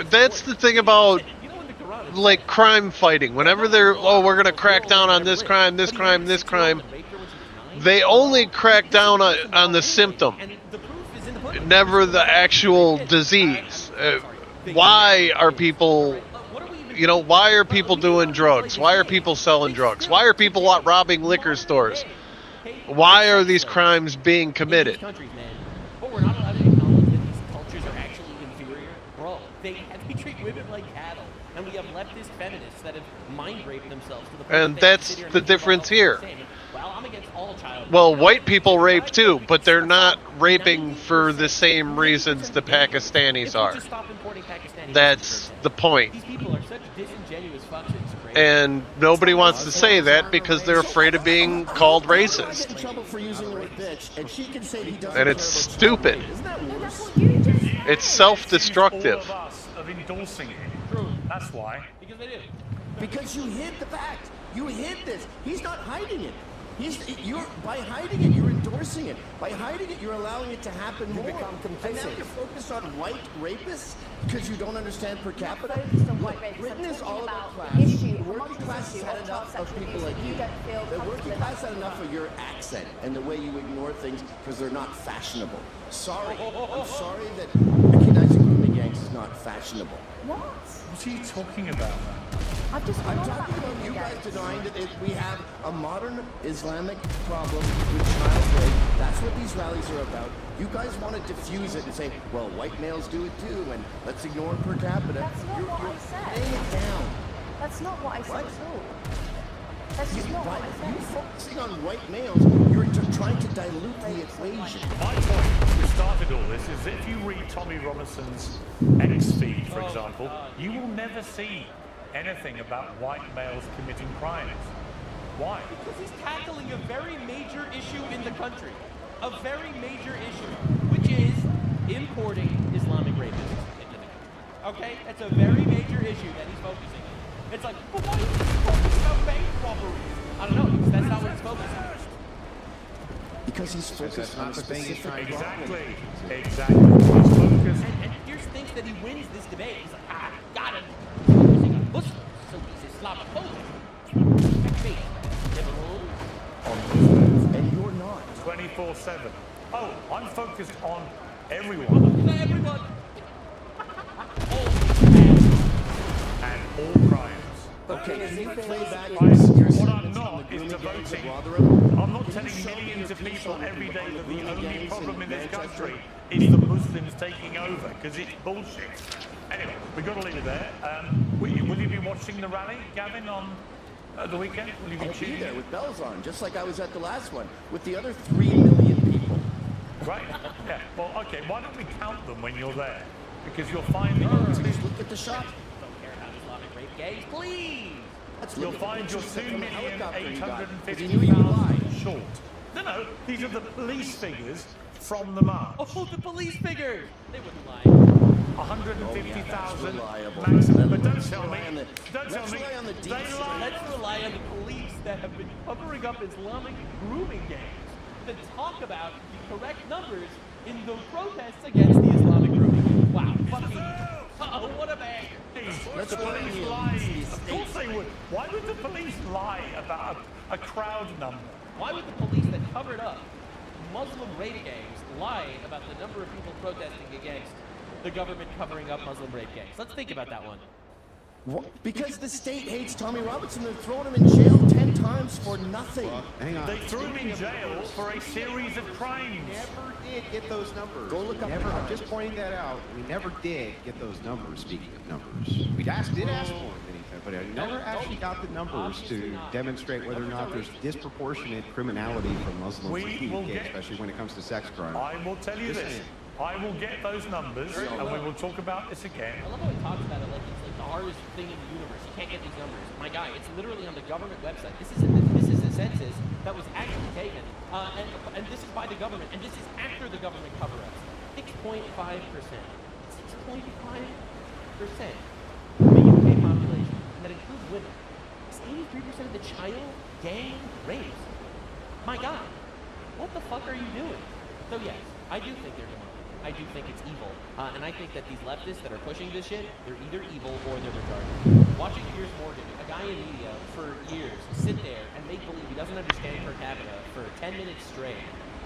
That's the thing about, like, crime fighting. Whenever they're, oh, we're going to crack down on this crime, this crime, this crime, they only crack down on the symptom, never the actual disease. Why are people... You know, why are people doing drugs? Why are people selling drugs? Why are people robbing liquor stores? Why are these crimes being committed? But we're not allowed to acknowledge that these cultures are actually inferior. Bro, they treat women like cattle. And we have leftist feminists that have mind raped themselves to the point And that's the difference here. Well, I'm against all child. Well, white people rape too, but they're not raping for the same reasons the Pakistanis are. That's the point. These people are such disingenuous fucks. And nobody wants to say that because they're afraid of being called racist. And it's stupid. It's self-destructive. Of endorsing it. That's why. Because they do. Because you hid the fact. You hid this. He's not hiding it. You're by hiding it, you're endorsing it. By hiding it, you're allowing it to happen more. become complicit. And now you're focused on white rapists because you don't understand per capita. Britain is all about class. The working class has had enough of people like you. The working class had enough of your accent and the way you ignore things because they're not fashionable. Sorry. I'm sorry that recognizing grooming gangs is not fashionable. What? What are you talking about? I'm talking about you guys denying that we have a modern Islamic problem with child rape. That's what these rallies are about. You guys want to diffuse it and say, well, white males do it too, and let's ignore per capita. That's not what I said. Laying it down. That's not what I said at all. That's just not what I said. You focusing on white males, you're trying to dilute the equation. My point, which started all this, is that if you read Tommy Robinson's X feed, for example, you will never see anything about white males committing crimes. Why? Because he's tackling a very major issue in the country. A very major issue, which is importing Islamic rapists into the country. Okay? That's a very major issue that he's focusing on. It's like, but why is he focusing on bank robberies? I don't know, because that's not what he's focusing on. Because he's focused on a specific problem. Exactly. He's focused. And Pierce thinks that he wins this debate. He's like, got it. Focusing on Muslims, so he's Islamophobic. Checkmate. On Muslims. And you're not. 24/7. Oh, I'm focused on everyone. Everyone. And all crimes. Okay, can you play back What I'm not is devoting. I'm not telling millions of people every day that the only problem in this country is the Muslims taking over, because it's bullshit. Anyway, we've got to leave it there. Will you be watching the rally, Gavin, on the weekend? Will you be I'll be tuning there in? with bells on, just like I was at the last one, with the other 3 million people. Right. Yeah. Well, okay. Why don't we count them when you're there? Because you'll find that you're Just look at the shot. Don't care about Islamic rape gangs, please. You'll find you're 2,850,000 short. No, these are the police figures from the march. Oh, the police figures! They wouldn't lie. 150,000 maximum. But don't tell me. Don't tell me. They lie. Let's rely on the police that have been covering up Islamic grooming gangs to talk about the correct numbers in the protests against the Islamic grooming gangs. Wow, fucking... Oh, what a bag! The police lie. Of course they would. Why would the police lie about a crowd number? Why would the police that covered up Muslim rape gangs lie about the number of people protesting against the government covering up Muslim rape gangs? Let's think about that one. What? Because the state hates Tommy Robinson. They're throwing him in jail 10 times for nothing. Well, hang on. They threw him in jail for a series of crimes. We never did get those numbers. Go look up Never, the I'm just pointing that out. We never did get those numbers, speaking of numbers. We did ask for them many times, but I never actually got the numbers to demonstrate whether or not there's disproportionate criminality from Muslims and PDK, especially when it comes to sex crime. I will tell you this. I will get those numbers, and we will talk about this again. I love how he talks about it like it's like the hardest thing in the universe. You can't get these numbers. My guy, it's literally on the government website. This is a census that was actually taken, and this is by the government, and this is after the government cover-ups. 6.5%. 6.5% of the UK population, and that includes women. It's 83% of the child gang rapes. My God, what the fuck are you doing? So yes, I do think they're demonic. I do think it's evil. And I think that these leftists that are pushing this shit, they're either evil or they're retarded. Watching Piers Morgan, a guy in media for years, sit there and make believe he doesn't understand per capita for 10 minutes straight,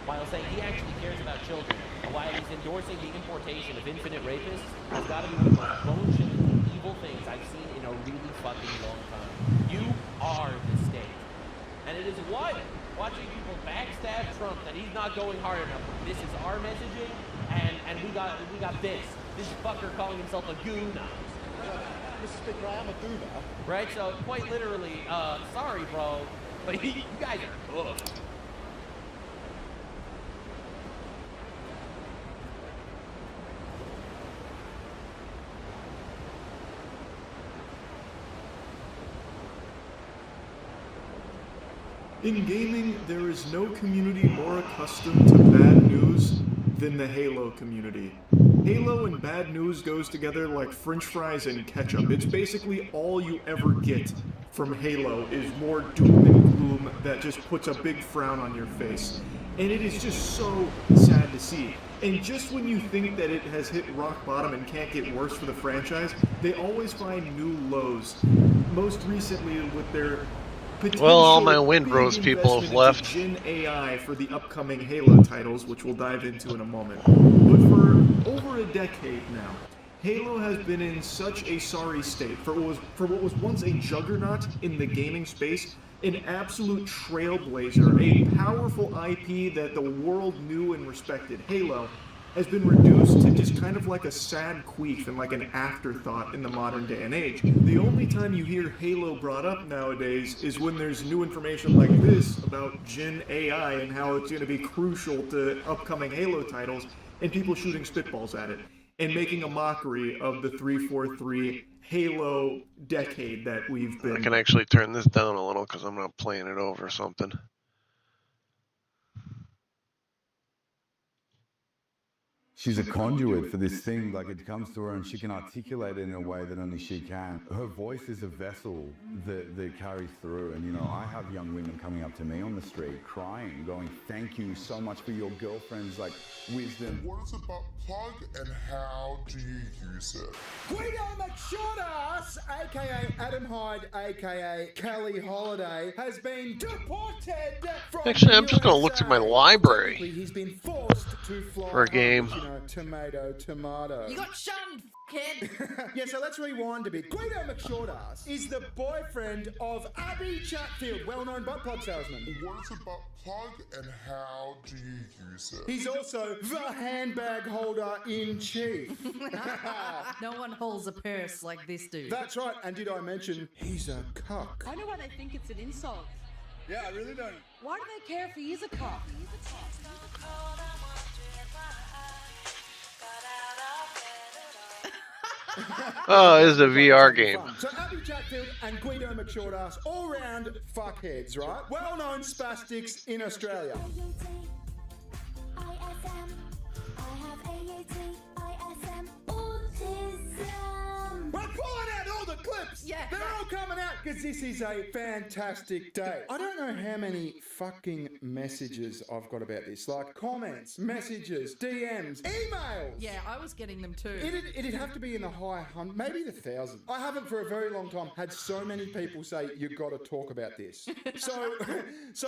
while saying he actually cares about children, and while he's endorsing the importation of infinite rapists, has got to be one of the most bone-chilling, evil things I've seen in a really fucking long time. You are the state. And it is what? Watching people backstab Trump that he's not going hard enough. This is our messaging, and we got this fucker calling himself a goon. Mr. Speaker, I am a gooner. Right, so quite literally, sorry bro, but you guys are cooked. In gaming, there is no community more accustomed to bad news than the Halo community. Halo and bad news goes together like french fries and ketchup. It's basically all you ever get from Halo is more doom and gloom that just puts a big frown on your face. And it is just so sad to see. And just when you think that it has hit rock bottom and can't get worse for the franchise, they always find new lows. Most recently with their well, all my Windrose people have left. Gen AI for the upcoming Halo titles, which we'll dive into in a moment. But for over a decade now, Halo has been in such a sorry state for what was once a juggernaut in the gaming space, an absolute trailblazer, a powerful IP that the world knew and respected. Halo has been reduced to just kind of like a sad queef and like an afterthought in the modern day and age. The only time you hear Halo brought up nowadays is when there's new information like this about Gen AI and how it's going to be crucial to upcoming Halo titles, and people shooting spitballs at it and making a mockery of the 343 Halo decade that we've been. I can actually turn this down a little because I'm not playing it over something. She's a conduit for this thing, like it comes to her and she can articulate it in a way that only she can. Her voice is a vessel that carries through, and you know, I have young women coming up to me on the street crying, going, thank you so much for your girlfriend's like wisdom. What is about plug and how do you use it? Guido McShortass, aka Adam Hyde, aka Kelly Holiday, has been deported from Actually, I'm just going to look through my library He's been forced to fly for a game. You know, tomato. You got shunned, kid. Yeah, so let's rewind a bit. Guido McShortass is the boyfriend of Abby Chatfield, well-known butt plug salesman. What is about plug and how do you use it? He's also the handbag holder in chief. No one holds a purse like this dude. That's right, and did I mention he's a cuck? I know why they think it's an insult. Yeah, I really don't. Why do they care if he is a cuck? Oh, this is a VR game. So Abby Chatfield and Guido McShortass, all-round fuckheads, right? Well-known spastics in Australia. We're pulling out all the clips! Yeah. They're all coming out because this is a fantastic day. I don't know how many fucking messages I've got about this. Like comments, messages, DMs, emails. Yeah, I was getting them too. It'd have to be in the high hundreds, maybe the thousands. I haven't for a very long time had so many people say, you've got to talk about this. So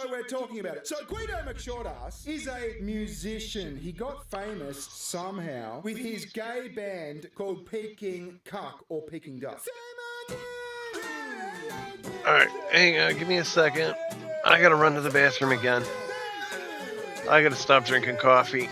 we're talking about it. So Guido McShortass is a musician. He got famous somehow with his gay band called Peking Cuck or Peking Duck. Alright, hang on, give me a second. I gotta run to the bathroom again. I gotta stop drinking coffee.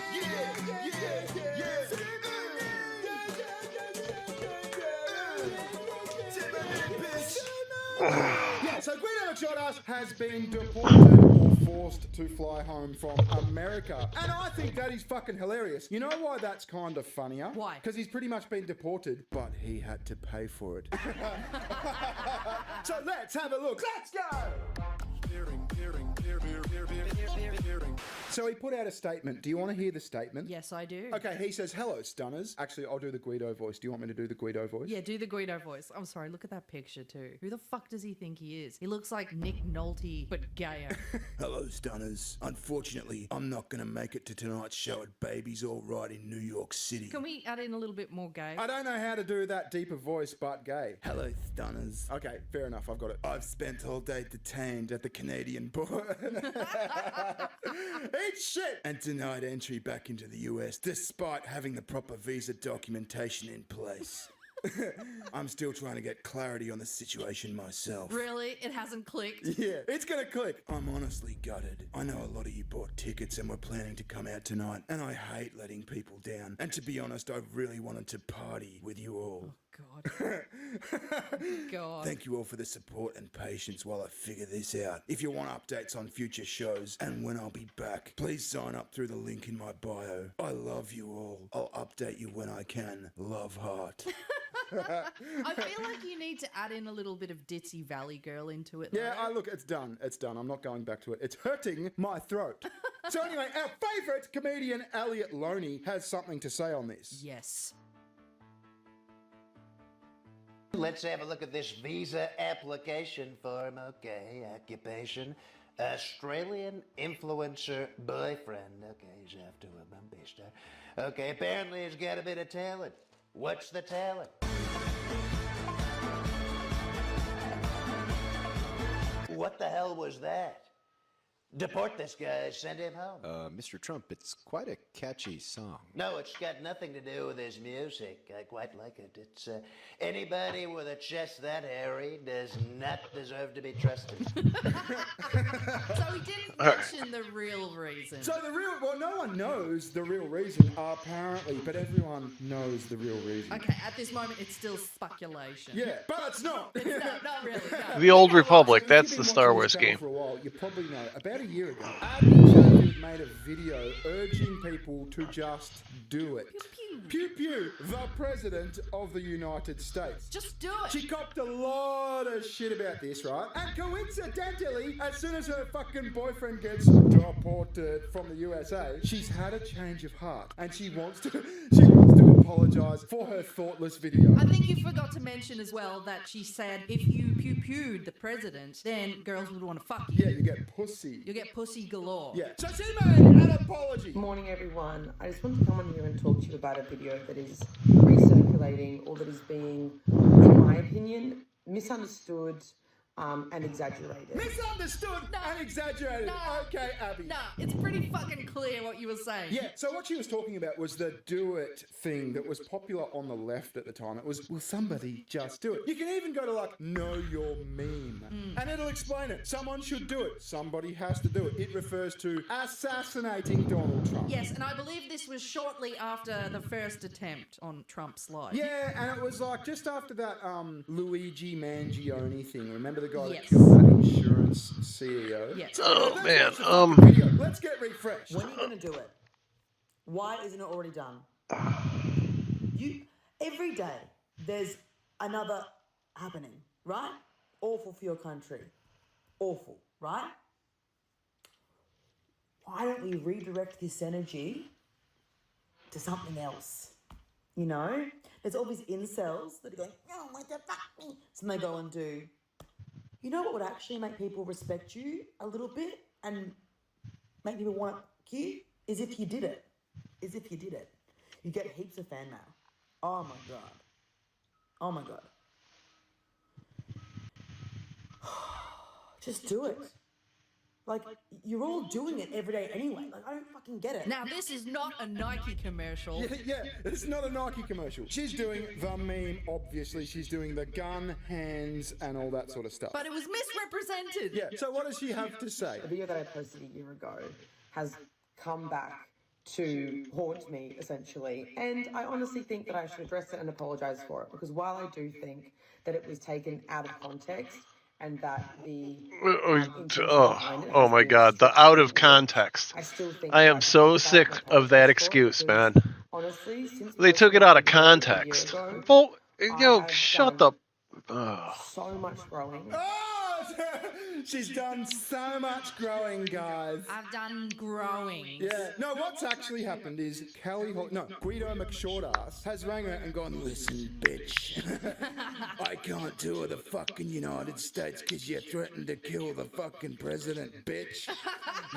Yeah, so Guido Chodas has been deported or forced to fly home from America. And I think that is fucking hilarious. You know why that's kind of funnier? Why? Because he's pretty much been deported, but he had to pay for it. So let's have a look. Let's go! So he put out a statement. Do you want to hear the statement? Yes, I do. Okay, he says, hello, stunners. Actually, I'll do the Guido voice. Do you want me to do the Guido voice? Yeah, do the Guido voice. I'm sorry, look at that picture too. Who the fuck does he think he is? He looks like Nick Nolte, but gayer. Hello, stunners. Unfortunately, I'm not going to make it to tonight's show at Baby's All Right in New York City. Can we add in a little bit more gay? I don't know how to do that deeper voice, but gay. Hello, stunners. Okay, fair enough. I've got it. I've spent all day detained at the Canadian border. Eat shit! And denied entry back into the US, despite having the proper visa documentation in place. I'm still trying to get clarity on the situation myself. Really? It hasn't clicked? Yeah, it's gonna click. I'm honestly gutted. I know a lot of you bought tickets and were planning to come out tonight, and I hate letting people down. And to be honest, I really wanted to party with you all. God. God. Thank you all for the support and patience while I figure this out. If you want updates on future shows and when I'll be back, please sign up through the link in my bio. I love you all. I'll update you when I can. Love, heart. I feel like you need to add in a little bit of Ditzy Valley Girl into it. Yeah, though. look, it's done. It's done. I'm not going back to it. It's hurting my throat. So anyway, our favourite comedian, Elliot Loney, has something to say on this. Yes. Let's have a look at this visa application form. Okay, occupation. Australian influencer boyfriend. Okay, he's after a movie star. Okay, apparently he's got a bit of talent. What's the talent? What the hell was that? Deport this guy, send him home. Mr. Trump, it's quite a catchy song. No, it's got nothing to do with his music. I quite like it. It's anybody with a chest that hairy does not deserve to be trusted. So he didn't mention the real reason. So well, no one knows the real reason, apparently, but everyone knows the real reason. Okay, at this moment, it's still speculation. Yeah, but it's not. It's not really. No. The Old Republic, that's the Star Wars game. For a while, you probably know. About a year ago, Abby Sheffield made a video urging people to just do it. Pew pew, the President of the United States. Just do it. She copped a lot of shit about this, right? And coincidentally, as soon as her fucking boyfriend gets deported from the USA, she's had a change of heart and she wants to apologise for her thoughtless video. I think you forgot to mention as well that she said if you pew-pewed the president, then girls would want to fuck you. Yeah, you get pussy. You get pussy galore. Yeah. So she made an apology. Morning, everyone. I just wanted to come on here and talk to you about a video that is recirculating or that is being, in my opinion, misunderstood and exaggerated. Misunderstood and exaggerated. No. Okay, Abby. No, it's pretty fucking clear what you were saying. Yeah, so what she was talking about was the do it thing that was popular on the left at the time. It was, will somebody just do it? You can even go to like, know your meme. And it'll explain it. Someone should do it. Somebody has to do it. It refers to assassinating Donald Trump. Yes, and I believe this was shortly after the first attempt on Trump's life. Yeah, and it was like just after that Luigi Mangione thing. Remember the guy Yes. that killed that insurance CEO? Yes. Oh man, Video. Let's get refreshed. When are you going to do it? Why isn't it already done? Every day there's another happening, right? Awful for your country. Awful, right? Why don't we redirect this energy to something else? You know? There's all these incels that are going, oh, what the fuck me? So they go and do, you know what would actually make people respect you a little bit and make people want you? Is if you did it. Is if you did it. You get heaps of fan mail. Oh my God. Oh my God. Just do it. Like, you're all doing it every day anyway. Like, I don't fucking get it. Now, this is not a Nike commercial. Yeah, it's not a Nike commercial. She's doing the meme, obviously. She's doing the gun, hands, and all that sort of stuff. But it was misrepresented. Yeah, so what does she have to say? The video that I posted a year ago has come back to haunt me, essentially. And I honestly think that I should address it and apologise for it, because while I do think that it was taken out of context and that the oh my god, the out of context. I am so sick of that excuse, man. Honestly, since They took it out of context. Well, yo, shut the... so much growing. She's done so much growing, guys. I've done growing. Yeah. No, what's actually happened is Guido McShortass has rang her and gone, listen, bitch. I can't tour the fucking United States because you threatened to kill the fucking president, bitch.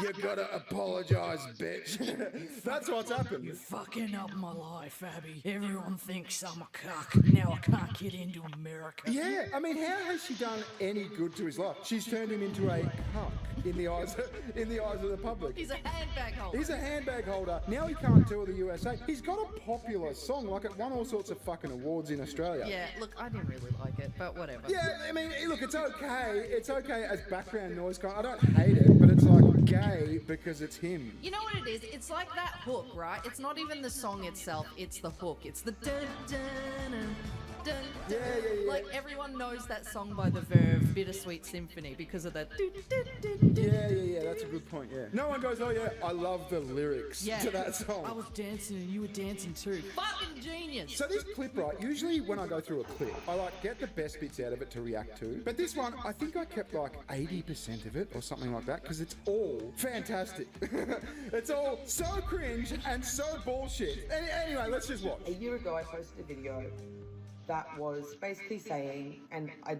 You gotta apologise, bitch. That's what's happened. You're fucking up my life, Abby. Everyone thinks I'm a cuck. Now I can't get into America. Yeah, I mean, how has she done any good to his life? She's turned him into a cuck in the eyes of the public. He's a handbag holder. He's a handbag holder. Now he can't tour the USA. He's got a popular song, like it won all sorts of fucking awards in Australia. Yeah, look, I didn't really like it, but whatever. Yeah, I mean, look, it's okay. It's okay as background noise. I don't hate it, but it's like gay because it's him. You know what it is? It's like that hook, right? It's not even the song itself, it's the hook. It's the dun dun dun. Dun, dun. Yeah. Like everyone knows that song by The Verve, Bittersweet Symphony, because of that. Yeah, that's a good point, yeah. No one goes, oh yeah, I love the lyrics to that song. I was dancing and you were dancing too. Fucking genius! So this clip, right, usually when I go through a clip, I like get the best bits out of it to react to. But this one, I think I kept like 80% of it or something like that, because it's all fantastic. It's all so cringe and so bullshit. Anyway, let's just watch. A year ago, I posted a video that was basically saying, and I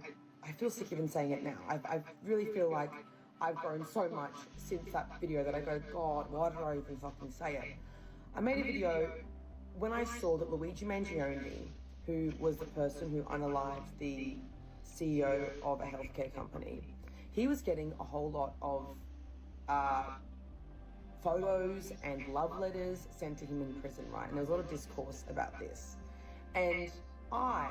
feel sick even saying it now, I really feel like I've grown so much since that video that I go, God, why did I even fucking say it? I made a video when I saw that Luigi Mangione, who was the person who unalived the CEO of a healthcare company, he was getting a whole lot of photos and love letters sent to him in prison, right? And there was a lot of discourse about this. And I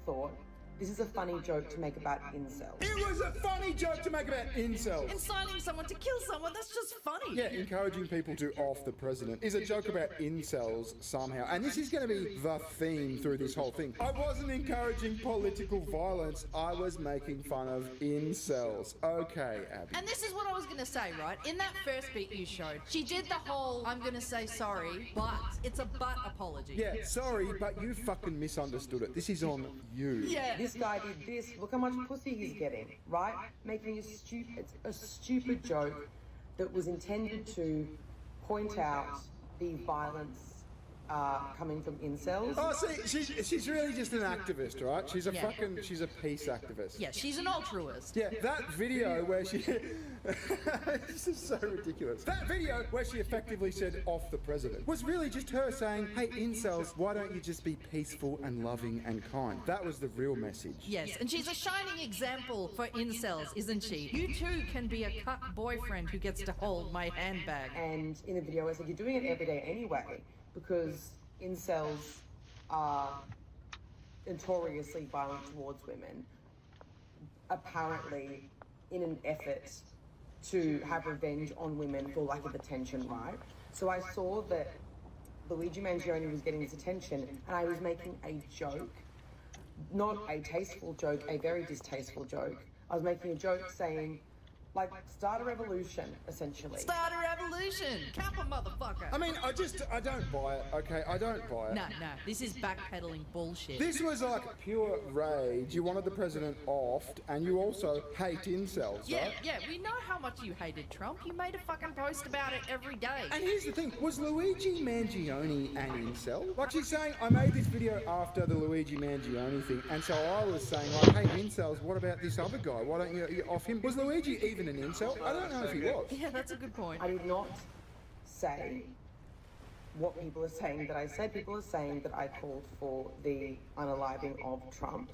thought, this is a funny joke to make about incels. It was a funny joke to make about incels. Inciting someone to kill someone, that's just funny. Yeah, encouraging people to off the president is a joke about incels somehow. And this is going to be the theme through this whole thing. I wasn't encouraging political violence. I was making fun of incels. Okay, Abby. And this is what I was going to say, right? In that first bit you showed, she did the whole, I'm going to say sorry, but it's a but apology. Yeah, sorry, but you fucking misunderstood it. This is on you. Yeah. This guy did this, look how much pussy he's getting, right? Making a stupid joke that was intended to point out the violence coming from incels. Oh, see, she's really just an activist, right? She's she's a peace activist. Yeah, she's an altruist. Yeah, that video where she... This is so ridiculous. That video where she effectively said off the president was really just her saying, hey, incels, why don't you just be peaceful and loving and kind? That was the real message. Yes, and she's a shining example for incels, isn't she? You too can be a cuck boyfriend who gets to hold my handbag. And in the video I said, you're doing it every day anyway, because incels are notoriously violent towards women, apparently in an effort to have revenge on women for lack of attention, right? So I saw that Luigi Mangione was getting this attention and I was making a joke, not a tasteful joke, a very distasteful joke. I was making a joke saying, like, start a revolution, essentially. Start a revolution! Cap a motherfucker! I mean, I don't buy it, okay? I don't buy it. No, this is backpedaling bullshit. This was like pure rage. You wanted the president offed, and you also hate incels, right? Yeah, we know how much you hated Trump. You made a fucking post about it every day. And here's the thing, was Luigi Mangione an incel? Like, she's saying, I made this video after the Luigi Mangione thing, and so I was saying, like, hey, incels, what about this other guy? Why don't you off him? Was Luigi even an incel? I don't know if he was. Yeah, that's a good point. I did not say what people are saying that I said. People are saying that I called for the unaliving of Trump.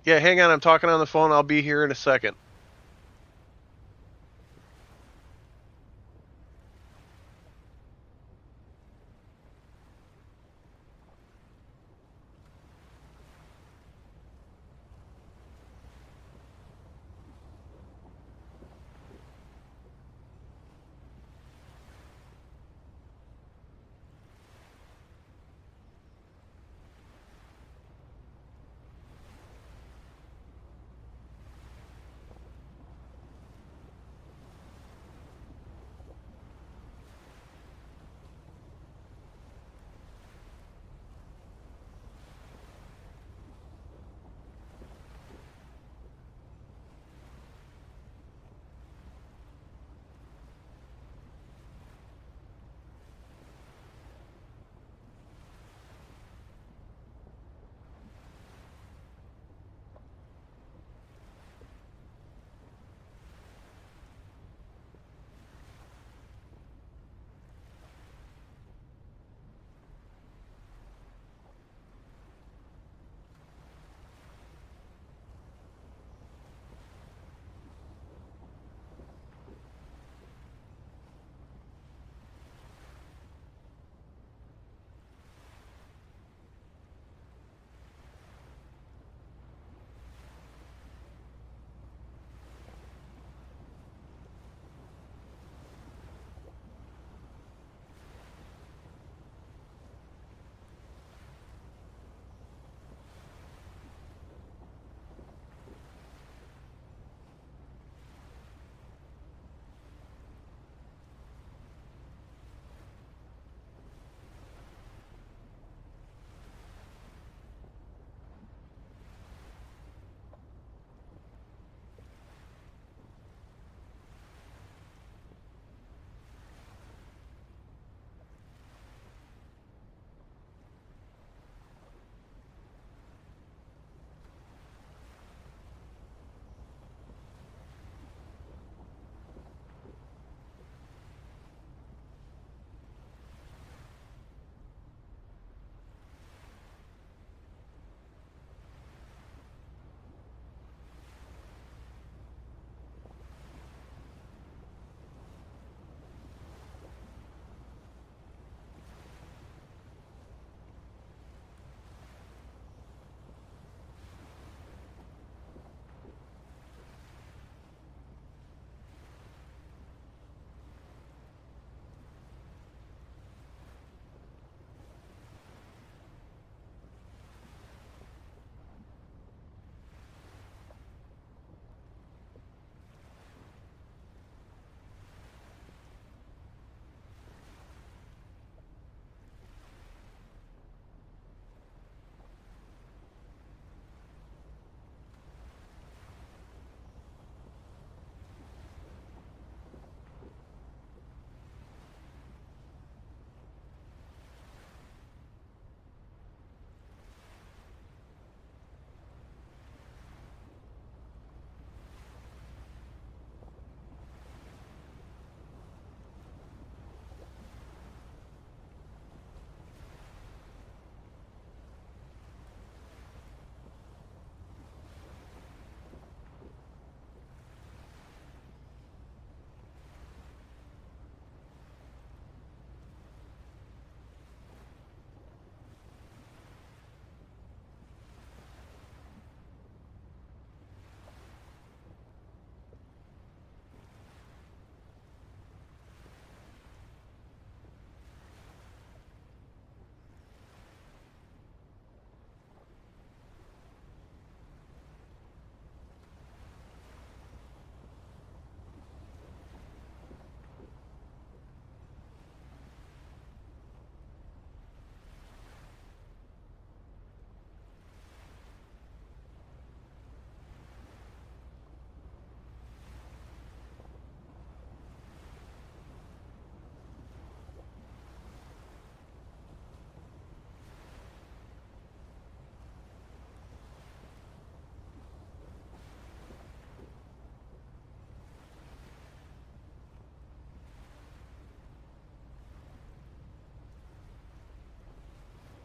Yeah, hang on. I'm talking on the phone. I'll be here in a second.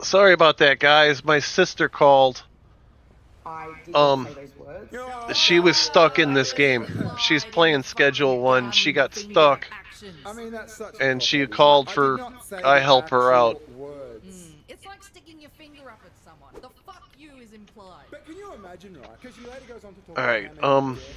Sorry about that, guys. My sister called. She was stuck in this game. She's playing Schedule 1. She got stuck. I mean, that's such a And she cop-out. called I for did not say I the help her out. actual words. It's like sticking your finger up at someone. The fuck you is implied. But can you imagine, right? Because she later goes on to talk All right, about how many death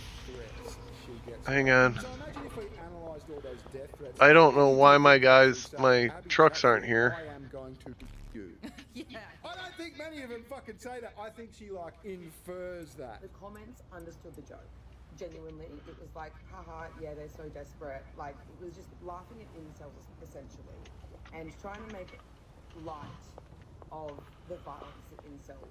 threats she gets. hang on. So imagine if we analysed all those death threats. I don't know why my trucks aren't here. I am going to you. Yeah. I don't think many of them fucking say that. I think she like infers that. The comments understood the joke. Genuinely, it was like, haha, yeah, they're so desperate. Like, it was just laughing at incels, essentially, and trying to make light of the violence that incels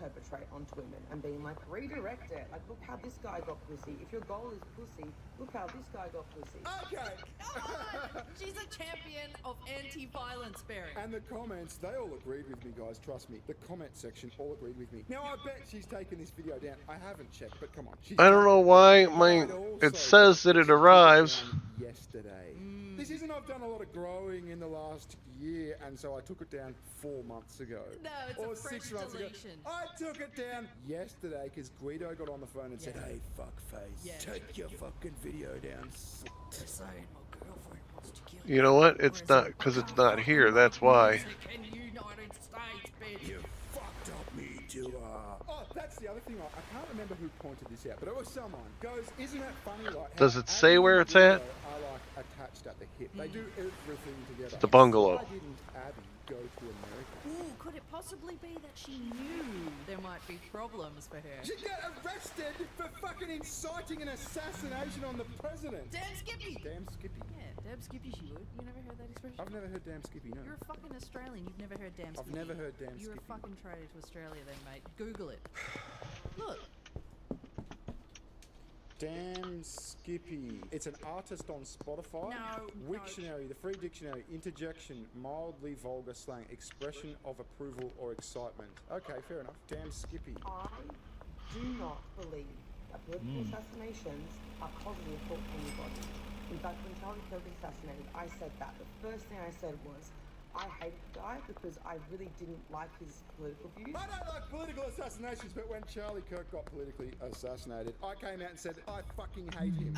perpetrate onto women, and being like, redirect it. Like, look how this guy got pussy. If your goal is pussy, look how this guy got pussy. Okay. She's a champion of anti-violence, Barry. And the comments, they all agreed with me, guys. Trust me. The comment section all agreed with me. Now, I bet she's taken this video down. I haven't checked, but come on. I don't know why it says that it arrives. Yesterday. This isn't I've done a lot of growing in the last year, and so I took it down 4 months ago. No, it's or a fresh 6 months ago. deletion. I took it down yesterday because Guido got on the phone and said, hey, fuckface, take your fucking video down. They're saying my girlfriend wants to kill You know what? It's not because it's not here. That's why. in the United States, bitch. You fucked up me too. Oh, that's the other thing. I can't remember who pointed this out, but it was someone. Goes, isn't that funny? Like, Does it say where it's at? Are like attached at the hip. They do everything together. The bungalow. Why didn't Abby go to America? Ooh, could it possibly be that she knew there might be problems for her? She got arrested for fucking inciting an assassination on the president. Damn Skippy! Damn Skippy. Yeah, damn Skippy she would. You never heard that expression? I've never heard damn Skippy, no. You're a fucking Australian. You've never heard damn Skippy. I've never heard damn You're Skippy. a fucking traitor to Australia then, mate. Google it. Look. Damn Skippy. It's an artist on Spotify. No. Wiktionary, the free dictionary. Interjection, mildly vulgar slang, expression of approval or excitement. Okay, fair enough. Damn Skippy. I do not believe that political assassinations are positive for anybody. In fact, when Charlie Kirk was assassinated, I said that. The first thing I said was, I hate the guy because I really didn't like his political views. I don't like political assassinations, but when Charlie Kirk got politically assassinated, I came out and said, I fucking hate him.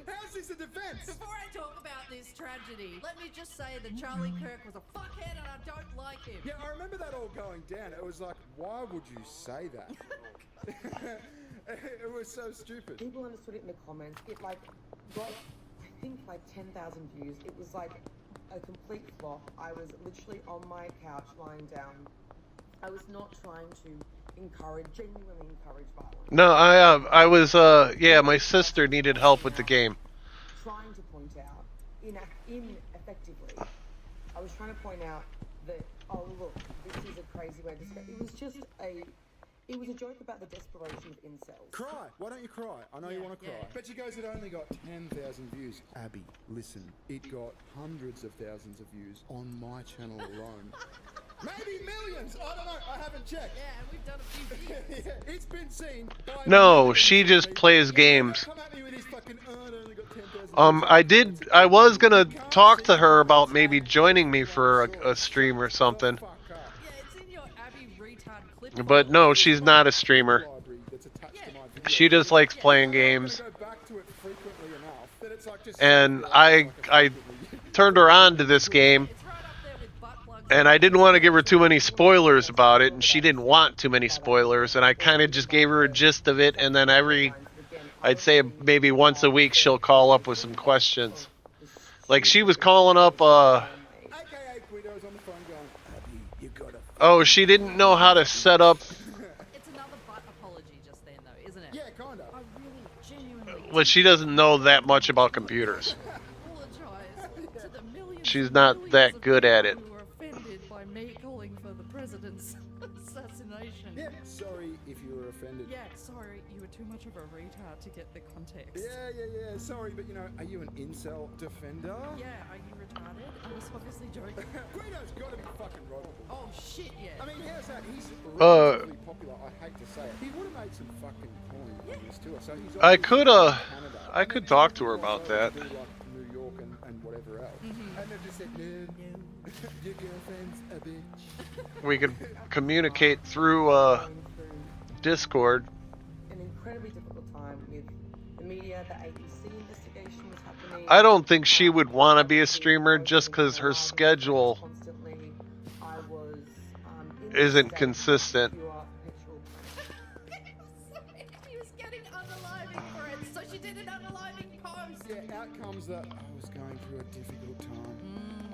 How's this a defense? Before I talk about this tragedy, let me just say that Charlie Kirk was a fuckhead and I don't like him. Yeah, I remember that all going down. It was like, why would you say that? It was so stupid. People understood it in the comments. It like got, I think, like 10,000 views. It was like a complete flop. I was literally on my couch lying down. I was not trying to genuinely encourage violence. No, I was yeah, my sister needed help with the game. Trying to point out ineffectively. I was trying to point out that, oh look, this is a crazy way to describe. It was a joke about the desperation of incels. Cry. Why don't you cry? I know you want to cry. But she goes, it only got 10,000 views. Abby, listen, it got hundreds of thousands of views on my channel alone. Maybe millions. I don't know. I haven't checked. Yeah, and we've done a few videos. Yeah, it's been seen by No, she just plays games. Come at me with this fucking, it only got 10,000 I was gonna talk to her about maybe joining me for a stream or something. But no, she's not a streamer. She just likes playing games. And I turned her on to this game. And I didn't want to give her too many spoilers about it, and she didn't want too many spoilers, and I kind of just gave her a gist of it, and then I'd say maybe once a week she'll call up with some questions. Like, she was calling up, oh, she didn't know how to set up... It's another butt apology just then, though, isn't it? Yeah, kind of. I really, genuinely... Well, she doesn't know that much about computers. apologize to the millions She's not that good at it. who were offended by me calling for the president's assassination. Yeah, sorry if you were offended. Yeah, sorry, you were too much of a retard to get the context. Yeah, sorry, but you know, are you an incel defender? Yeah, are you retarded? I was obviously joking. Guido's gotta be fucking robbable. Oh shit, yeah. I mean, how's that? He's relatively popular, I hate to say it. He would have made some fucking coin on this tour, so he's I could talk to her about that. New York and whatever else. And they've just said, no. Your girlfriend's a bitch. We could communicate through Discord. An incredibly difficult time with the media. The ABC investigation was happening. I don't think she would want to be a streamer just because her schedule isn't consistent. He was getting unaliving for it, so she did an unaliving post. Yeah, out comes that I was going through a difficult time.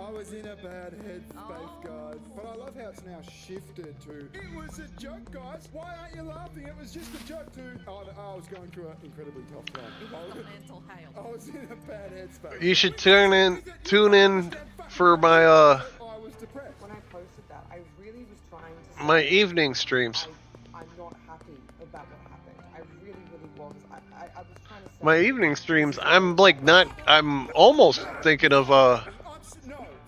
I was in a bad headspace, guys. But I love how it's now shifted to, it was a joke, guys. Why aren't you laughing? It was just a joke to, I was going through an incredibly tough time. Mental hail. I was in a bad headspace. You should tune in for my I was depressed. When I posted that, I really was trying to say, my evening streams. I'm not happy about what happened. I really, really was. I was trying to say, My evening streams, I'm like not. I'm almost thinking of No,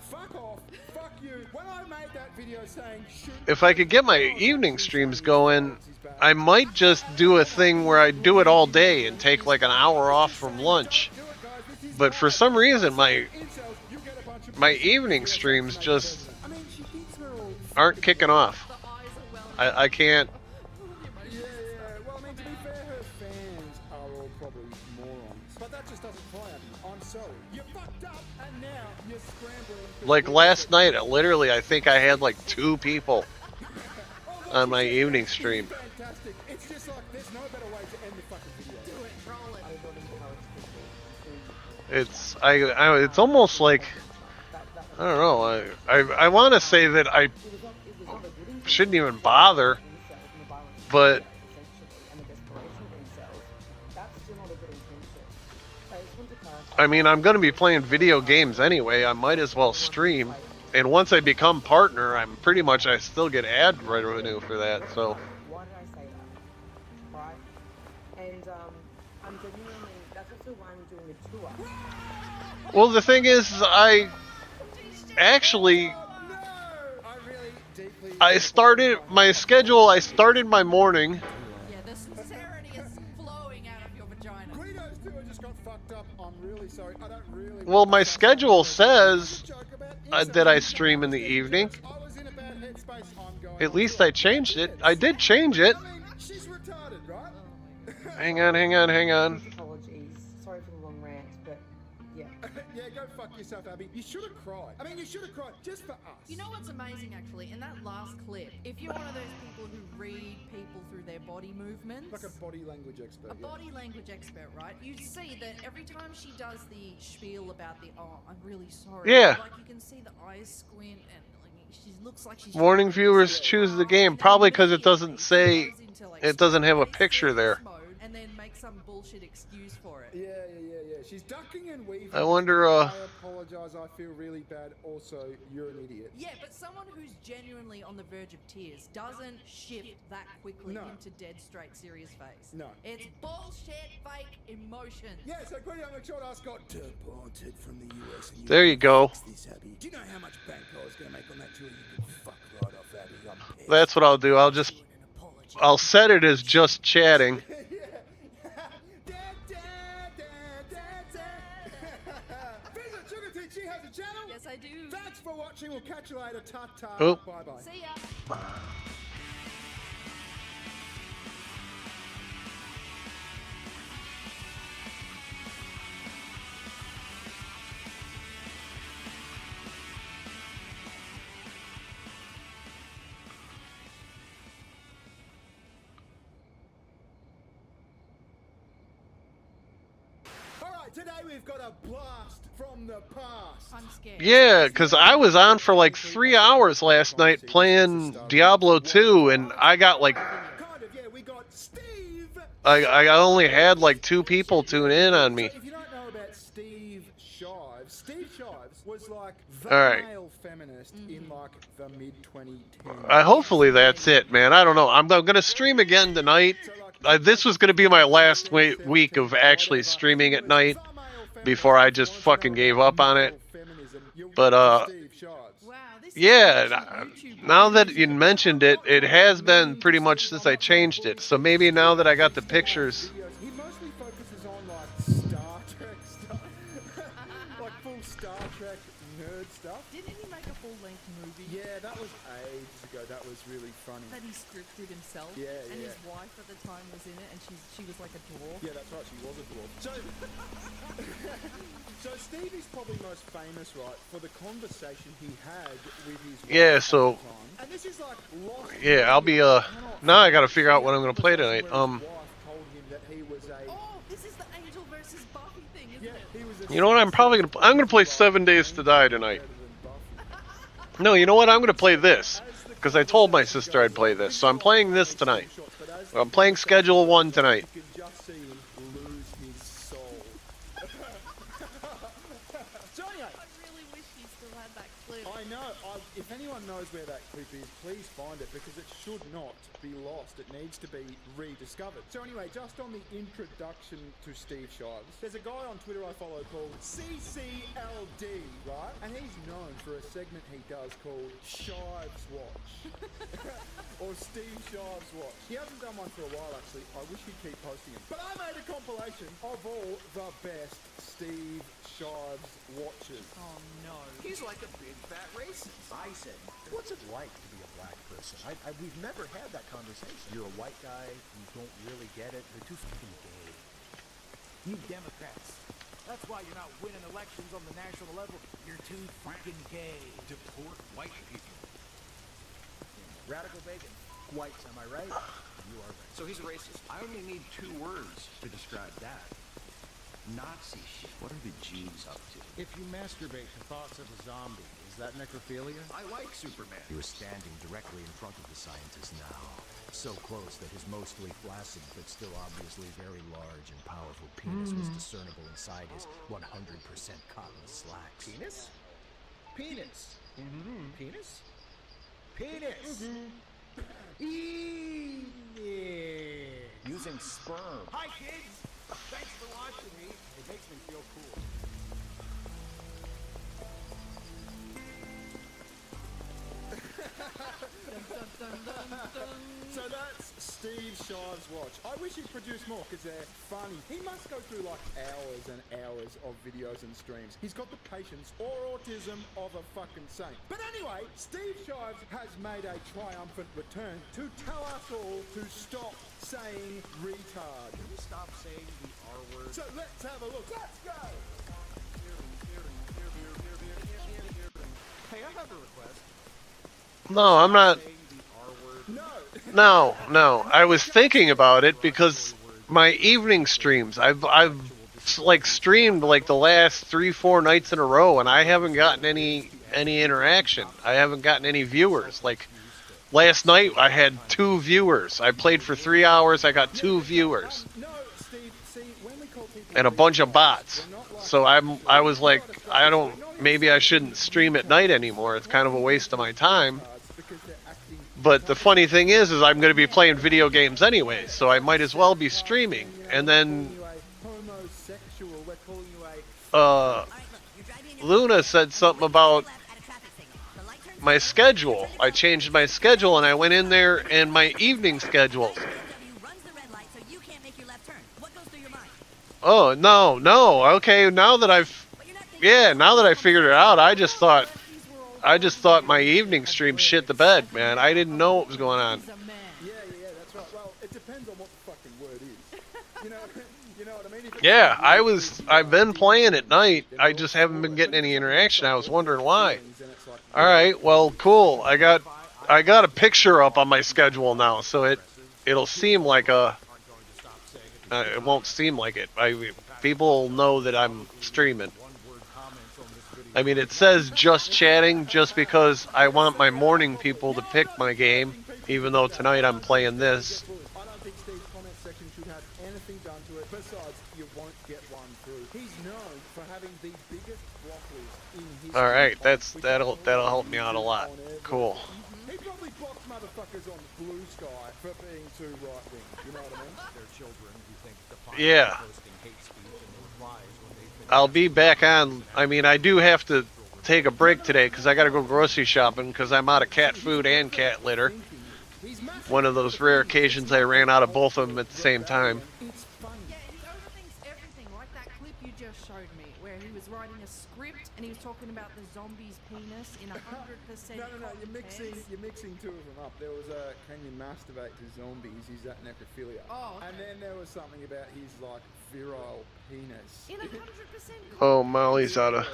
fuck off. Fuck you. When I made that video saying shoot. if I could get my evening streams going, I might just do a thing where I do it all day and take like an hour off from lunch. But for some reason, my evening streams just aren't kicking off. I can't. Yeah. Well, I mean, to be fair, her fans are all probably morons. But that just doesn't fly at me. I'm sorry. You fucked up, and now you're scrambling. Like last night, literally, I think I had like 2 people on my evening stream. Fantastic. It's just like there's no better way to end the fucking video. Do it, roll it. It's almost like, I don't know. I want to say that I shouldn't even bother, but I mean, I'm going to be playing video games anyway. I might as well stream. And once I become partner, I'm pretty much, I still get ad revenue for that. So. why did I say that? Right? And I'm genuinely, that's also why I'm doing a tour. Well, the thing is, I actually, I started my schedule. I started my morning. Yeah, the sincerity is flowing out of your vagina. Guido's tour just got fucked up. I'm really sorry. I don't really. Well, my schedule says that I stream in the evening. At least I changed it. I did change it. She's retarded, right? Hang on. Apologies. Sorry for the long rant, but yeah. Yeah, go fuck yourself, Abby. You should have cried. I mean, you should have cried just for us. You know what's amazing, actually? In that last clip, if you're one of those people who read people through their body movements... Like a body language expert. A body language expert, right? You see that every time she does the spiel about the, oh, I'm really sorry. Yeah. Like, you can see the eyes squint and like, she looks like she's... Morning viewers choose the game, probably because it doesn't say, it doesn't have a picture there. And then make some bullshit excuse for it. Yeah. She's ducking and weaving. I wonder, I apologize, I feel really bad. Also, you're an idiot. Yeah, but someone who's genuinely on the verge of tears doesn't shift that quickly into dead straight serious face. No. It's bullshit, fake emotions. Yeah, so Guido McShort got deported from the US. And There you go. This, Abby. Do you know how much bank I was going to make on that tour? You can fuck right off, Abby. I'm pissed. That's what I'll do. I'll set it as just chatting. She has a channel. Yes, I do. Thanks for watching. We'll catch you later. Ta-ta. Oh. Bye-bye. See ya. Today we've got a blast from the past. I'm scared. Yeah, because I was on for like 3 hours last night playing Diablo 2, and I got like... I only had like 2 people tune in on me. If you don't know about Steve Shives was like the male feminist in like the mid-2010s. Hopefully that's it, man. I don't know. I'm going to stream again tonight. This was going to be my last week of actually streaming at night before I just fucking gave up on it. But, yeah, now that you mentioned it, it has been pretty much since I changed it. So maybe now that I got the pictures... He mostly focuses on like Star Trek stuff. Like full Star Trek nerd stuff. Didn't he make a full that was really funny. That he scripted himself. Yeah, And yeah. his wife at the time was in it, and she was like a dwarf. Yeah, that's right. She was a dwarf. So, so Stevie's probably most famous, right, for the conversation he had with his wife. Yeah, so And this is like lost. yeah, I'll be now I gotta figure out what I'm gonna play tonight. Told him that he was a. Oh, this is the Angel versus Buffy thing, isn't it? He was a. You know what? I'm gonna play 7 Days to Die tonight. No, you know what? I'm gonna play this because I told my sister I'd play this, so I'm playing this tonight. I'm playing Schedule 1 tonight. You can just see him lose his soul. So anyway, I really wish he still had that clip. I know. If anyone knows where that clip is, please find it because it should not be lost. It needs to be rediscovered. So anyway, just on the introduction to Steve Shives, there's a guy on Twitter I follow called CCLD, right? And he's known for a segment he does called Shives Watch. Or Steve Shives Watch. He hasn't done one for a while actually. I wish he'd keep posting them. But I made a compilation of all the best Steve Shives watches. Oh no. He's like a big fat racist. I said, what's it like to be a black person? We've never had that conversation. You're a white guy, you don't really get it. They're too fucking gay. You Democrats. That's why you're not winning elections on the national level. You're too fucking gay. Deport white people. Radical bacon. Whites, am I right? You are right. So he's a racist. I only need 2 words to describe that. Nazi shit. What are the Jews up to? If you masturbate to thoughts of a zombie, is that necrophilia? I like Superman. He was standing directly in front of the scientist now, so close that his mostly flaccid but still obviously very large and powerful penis was discernible inside his 100% cotton slacks. Penis? Penis. Penis? Penis. Using sperm. Hi, kids. Thanks for watching me. It makes me feel cool. So that's Steve Shives' watch. I wish he'd produce more because they're funny. He must go through like hours and hours of videos and streams. He's got the patience or autism of a fucking saint. But anyway, Steve Shives has made a triumphant return to tell us all to stop saying retard. Can we stop saying the R word? So let's have a look. Let's go! Hey, I have a request. No, I'm not. No. I was thinking about it because my evening streams, I've like streamed like the last 3-4 nights in a row, and I haven't gotten any interaction. I haven't gotten any viewers. Like last night, I had 2 viewers. I played for 3 hours. I got 2 viewers, and a bunch of bots. So I was like, maybe I shouldn't stream at night anymore. It's kind of a waste of my time. But the funny thing is I'm going to be playing video games anyway, so I might as well be streaming. And then Luna said something about my schedule. I changed my schedule and I went in there and my evening schedules. Oh, no. Okay, now that I figured it out, I just thought my evening stream shit the bed, man. I didn't know what was going on. Yeah, that's right. Well, it depends on what the fucking word is. You know what I mean? Yeah, I've been playing at night. I just haven't been getting any interaction. I was wondering why. All right, well, cool. I got a picture up on my schedule now, so it'll seem like it won't seem like it. People know that I'm streaming. I mean, it says just chatting just because I want my morning people to pick my game, even though tonight I'm playing this. I don't think Steve's comment section should have anything done to it. Besides, you won't get one through. He's known for having the biggest blockers in his. All right, that'll help me out a lot. Cool. He probably blocks motherfuckers on Blue Sky for being too right wing. You know what I mean? They're children who think the Yeah. I'll be back on. I mean, I do have to take a break today because I got to go grocery shopping because I'm out of cat food and cat litter. One of those rare occasions I ran out of both of them at the same time. Yeah, he overthinks everything, like that clip you just showed me, where he was writing a script and he was talking about the zombie's penis in 100% No, cotton you're mixing two of them up. There was a can you masturbate to zombies? Is that necrophilia? Oh, okay. And then there was something about his like virile penis. In 100% cotton. Oh, Molly's out of.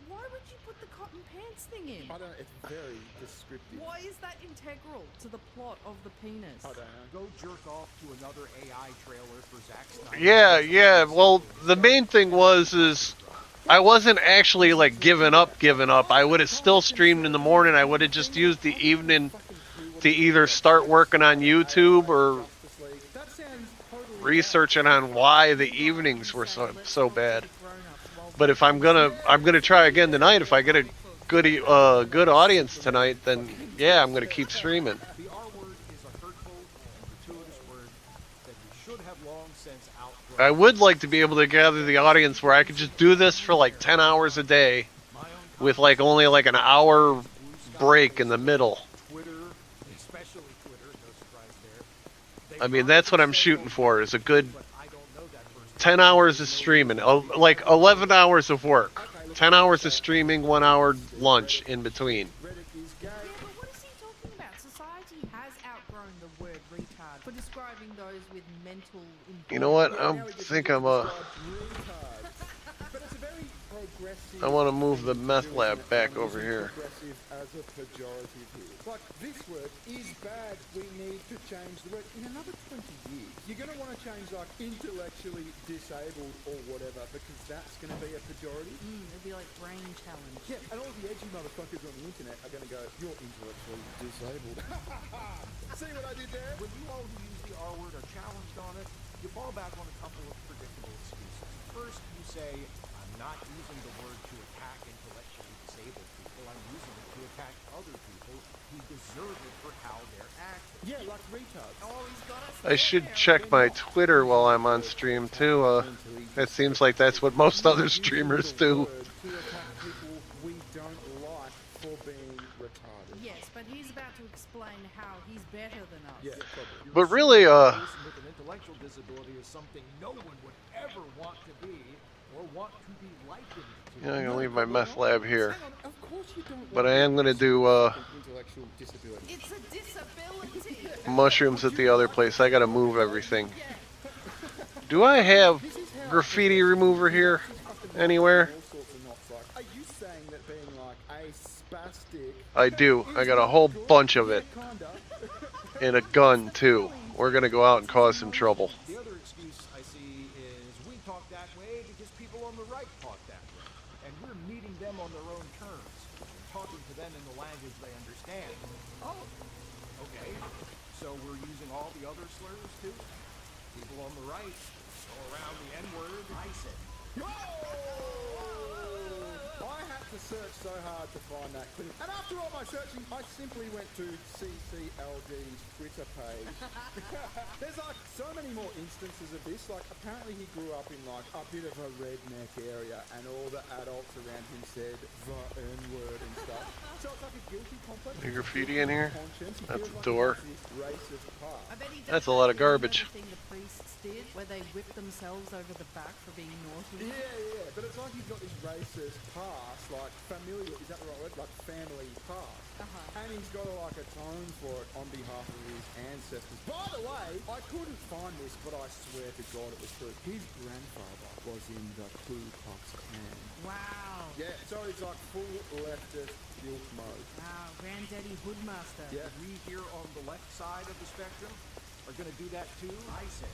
Why would you put the cotton pants thing in? I don't know, it's very descriptive. Why is that integral to the plot of the penis? I don't know. Go jerk off to another AI trailer for Zack Snyder. Yeah. Well, the main thing is I wasn't actually like giving up. I would have still streamed in the morning. I would have just used the evening to either start working on YouTube or researching on why the evenings were so bad. But if I'm gonna try again tonight. If I get a good audience tonight, then yeah, I'm gonna keep streaming. The R word is a hurtful and gratuitous word that we should have long since outgrown. I would like to be able to gather the audience where I could just do this for like 10 hours a day with like only like an hour break in the middle. Twitter, especially Twitter, no surprise there. I mean, that's what I'm shooting for, is a good 10 hours of streaming, like 11 hours of work, 10 hours of streaming, 1 hour lunch in between. Yeah, but what is he talking about? Society has outgrown the word retard for describing those with mental impairment. You know what? I want to move the meth lab back over here. As a pejorative here. Like, this word is bad, we need to change the word. In another 20 years, you're going to want to change, like, intellectually disabled or whatever, because that's going to be a pejorative. It'd be like brain challenge. Yeah, and all the edgy motherfuckers on the internet are going to go, you're intellectually disabled. See what I did there? When you all who use the R word are challenged on it, you fall back on a couple of predictable excuses. First, you say, I'm not using the word to attack intellectually disabled people, I'm using it to attack other people who deserve it for how they're acting. Yeah, like retards. I should check my Twitter while I'm on stream too. It seems like that's what most other streamers do. To attack people we don't like for being retarded. Yes, but he's about to explain how he's better than us. Yeah, probably. But really, A person with an intellectual disability is something no one would ever want to be or want to be likened to. yeah, I'm gonna leave my meth lab here. Of course you don't But I am gonna do intellectual disability. It's a disability. mushrooms at the other place. I gotta move everything. Do I have graffiti remover here anywhere? Are you saying that being like a spastic? I do. I got a whole bunch of it. And a gun too. We're gonna go out and cause some trouble. The other excuse I see is we talk that way because people on the right talk that way. And we're meeting them on their own terms. Talking to them in the language they understand. Oh, okay. So we're using all the other slurs too? People on the right go around the N-word. I said. I had to search so hard to find that clip. And after all my searching, I simply went to CCLG's Twitter page. There's like so many more instances of this. Like apparently he grew up in like a bit of a redneck area and all the adults around him said the N-word and stuff. So it's like a guilty complex. Any graffiti in here? At the door. I bet he That's a lot of garbage. Thing the priests did, where they whipped themselves over the back for being naughty. Yeah. But it's like he's got this racist past, like familial, is that the right word? Like family past. And he's got to like atone for it on behalf of his ancestors. By the way, I couldn't find this, but I swear to God it was true. His grandfather was in the Ku Klux Klan. Wow. Yeah, so he's like full leftist guilt mode. Wow, granddaddy hoodmaster. Yeah. We here on the left side of the spectrum are going to do that too. I said.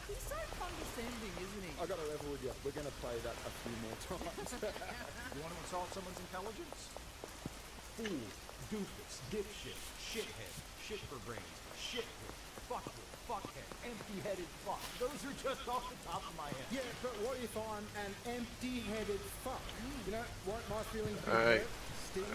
He's so condescending, isn't he? I got to level with you. We're going to play that a few more times. You want to insult someone's intelligence? Fool, doofus, dipshit, shithead, shit for brains, shithead, fuckhead, empty-headed fuck. Those are just off the top of my head. Yeah, but what if I'm an empty-headed fuck? You know, what my feelings be Alright. hurt,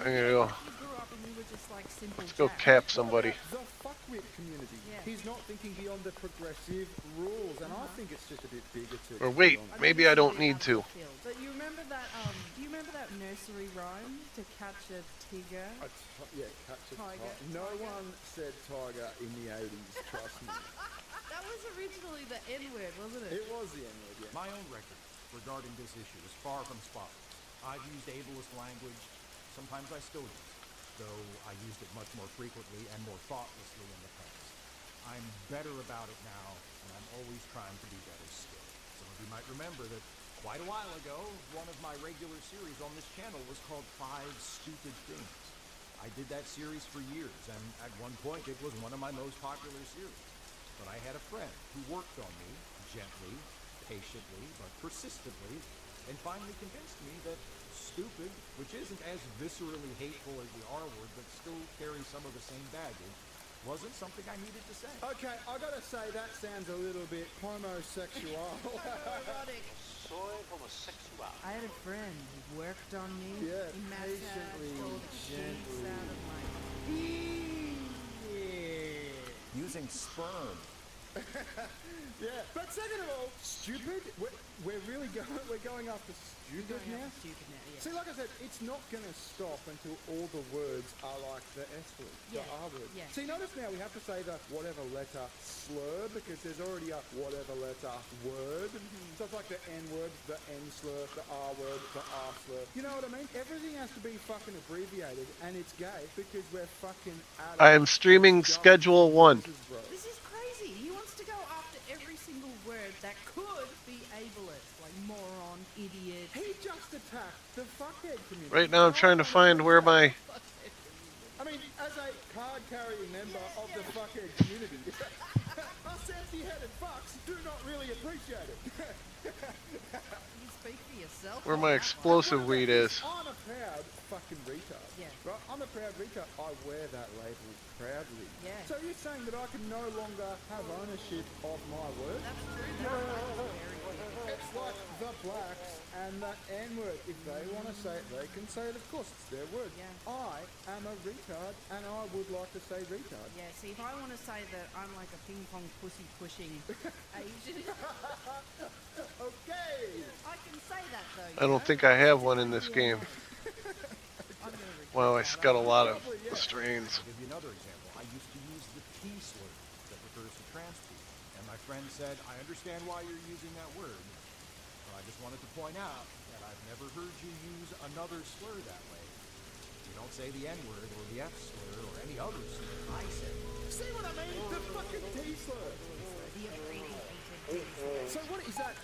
I'm gonna go. You grew up and you were just like simple. Let's go cap somebody. The fuckwit community. Yeah. He's not thinking beyond the progressive rules, and I think it's just a bit bigoted. Or wait, maybe I don't need to. But you remember that? Do you remember that nursery rhyme to catch a tiger? Yeah, catch a Tiger. No one said tiger in the 80s, trust me. That was originally the N-word, wasn't it? It was the N-word, yeah. My own record. regarding this issue is far from spotless. I've used ableist language. Sometimes I still use it, though I used it much more frequently and more thoughtlessly in the past. I'm better about it now, and I'm always trying to be better still. Some of you might remember that quite a while ago, one of my regular series on this channel was called 5 Stupid Things. I did that series for years, and at one point it was one of my most popular series. But I had a friend who worked on me, gently, patiently, but persistently, and finally convinced me that stupid, which isn't as viscerally hateful as the R word, but still carries some of the same baggage, wasn't something I needed to say. Okay, I gotta say that sounds a little bit homosexual. Soy homosexual. I had a friend who worked on me. Yeah, he massaged patiently, all the kinks gently. out of my Using sperm. Yeah, but second of all, stupid. We're really going after stupid now. See, like I said, it's not going to stop until all the words are like the S word, the R word. Yeah. See, notice now we have to say the whatever letter slur because there's already a whatever letter word. So it's like the N word, the N slur, the R word, the R slur. You know what I mean? Everything has to be fucking abbreviated, and it's gay because we're fucking out of I am streaming Schedule 1. This is crazy. He wants to go after every single word that could be ableist, like moron, idiot. He just attacked the fuckhead community. Right now I'm trying to find where my... I mean, as a card-carrying member of the fuckhead community, us empty-headed fucks do not really appreciate it. You speak for yourself. Where my explosive weed is. I'm a proud fucking retard. Yeah. Right? I'm a proud retard. I wear that label proudly. Yeah. So you're saying that I can no longer have ownership of my word? That's true. It's like the blacks and the N-word. If they want to say it, they can say it. Of course, it's their word. Yeah. I am a retard, and I would like to say retard. Yeah, see, if I want to say that I'm like a ping pong pussy pushing Asian, okay. I can say that though. I don't think I have one in this game. Wow, I got a lot of strains. I'll give you another example. I used to use the T slur that refers to trans people. And my friend said, I understand why you're using that word, but I just wanted to point out that I've never heard you use another slur that way. You don't say the N-word or the F slur or any other slur. I said. See what I mean? The fucking T slur. So what is that?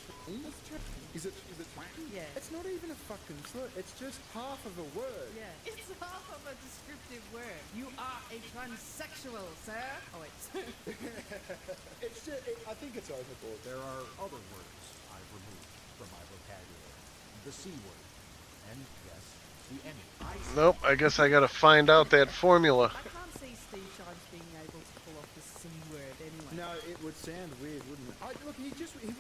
Is it? Yeah. It's not even a fucking slur. It's just half of a word. Yeah, it's half of a descriptive word. You are a transsexual, sir. Oh wait. It's just, I think it's overboard. There are other words I've removed from my vocabulary. The C word. And yes, the N word. Nope, I guess I gotta find out that formula. I can't see Steve Shives being able to pull off the C word anyway. No, it would sound weird, wouldn't it? Look, he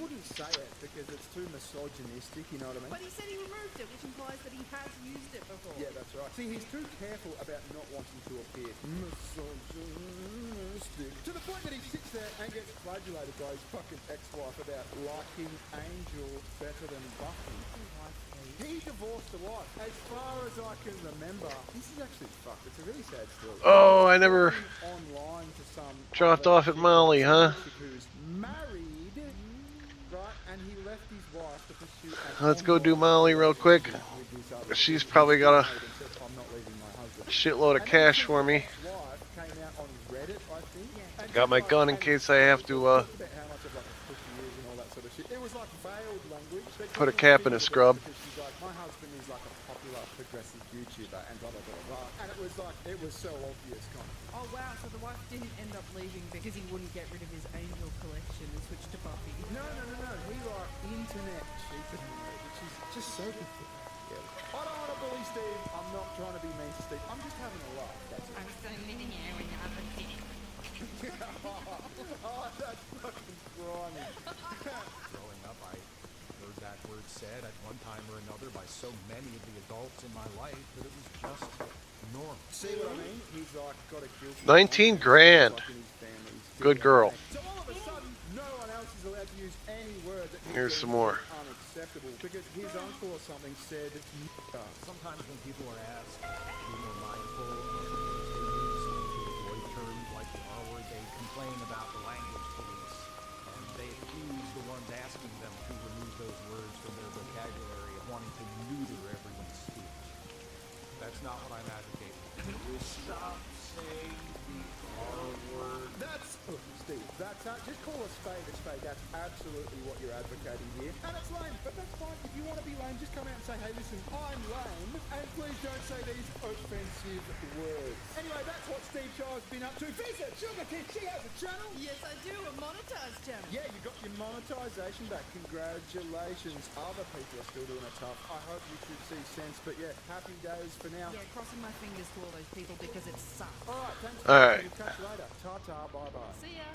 wouldn't say it because it's too misogynistic, you know what I mean? But he said he removed it, which implies that he has used it before. Yeah, that's right. See, he's too careful about not wanting to appear misogynistic to the point that he sits there and gets flagellated by his fucking ex-wife about liking Angel better than Buffy. He divorced the wife. As far as I can remember, this is actually fucked. It's a really sad story. Oh, I never Online to some dropped off at Molly, huh? who's married, right? And he left his wife to pursue Let's go do Molly real quick. She's probably got a shitload of cash for me. Got my gun in case I have to put a cap in a scrub. My husband is like a popular progressive YouTuber and blah blah blah blah. And it was so obvious kind of. Oh wow, so the wife didn't end up leaving because he wouldn't get rid of his Angel collection and switch to Buffy. No. He like internet cheated me, which is just so pathetic. Yeah. I don't want to bully Steve. I'm not trying to be mean to Steve. I'm just having a laugh. That's it. I'm still living here when you're other thing. Oh, that's fucking grimy. Growing up, I heard that word said at one time or another by so many of the adults in my life that it was just normal. See what I mean? He's like got a guilty 19 grand. Good girl. So all of a sudden, no one else is allowed to use any word that Here's some more. unacceptable because his uncle or something said. Sometimes when people are asked to be more mindful of the words they use and to avoid terms like the R word, they complain about the language police, and they accuse the ones asking them to remove those words from their just call a spade a spade. That's absolutely what you're advocating here. And it's lame, but that's fine. If you want to be lame, just come out and say, hey, listen, I'm lame, and please don't say these offensive words. Anyway, that's what Steve Shire's been up to. Visit Sugar Kid, she has a channel. Yes, I do. A monetized channel. Yeah, you got your monetization back. Congratulations. Other people are still doing it tough. I hope you should see sense, but yeah, happy days for now. Yeah, crossing my fingers to all those people because it sucks. All right, thanks. All right. We'll catch you later. Ta-ta, bye-bye. See ya.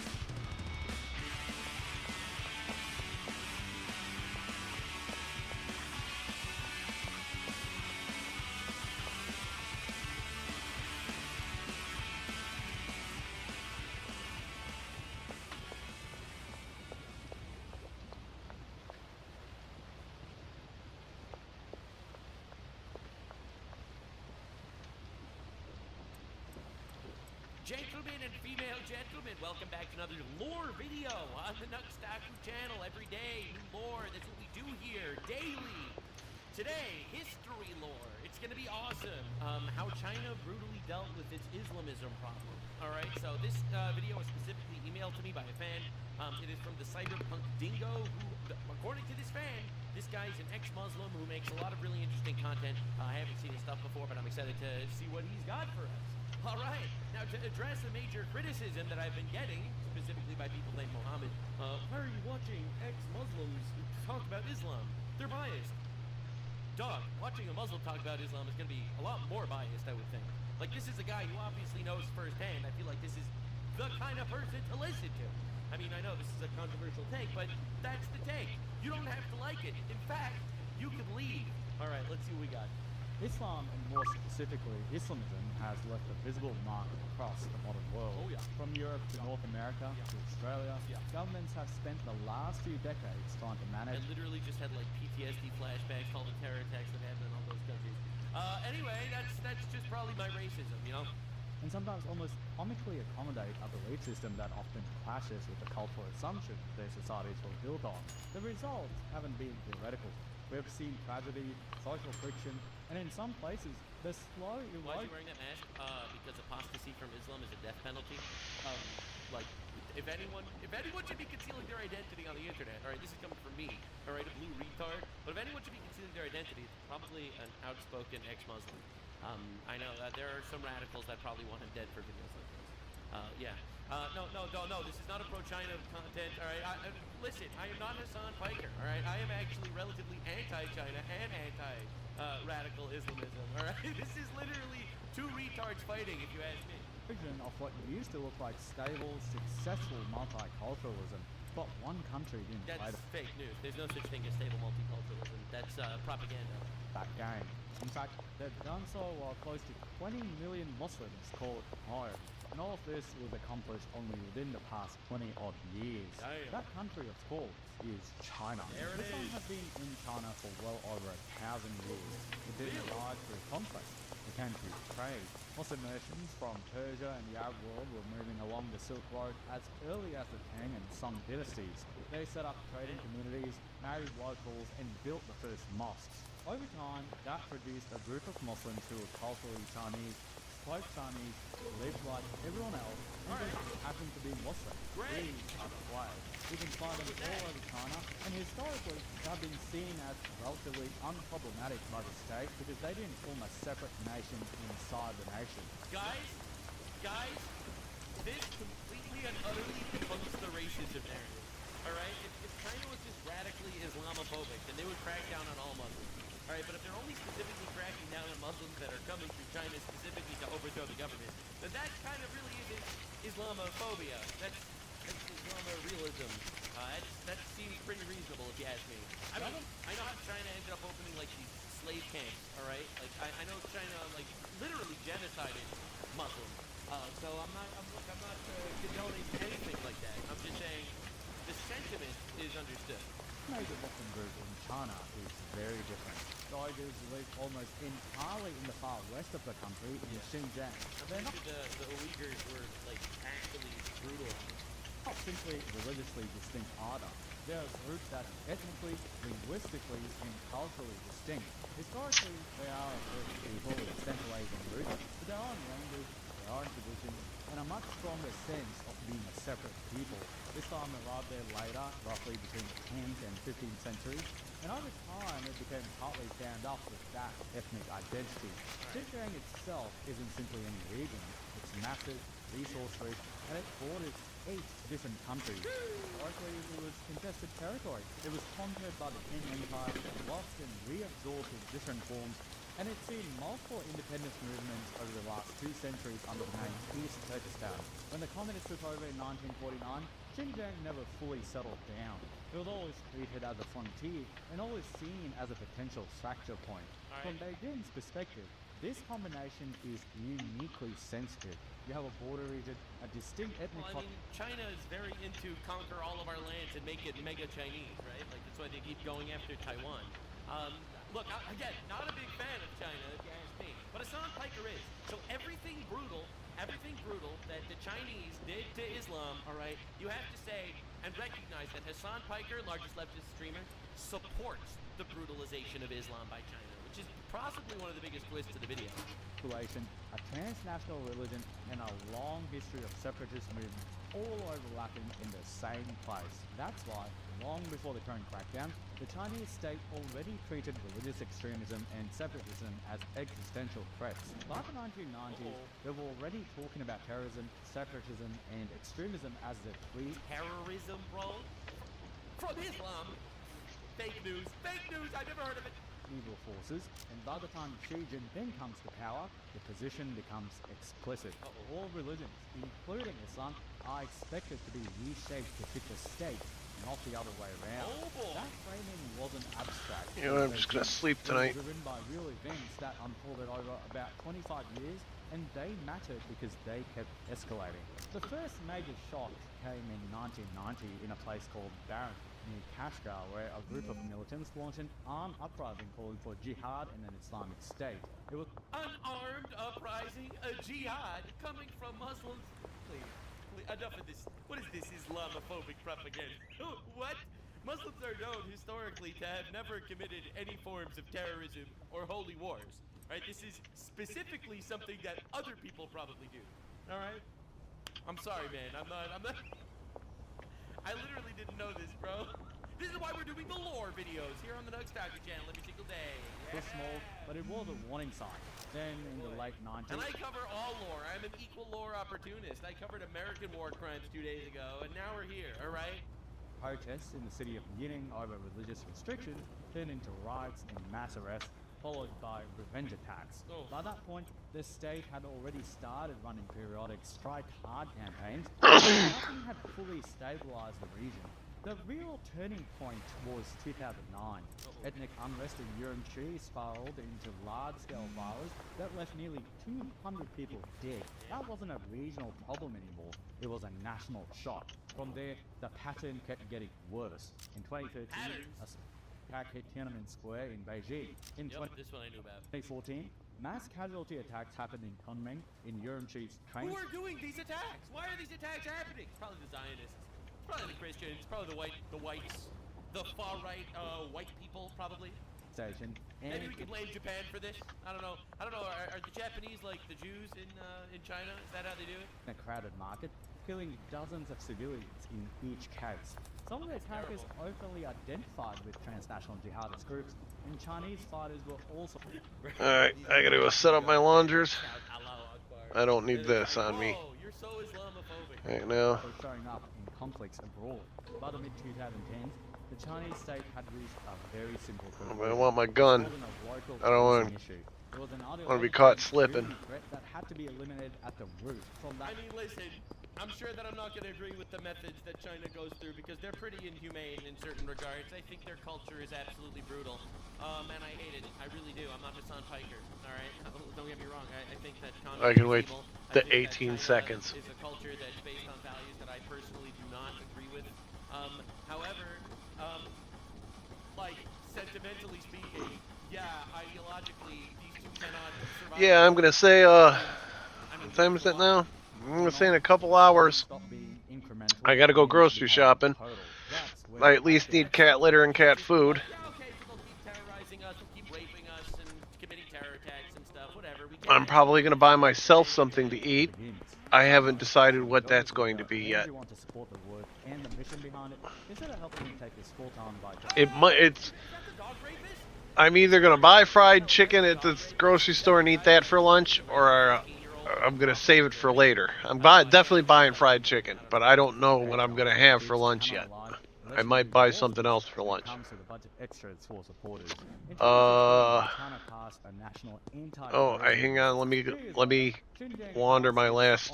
Gentlemen and female gentlemen, welcome back to another lore video on the Nuxtaku channel. Every day, new lore. That's what we do here, daily. Today, history lore. It's going to be awesome. How China brutally dealt with its Islamism problem. Alright, so this video was specifically emailed to me by a fan. It is from the Cyberpunk Dingo, who, according to this fan, this guy's an ex-Muslim who makes a lot of really interesting content. I haven't seen his stuff before, but I'm excited to see what he's got for us. All right, now to address the major criticism that I've been getting, specifically by people named Mohammed, why are you watching ex-Muslims talk about Islam? They're biased. Dog, watching a Muslim talk about Islam is going to be a lot more biased, I would think. Like, this is a guy who obviously knows firsthand. I feel like this is the kind of person to listen to. I mean, I know this is a controversial take, but that's the take. You don't have to like it. In fact, you can leave. All right, let's see what we got. Islam, and more specifically Islamism, has left a visible mark across the modern world. Oh, yeah. From Europe to North America to Australia, governments have spent the last few decades trying to manage... I literally just had like PTSD flashbacks, all the terror attacks that happened in all those countries. Anyway, that's just probably my racism, you know? And sometimes almost comically accommodate a belief system that often clashes with the cultural assumptions their societies were built on. The results haven't been theoretical. We've seen tragedy, social friction, and in some places, the slow erosion... Why are you wearing that mask? Because apostasy from Islam is a death penalty. Like, if anyone should be concealing their identity on the internet, all right, this is coming from me, all right, a blue retard, but if anyone should be concealing their identity, it's probably an outspoken ex-Muslim. I know that there are some radicals that probably want him dead for videos like this. Yeah. No, this is not a pro-China content, all right? Listen, I am not Hassan Piker, all right? I am actually relatively anti-China and anti-radical Islamism, all right? This is literally two retards fighting, if you ask me. Vision of what used to look like stable, successful multiculturalism, but one country didn't play That's fake news. There's no such thing as stable multiculturalism. That's propaganda. that game. In fact, they've done so while close to 20 million Muslims called home. And all of this was accomplished only within the past 20-odd years. Damn. That country, of course, is China. There it Islam is. has been in China for well over 1,000 years. It didn't rise through conquest. It came through trade. Muslim nations from Persia and the Arab world were moving along the Silk Road as early as the Tang and Song dynasties. They set up trading communities, married locals, and built the first mosques. Over time, that produced a group of Muslims who were culturally Chinese, spoke Chinese, lived like everyone else, and just happened to be Muslim. These are the flags. You can find them all over China, and historically they've been seen as relatively unproblematic by the state because they didn't form a separate nation inside the nation. Guys, this completely and utterly debunks the racism narrative. Alright? If China was just radically Islamophobic, then they would crack down on all Muslims. Alright, but if they're only specifically cracking down on Muslims that are coming through China specifically to overthrow the government, then that kind of really isn't Islamophobia. That's Islamorealism. That seems pretty reasonable if you ask me. I mean, I know how China ended up opening like these slave camps, alright? Like I know China like literally genocided Muslims. So I'm not condoning anything like that. I'm just saying the sentiment is understood. Major Muslim group in China is very different. Uyghurs live almost entirely in the far west of the country in Xinjiang. I'm pretty sure the Uyghurs were like actually brutalized. Not simply religiously distinct either. They are groups that ethnically, linguistically, and culturally distinct. Historically, they are a group of people with Central Asian roots, with their own language, their own traditions, and a much stronger sense of being a separate people. Islam arrived there later, roughly between the 10th and 15th centuries, and over time it became partly bound up with that ethnic identity. Xinjiang itself isn't simply any region, it's massive, resource-rich, and it borders 8 different countries. Historically, it was contested territory. It was conquered by the Qing Empire, lost and reabsorbed in different forms, and it's seen multiple independence movements over the last 2 centuries under the name East Turkestan. When the communists took over in 1949, Xinjiang never fully settled down. It was always treated as a frontier and always seen as a potential fracture point. From Beijing's perspective, this combination is uniquely sensitive. You have a border region, a distinct ethnic... Well, I mean, China is very into conquer all of our lands and make it mega Chinese, right? Like, that's why they keep going after Taiwan. Look, again, not a big fan of China, if you ask me, but Hassan Piker is. So everything brutal that the Chinese did to Islam, all right, you have to say and recognize that Hassan Piker, largest leftist streamer, supports the brutalization of Islam by China, which is possibly one of the biggest twists to the video. A transnational religion, and a long history of separatist movements all overlapping in the same place. That's why, long before the current crackdown, the Chinese state already treated religious extremism and separatism as existential threats. By the 1990s, they were already talking about terrorism, separatism, and extremism as the three... Terrorism, bro? From Islam? Fake news, I never heard of it. Evil forces, and by the time Xi Jinping comes to power, the position becomes explicit. All religions, including Islam, are expected to be reshaped to fit the state, not the other way around. That framing wasn't abstract. You know, I'm just gonna sleep tonight. It was driven by real events that unfolded over about 25 years, and they mattered because they kept escalating. The first major shock came in 1990 in a place called Baran, near Kashgar, where a group of militants launched an armed uprising calling for jihad and an Islamic state. It was an armed uprising, a jihad coming from Muslims. Please, enough of this. What is this Islamophobic propaganda? What? Muslims are known historically to have never committed any forms of terrorism or holy wars. Right? This is specifically something that other people probably do. All right? I'm sorry, man. I'm not. I literally didn't know this, bro. This is why we're doing the lore videos here on the Nugstalker channel every single day. It was small, but it was a warning sign. Then in the late 90s... And I cover all lore. I'm an equal lore opportunist. I covered American war crimes 2 days ago, and now we're here, all right? Protests in the city of Yinning over religious restrictions turned into riots and mass arrests, followed by revenge attacks. By that point, the state had already started running periodic strike hard campaigns, but nothing had fully stabilized the region. The real turning point was 2009. Ethnic unrest in Urumqi spiraled into large-scale violence that left nearly 200 people dead. That wasn't a regional problem anymore, it was a national shock. From there, the pattern kept getting worse. In 2013, attack hit Tiananmen Square in Beijing. In this one I knew about. 2014, mass casualty attacks happened in Kunming, in Urumqi's train. Who are doing these attacks? Why are these attacks happening? Probably the Zionists. Probably the Christians. Probably the whites. The far right white people, probably. Station. Maybe we could blame Japan for this. I don't know. Are the Japanese like the Jews in China? Is that how they do it? In a crowded market, killing dozens of civilians in each case. Some of the attackers openly identified with transnational jihadist groups, and Chinese fighters were also... Alright, I gotta go set up my laundries. I don't need this on me. You're so Islamophobic. Right now. Showing up in conflicts abroad. By the mid-2010s, the Chinese state had reached a very simple conclusion. I want my gun. I don't want to be caught slipping. That had to be eliminated at the root. From that, I mean, listen, I'm sure that I'm not going to agree with the methods that China goes through because they're pretty inhumane in certain regards. I think their culture is absolutely brutal, and I hate it. I really do. I'm not Hassan Piker, all right? Don't get me wrong. I think that I can wait the 18 seconds. Is a culture that's based on values that I personally do not agree with. However, like, sentimentally speaking, yeah, ideologically, these two cannot survive. Yeah, I'm gonna say, what time is it now? I'm gonna say in a couple hours. I gotta go grocery shopping. I at least need cat litter and cat food. I'm probably gonna buy myself something to eat. I haven't decided what that's going to be yet. You want to support the work and the mission behind it, consider helping him take this full-time by I'm either gonna buy fried chicken at the grocery store and eat that for lunch, or I'm gonna save it for later. I'm definitely buying fried chicken, but I don't know what I'm gonna have for lunch yet. I might buy something else for lunch. Oh, hang on. Let me wander my last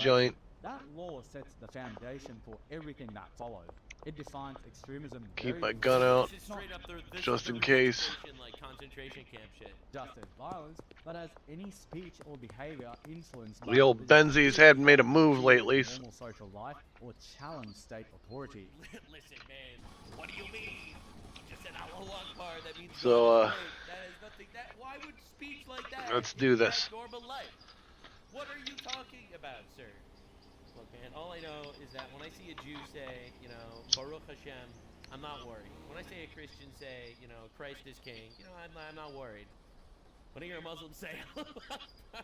joint. That law sets the foundation for everything that followed. It defines extremism. Keep my gun out, just in case. Concentration camp shit. Just as violence, but as any speech or behavior influenced The old Benzies hadn't made a move lately. Normal social life or challenge state authority. Listen, man, what do you mean? You just said Allahu Akbar, that means So, that is nothing. Why would speech like that? Let's do this. Normal life. What are you talking about, sir? Look, man, all I know is that when I see a Jew say, Baruch Hashem, I'm not worried. When I see a Christian say, Christ is king, I'm not worried. When I hear a Muslim say, Allahu Akbar,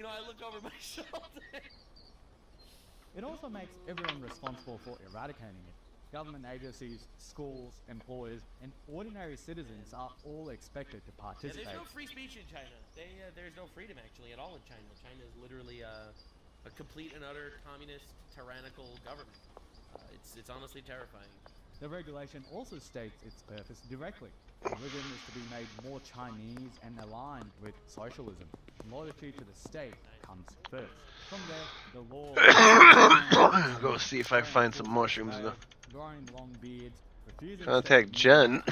I look over my shoulder. It also makes everyone responsible for eradicating it. Government agencies, schools, employers, and ordinary citizens are all expected to participate. Yeah, there's no free speech in China. There's no freedom, actually, at all in China. China is literally a complete and utter communist, tyrannical government. It's honestly terrifying. The regulation also states its purpose directly. Religion is to be made more Chinese and aligned with socialism. Loyalty to the state comes first. From there, the law... Go see if I find some mushrooms though. Growing long beards, refusing Contact Jen.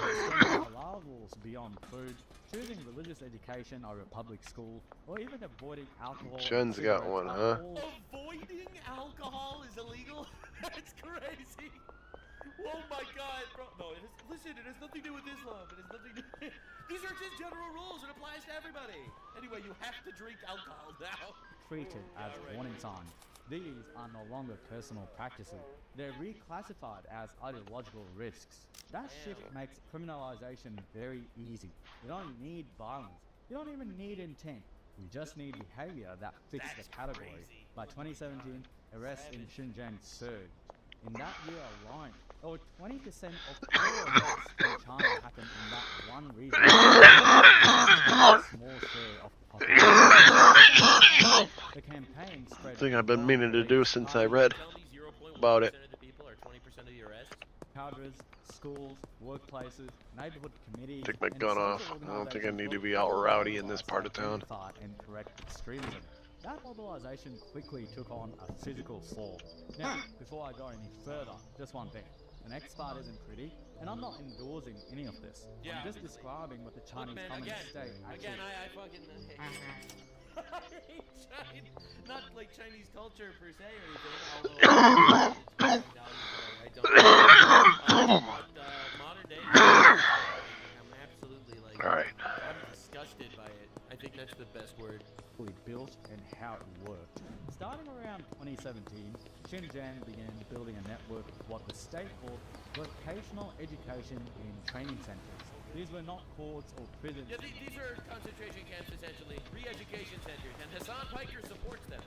rules beyond food, choosing religious education over public school, or even avoiding alcohol. Jen's got one, huh? Avoiding alcohol is illegal? That's crazy. Oh my god, bro. No, listen, it has nothing to do with Islam. It has nothing to do. These are just general rules. It applies to everybody. Anyway, you have to drink alcohol now. Treated as warning signs. These are no longer personal practices. They're reclassified as ideological risks. That shift makes criminalization very easy. You don't need violence. You don't even need intent. You just need behavior that fits the category. By 2017, arrests in Xinjiang surged. In that year alone, over 20% of all arrests in China happened in that one region. A small share of the population. The campaign spread. Thing I've been meaning to do since I read about it. Cadres, schools, workplaces, neighborhood committees. Take my gun off. I don't think I need to be all rowdy in this part of town. And correct extremism. That mobilization quickly took on a physical form. Now, before I go any further, just one thing. An expert isn't pretty, and I'm not endorsing any of this. I'm just describing what the Chinese Communist state actually... Again, I fucking... I hate China. Not like Chinese culture per se or anything, although I don't modern day, I'm absolutely like... Alright. I'm disgusted by it. I think that's the best word. Built and how it worked. Starting around 2017, Xinjiang began building a network of what the state called vocational education and training centers. These were not courts or prisons. Yeah, these are concentration camps essentially, re-education centers, and Hassan Piker supports them.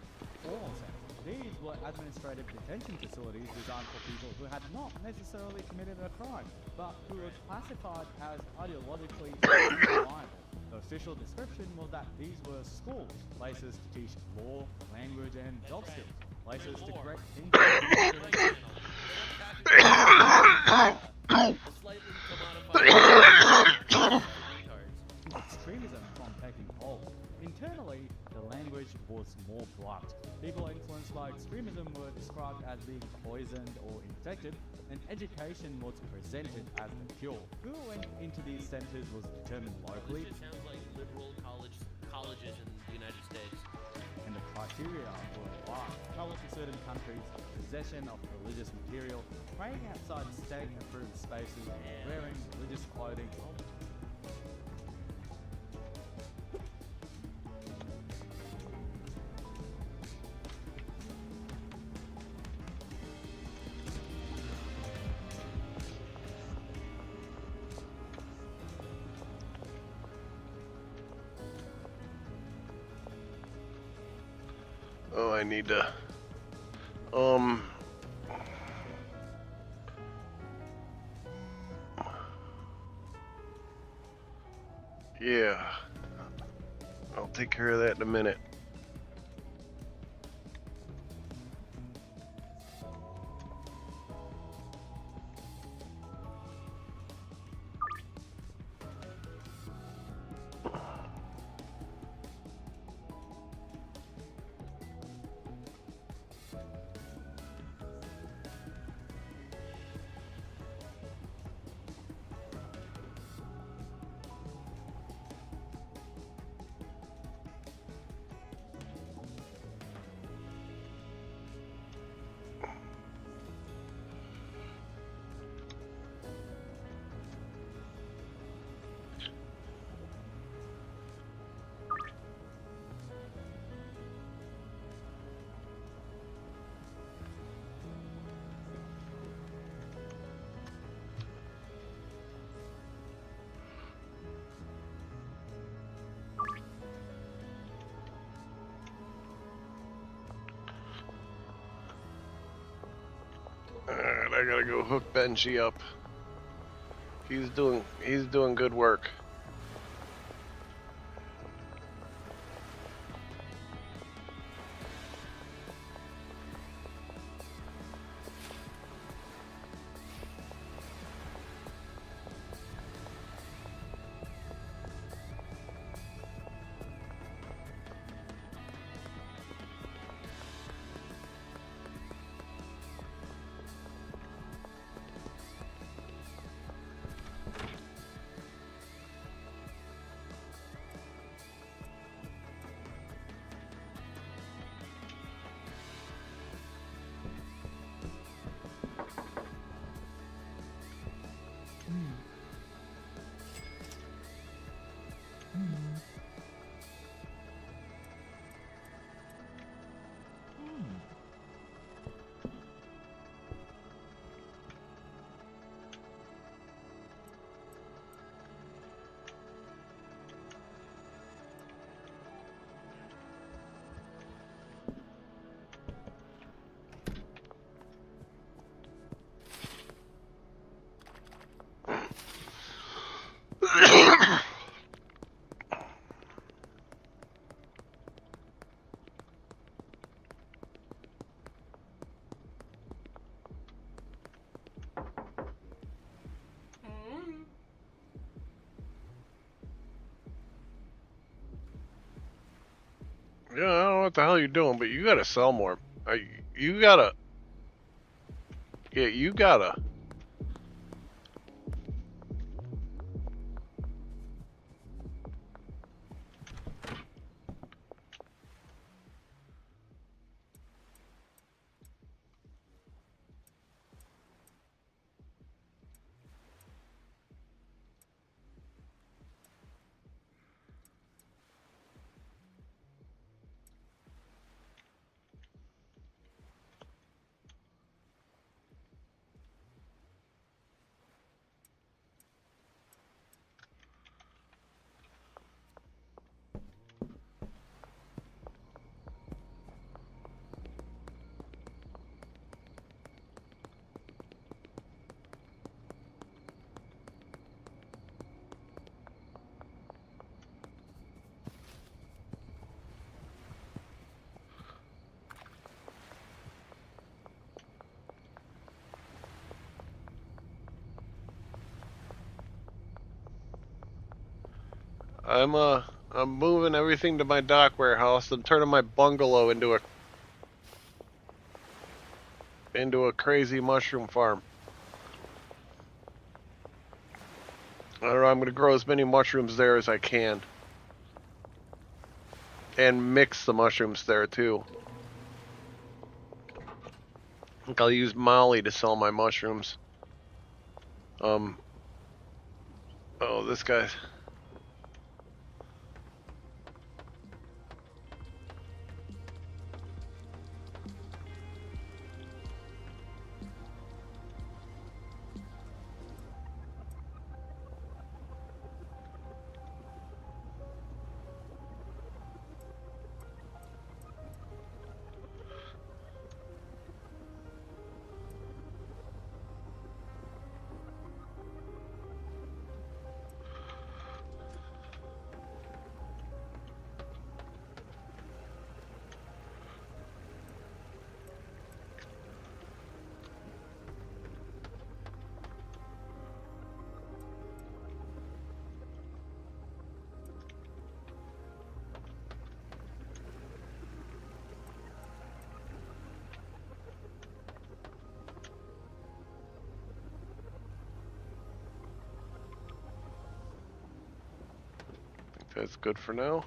All centers. These were administrative detention facilities designed for people who had not necessarily committed a crime, but who were classified as ideologically unreliable. The official description was that these were schools, places to teach law, language, and job skills, places to correct extremism from taking hold. Internally, the language was more blunt. People influenced by extremism were described as being poisoned or infected, and education was presented as the cure. Who went into these centers was determined locally. This sounds like liberal colleges in the United States. And the criteria were wide. Travel to certain countries, possession of religious material, praying outside state-approved spaces, wearing religious clothing. Oh, I need to. Yeah. I'll take care of that in a minute. Alright, I gotta go hook Benji up. He's doing good work. Yeah, I don't know what the hell you're doing, but you gotta sell more. You gotta. Yeah, you gotta. I'm moving everything to my dock warehouse. I'm turning my bungalow into a crazy mushroom farm. I don't know, I'm gonna grow as many mushrooms there as I can. And mix the mushrooms there too. I think I'll use Molly to sell my mushrooms. Oh, this guy. That's good for now.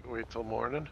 Wait till morning.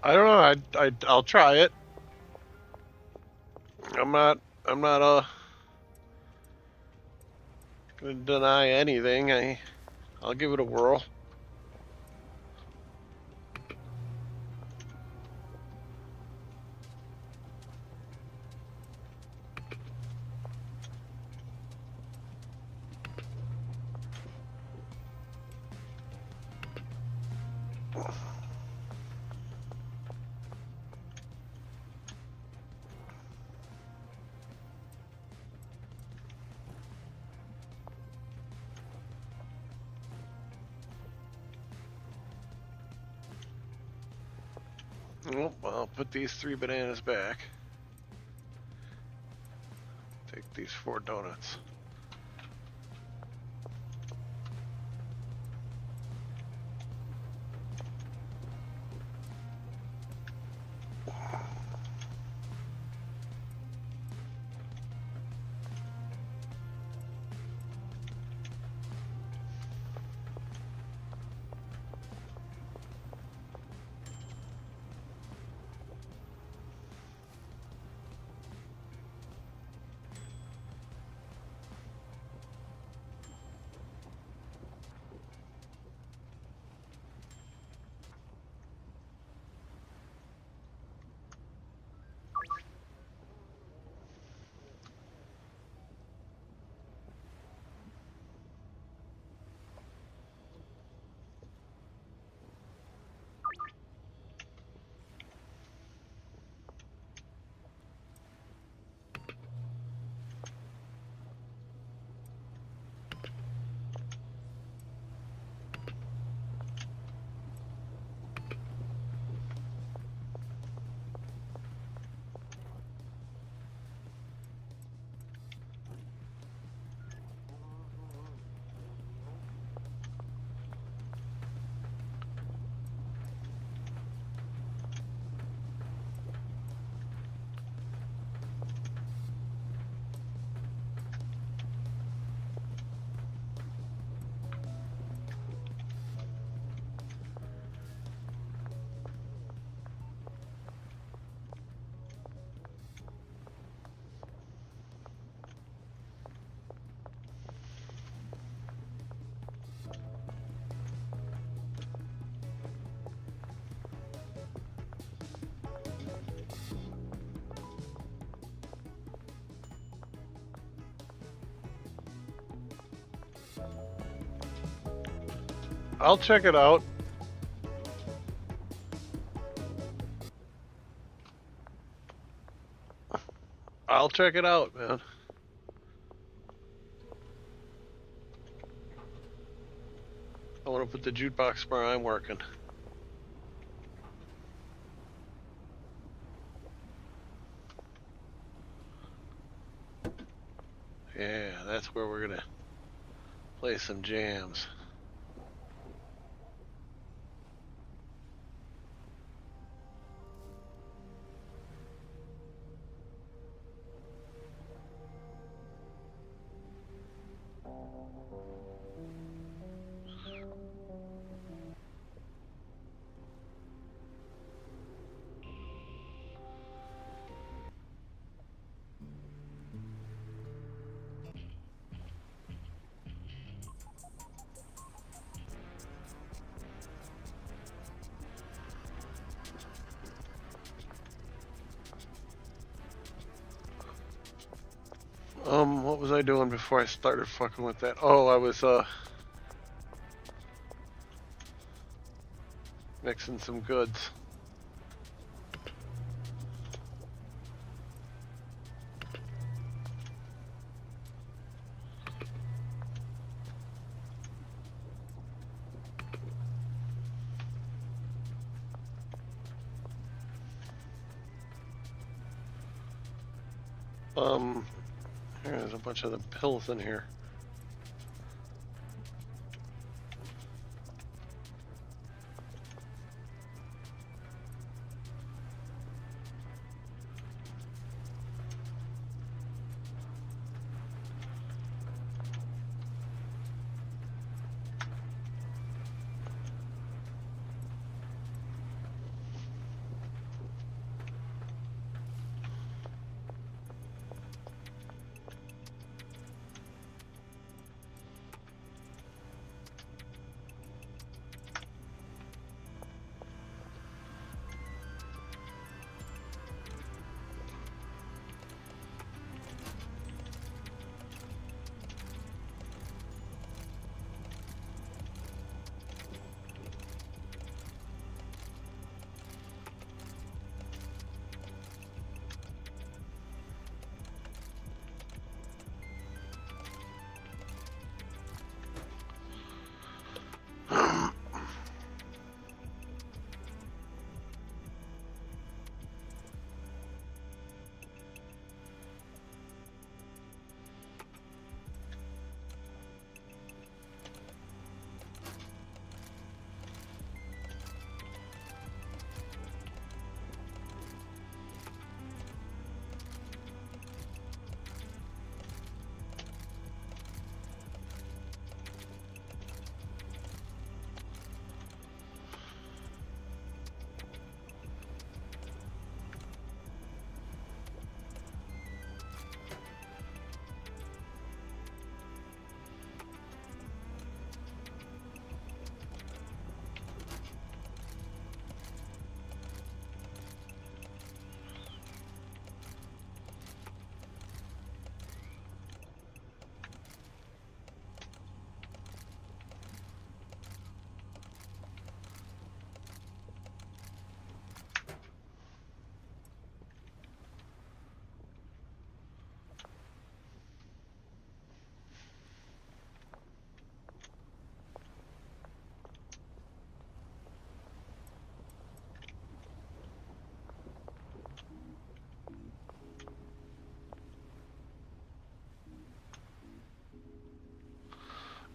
I don't know. I'll try it. I'm not gonna deny anything. I'll give it a whirl. Well, I'll put these 3 bananas back. Take these 4 donuts. I'll check it out. I'll check it out, man. I want to put the jukebox where I'm working. Yeah, that's where we're gonna play some jams. What was I doing before I started fucking with that? Oh, I was, mixing some goods. There's a bunch of the pills in here.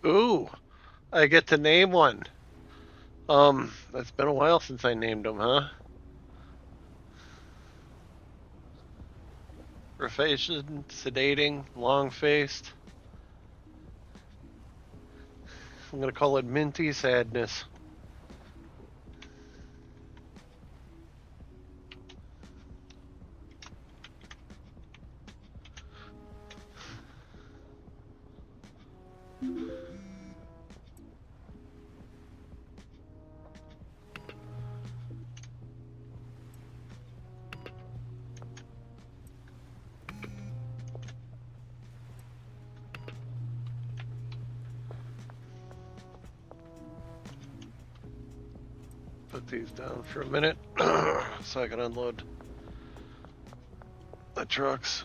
Ooh, I get to name one. That's been a while since I named them, huh? Refaced, sedating, long-faced. I'm gonna call it Minty Sadness. put these down for a minute so I can unload the trucks.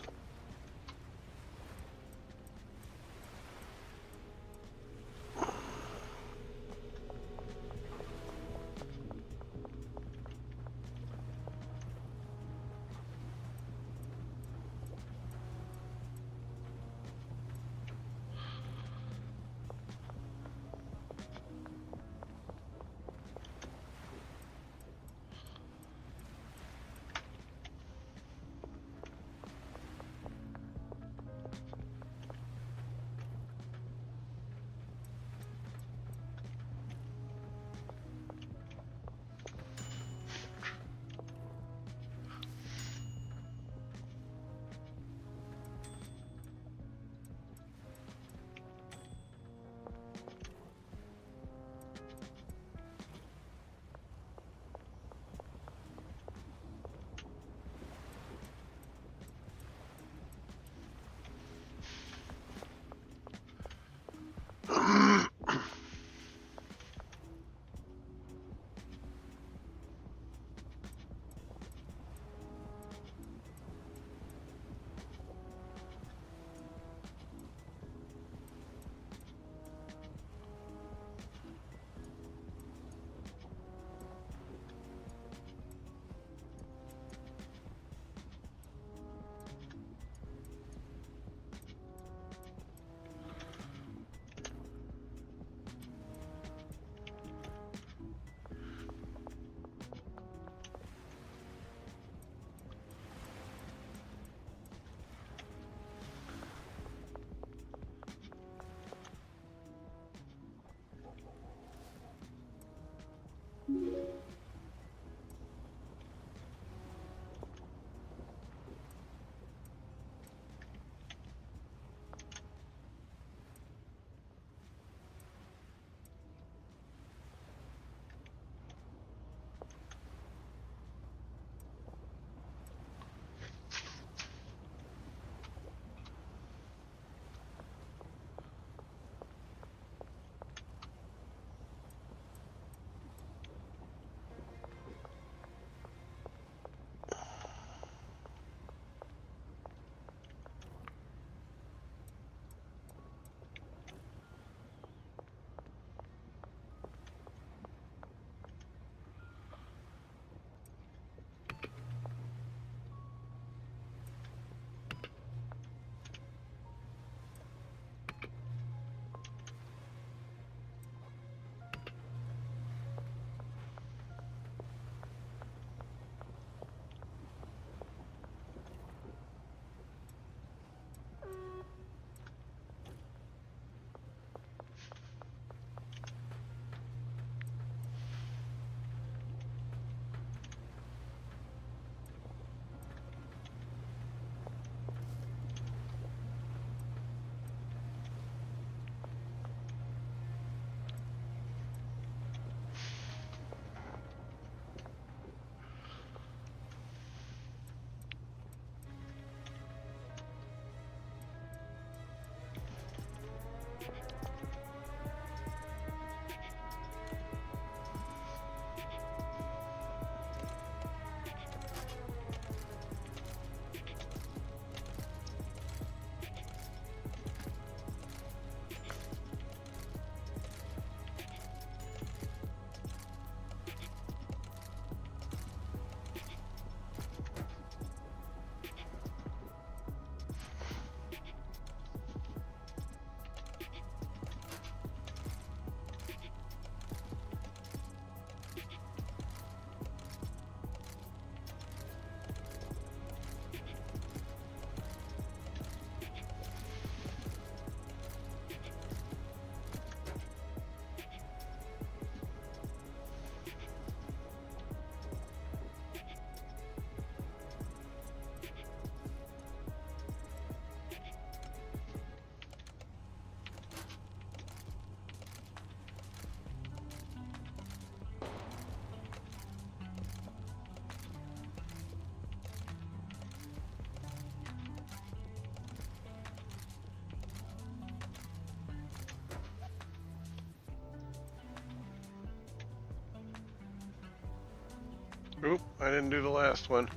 Oop, I didn't do the last one.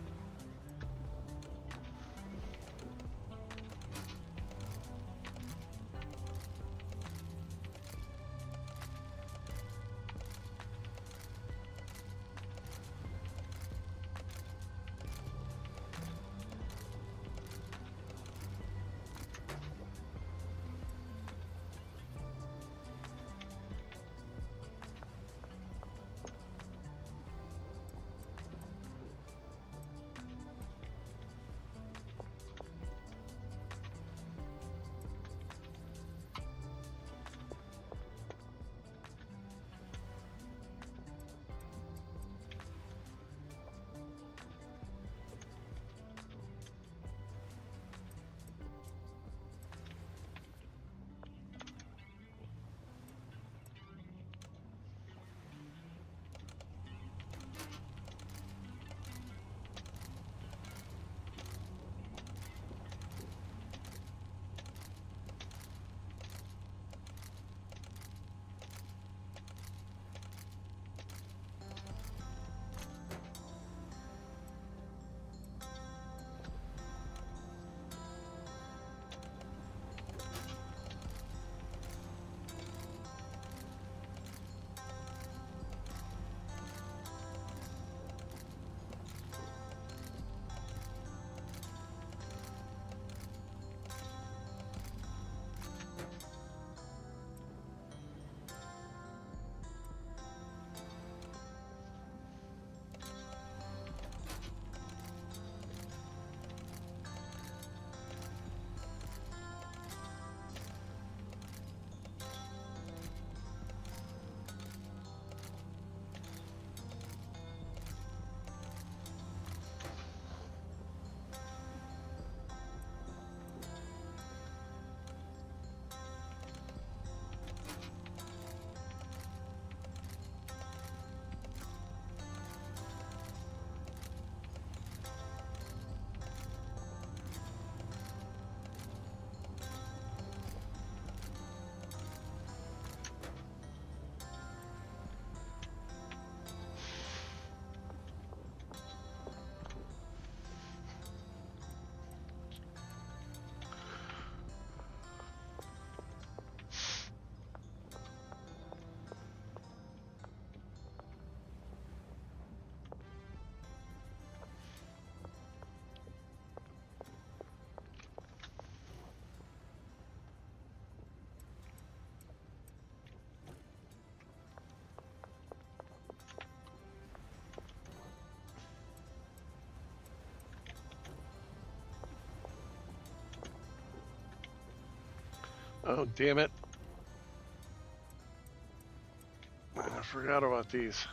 Oh, damn it. I forgot about these.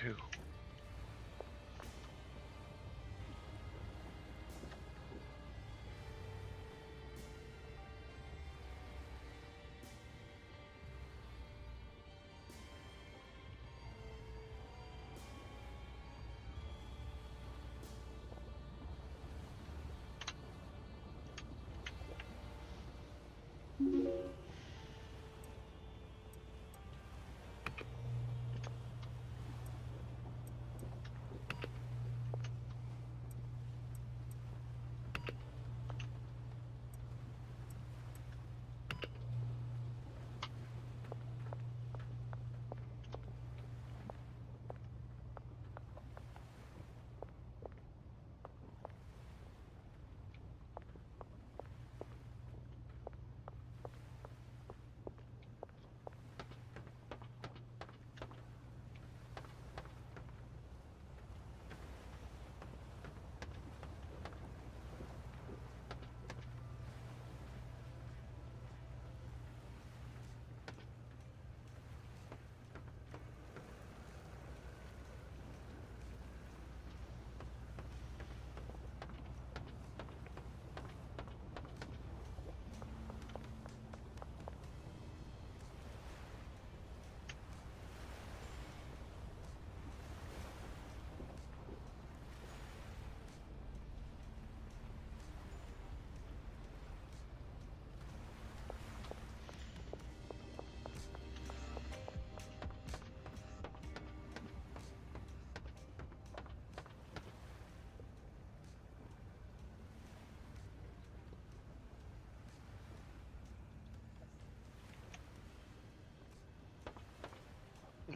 too.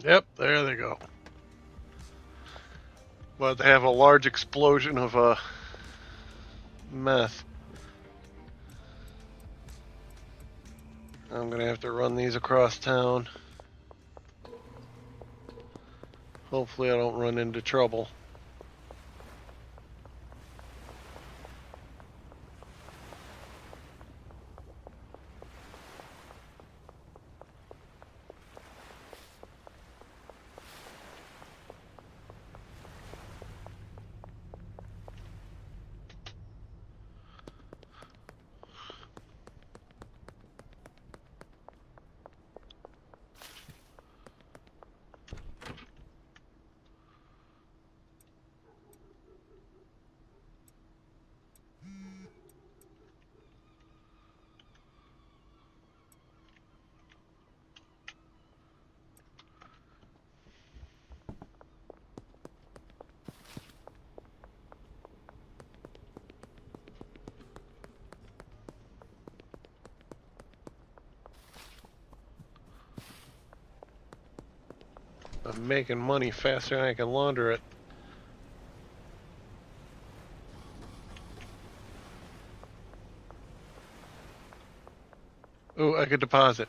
Yep, there they go. But they have a large explosion of meth. I'm gonna have to run these across town. Hopefully I don't run into trouble. I'm making money faster than I can launder it. Ooh, I could deposit.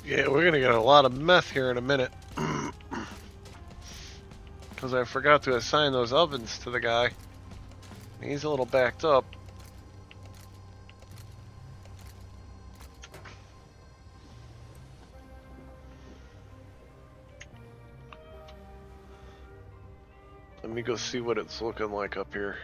Yeah, we're gonna get a lot of meth here in a minute. Because I forgot to assign those ovens to the guy. He's a little backed up. Let me go see what it's looking like up here.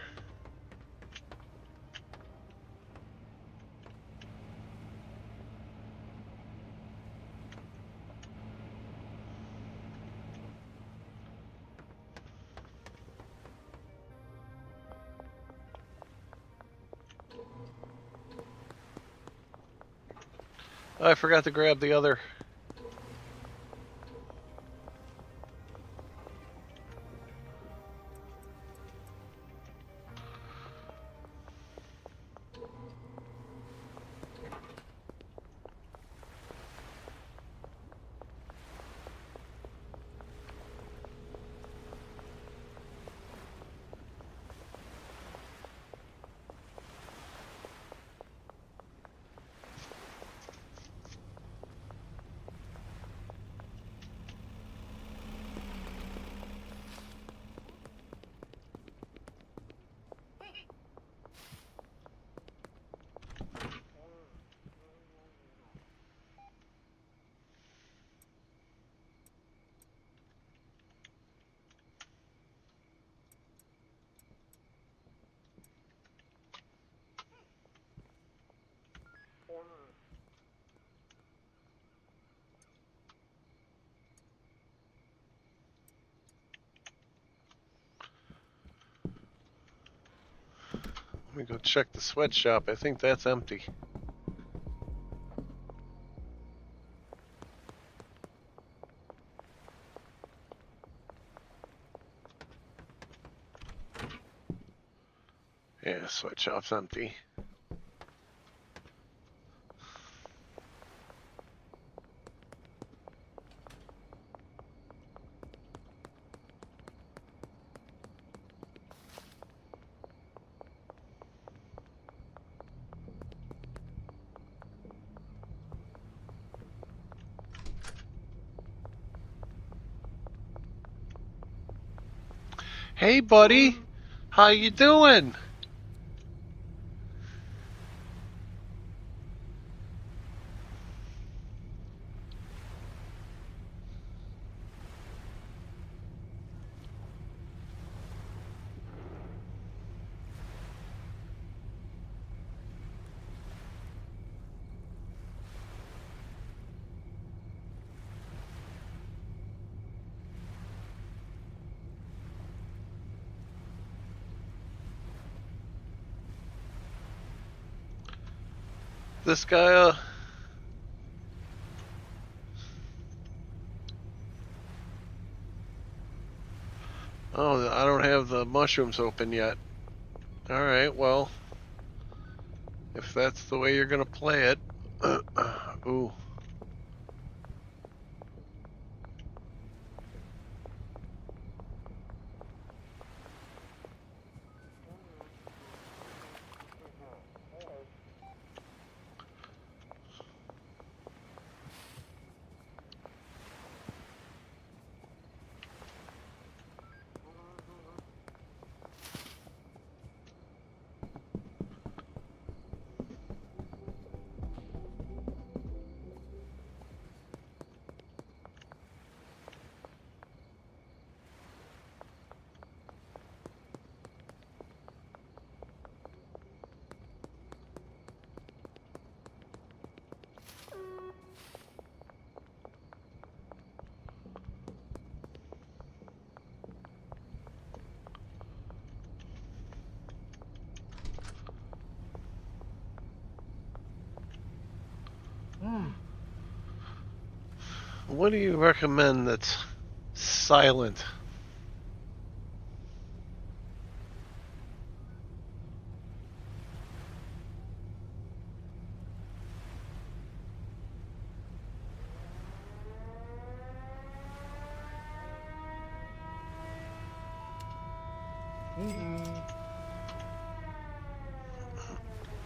I forgot to grab the other. Let me go check the sweatshop. I think that's empty. Yeah, sweatshop's empty. Hey, buddy. How you doing? This guy, oh, I don't have the mushrooms open yet. Alright, well, if that's the way you're gonna play it. Ooh. What do you recommend that's silent?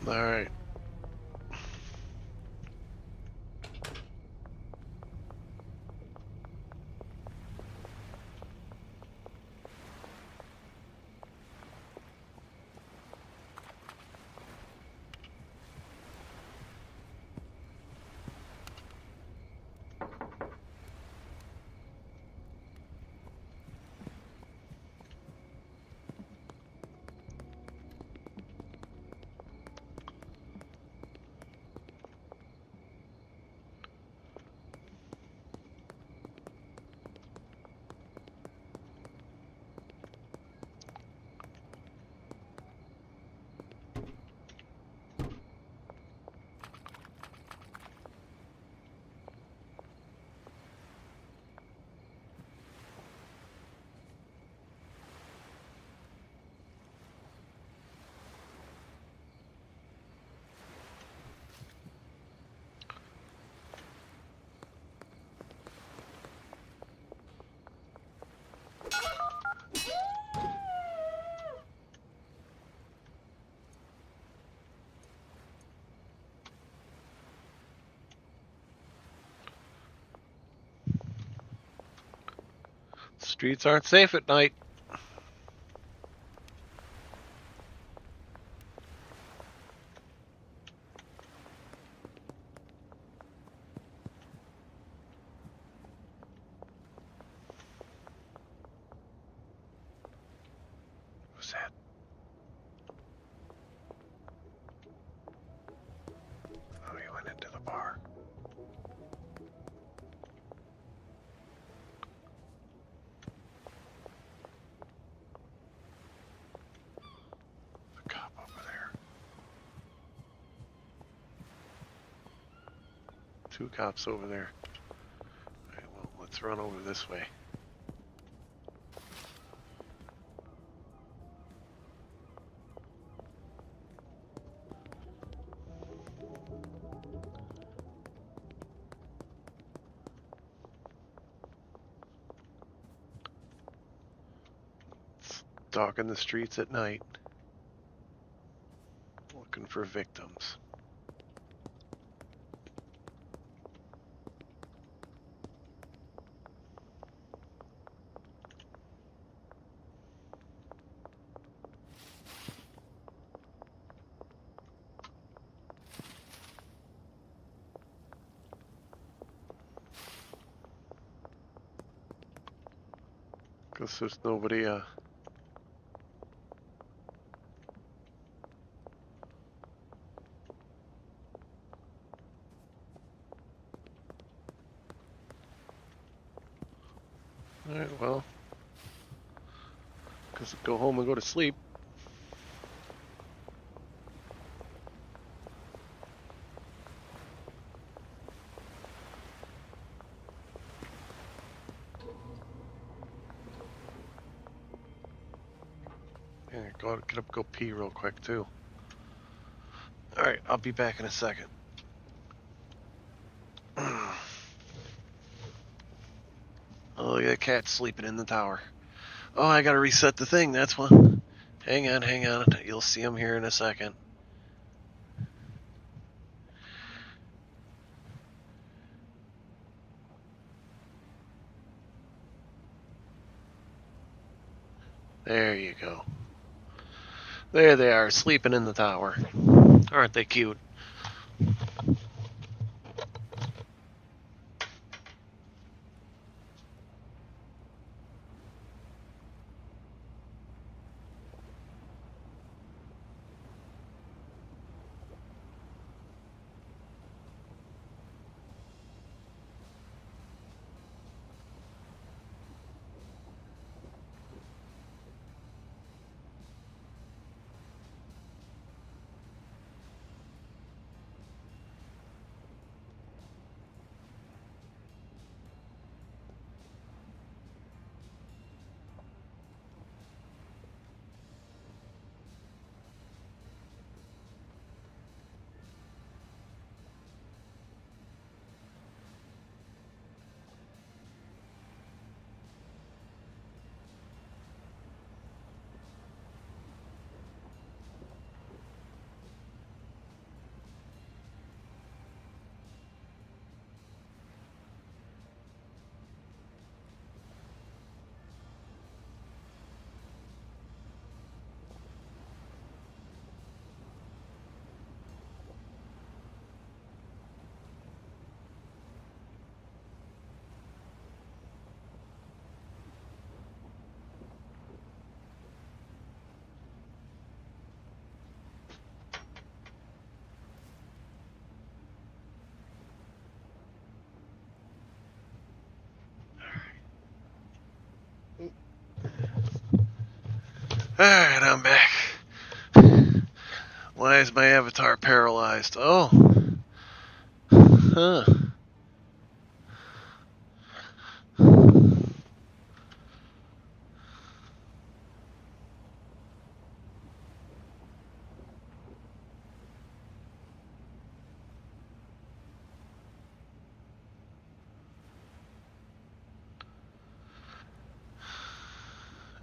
Alright. Streets aren't safe at night. Who's that? Oh, he went into the bar. The cop over there. 2 cops over there. Alright, well, let's run over this way. Stalking the streets at night, looking for victims. Guess there's nobody, Alright, well, guess I'll go home and go to sleep. Yeah, get up, go pee real quick too. Alright, I'll be back in a second. Oh, look at that cat sleeping in the tower. Oh, I gotta reset the thing, that's one. Hang on. You'll see him here in a second. There you go. There they are, sleeping in the tower. Aren't they cute? Alright, I'm back. Why is my avatar paralyzed? Oh. Huh.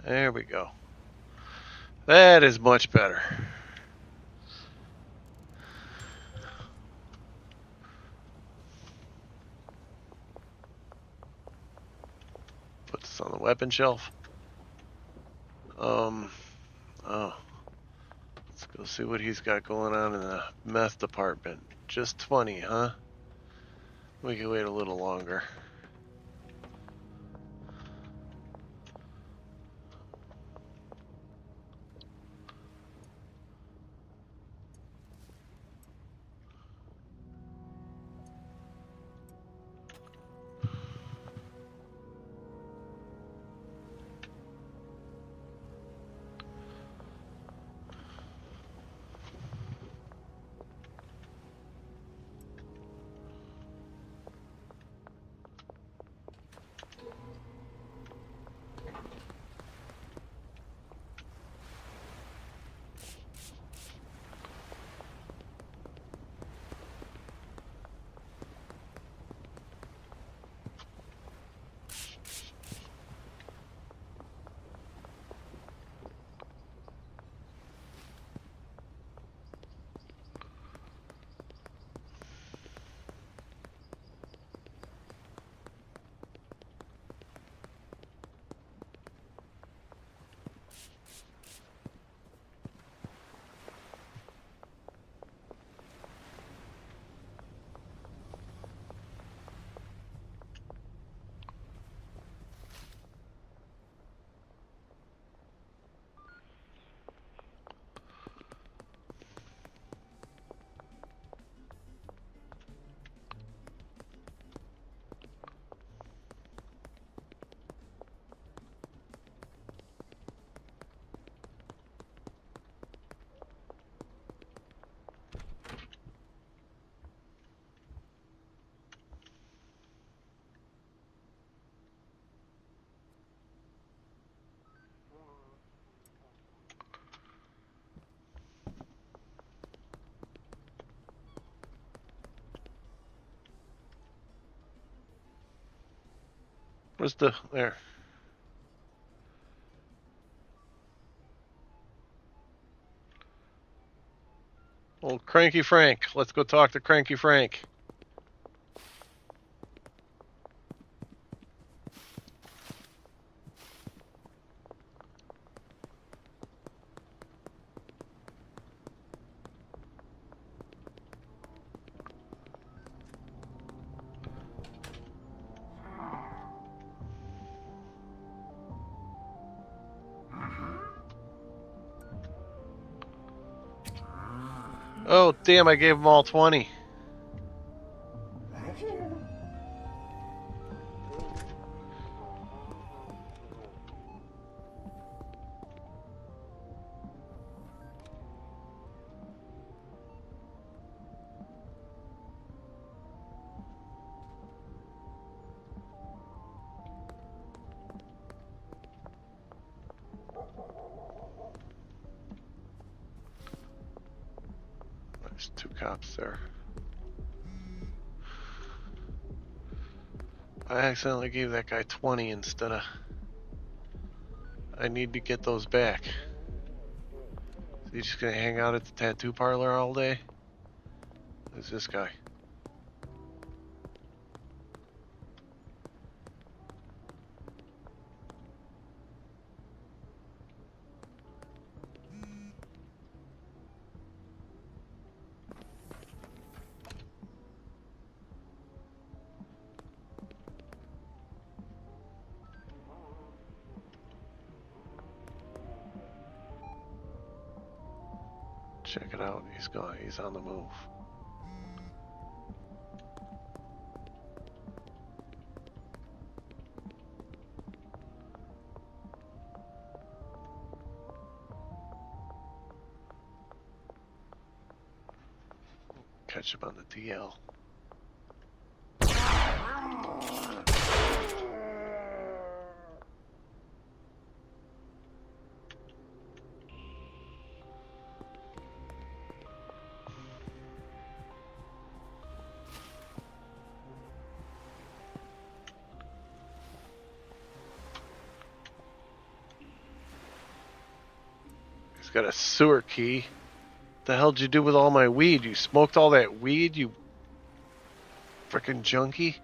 There we go. That is much better. Put this on the weapon shelf. Oh. Let's go see what he's got going on in the meth department. Just 20, huh? We can wait a little longer. Where's the there? Old Cranky Frank. Let's go talk to Cranky Frank. Oh, damn, I gave them all 20. There's 2 cops there. I accidentally gave that guy 20 instead of... I need to get those back. Is he just gonna hang out at the tattoo parlor all day? Who's this guy? Check it out. He's gone. He's on the move. Catch him on the DL. He's got a sewer key. What the hell did you do with all my weed? You smoked all that weed, you frickin' junkie?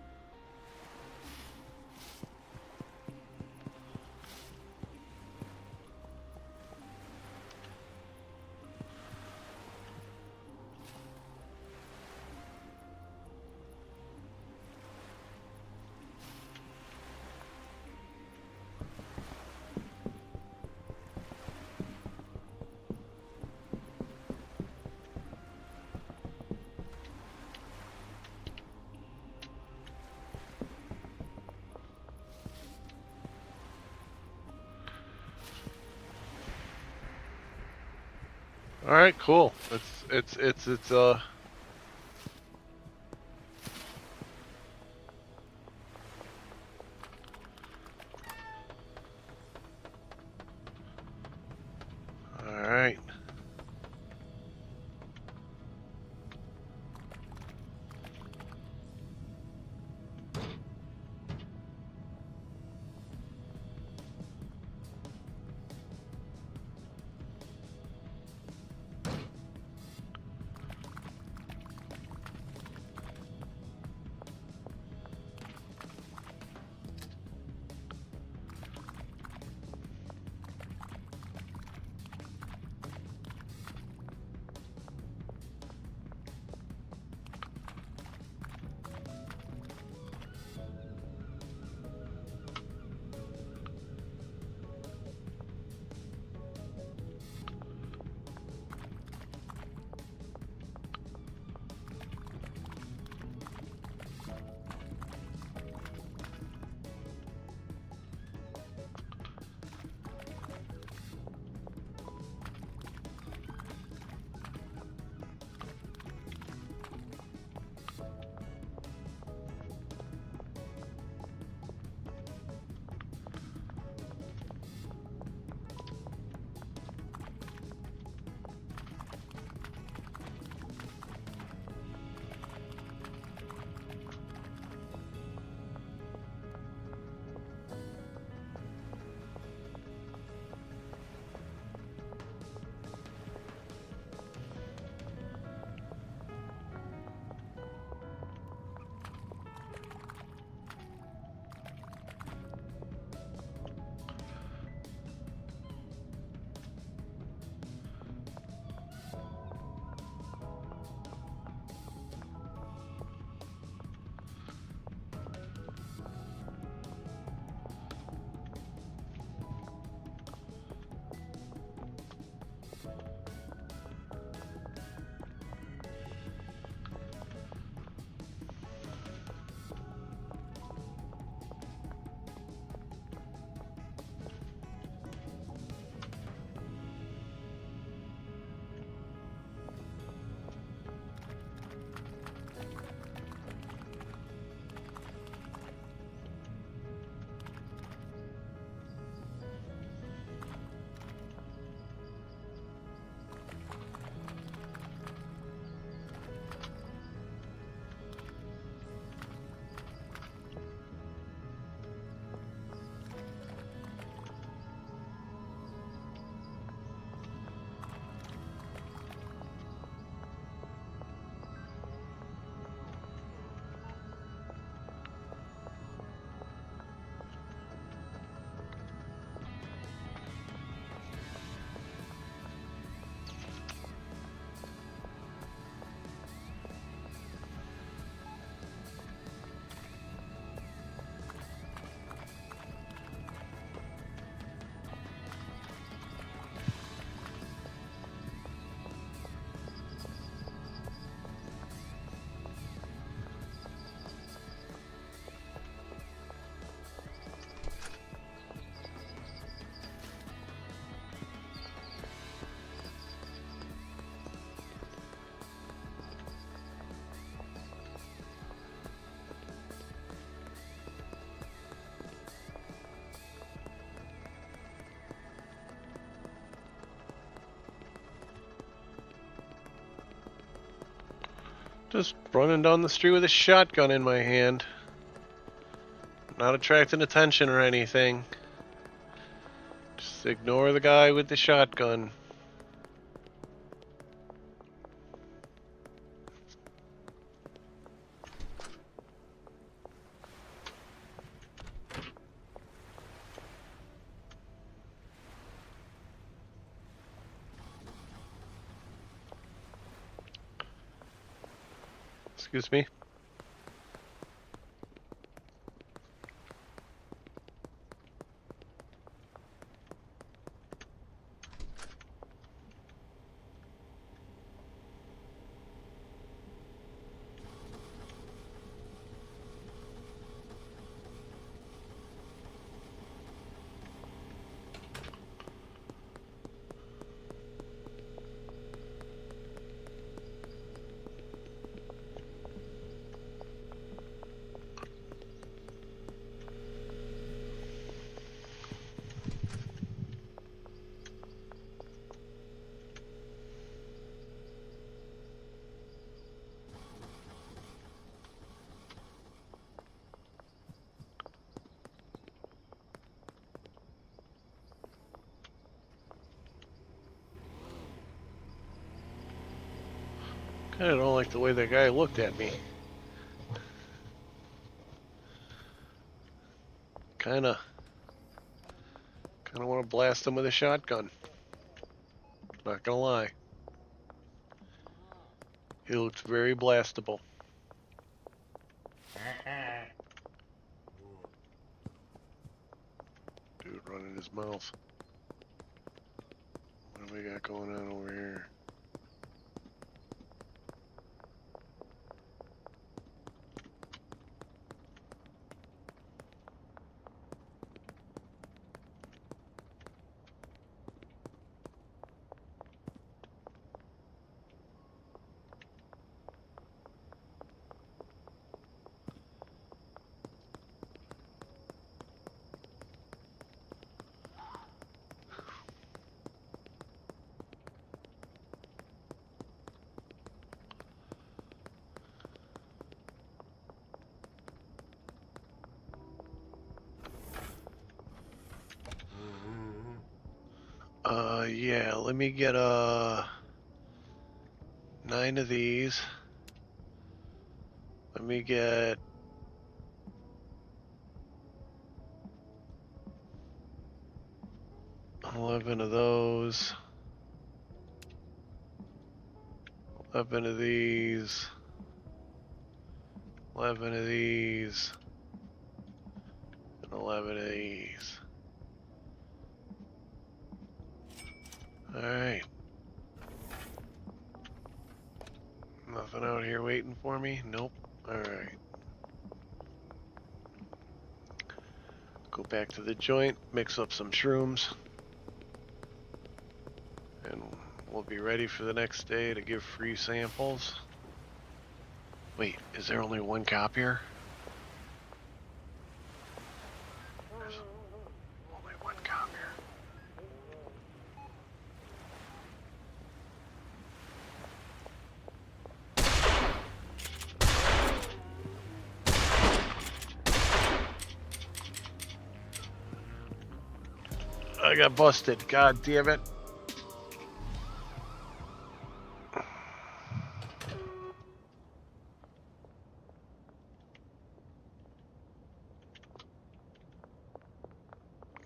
All right, cool. It's all right. Just running down the street with a shotgun in my hand. Not attracting attention or anything. Just ignore the guy with the shotgun. Excuse me. I don't like the way that guy looked at me. Kinda want to blast him with a shotgun. Not gonna lie. He looks very blastable. Dude running his mouth. What do we got going on over here? Yeah, let me get 9 of these. Let me get 11 of those. 11 of these. 11 of these. And 11 of these. Alright. Nothing out here waiting for me? Nope. Alright. Go back to the joint, mix up some shrooms. And we'll be ready for the next day to give free samples. Wait, is there only one copier? There's only one copier. I got busted. God damn it.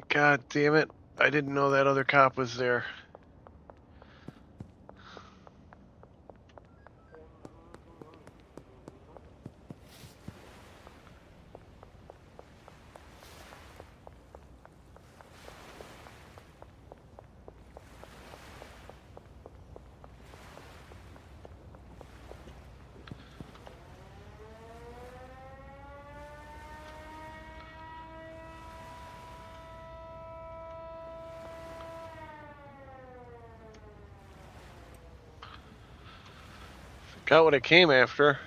God damn it. I didn't know that other cop was there. Got what I came after.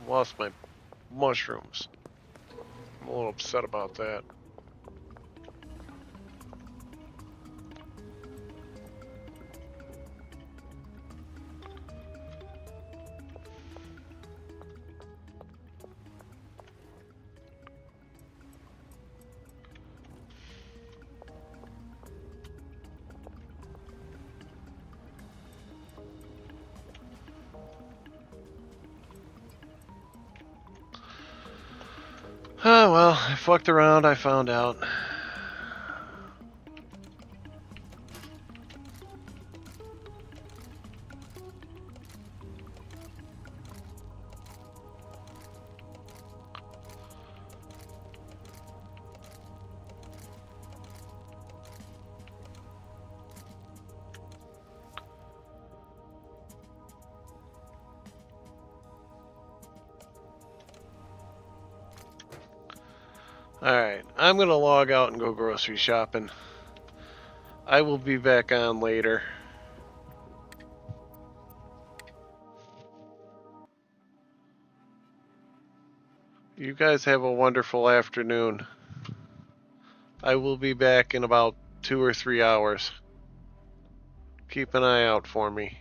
Lost my mushrooms. I'm a little upset about that. Oh well, I fucked around, I found out. Alright, I'm gonna log out and go grocery shopping. I will be back on later. You guys have a wonderful afternoon. I will be back in about 2 or 3 hours. Keep an eye out for me.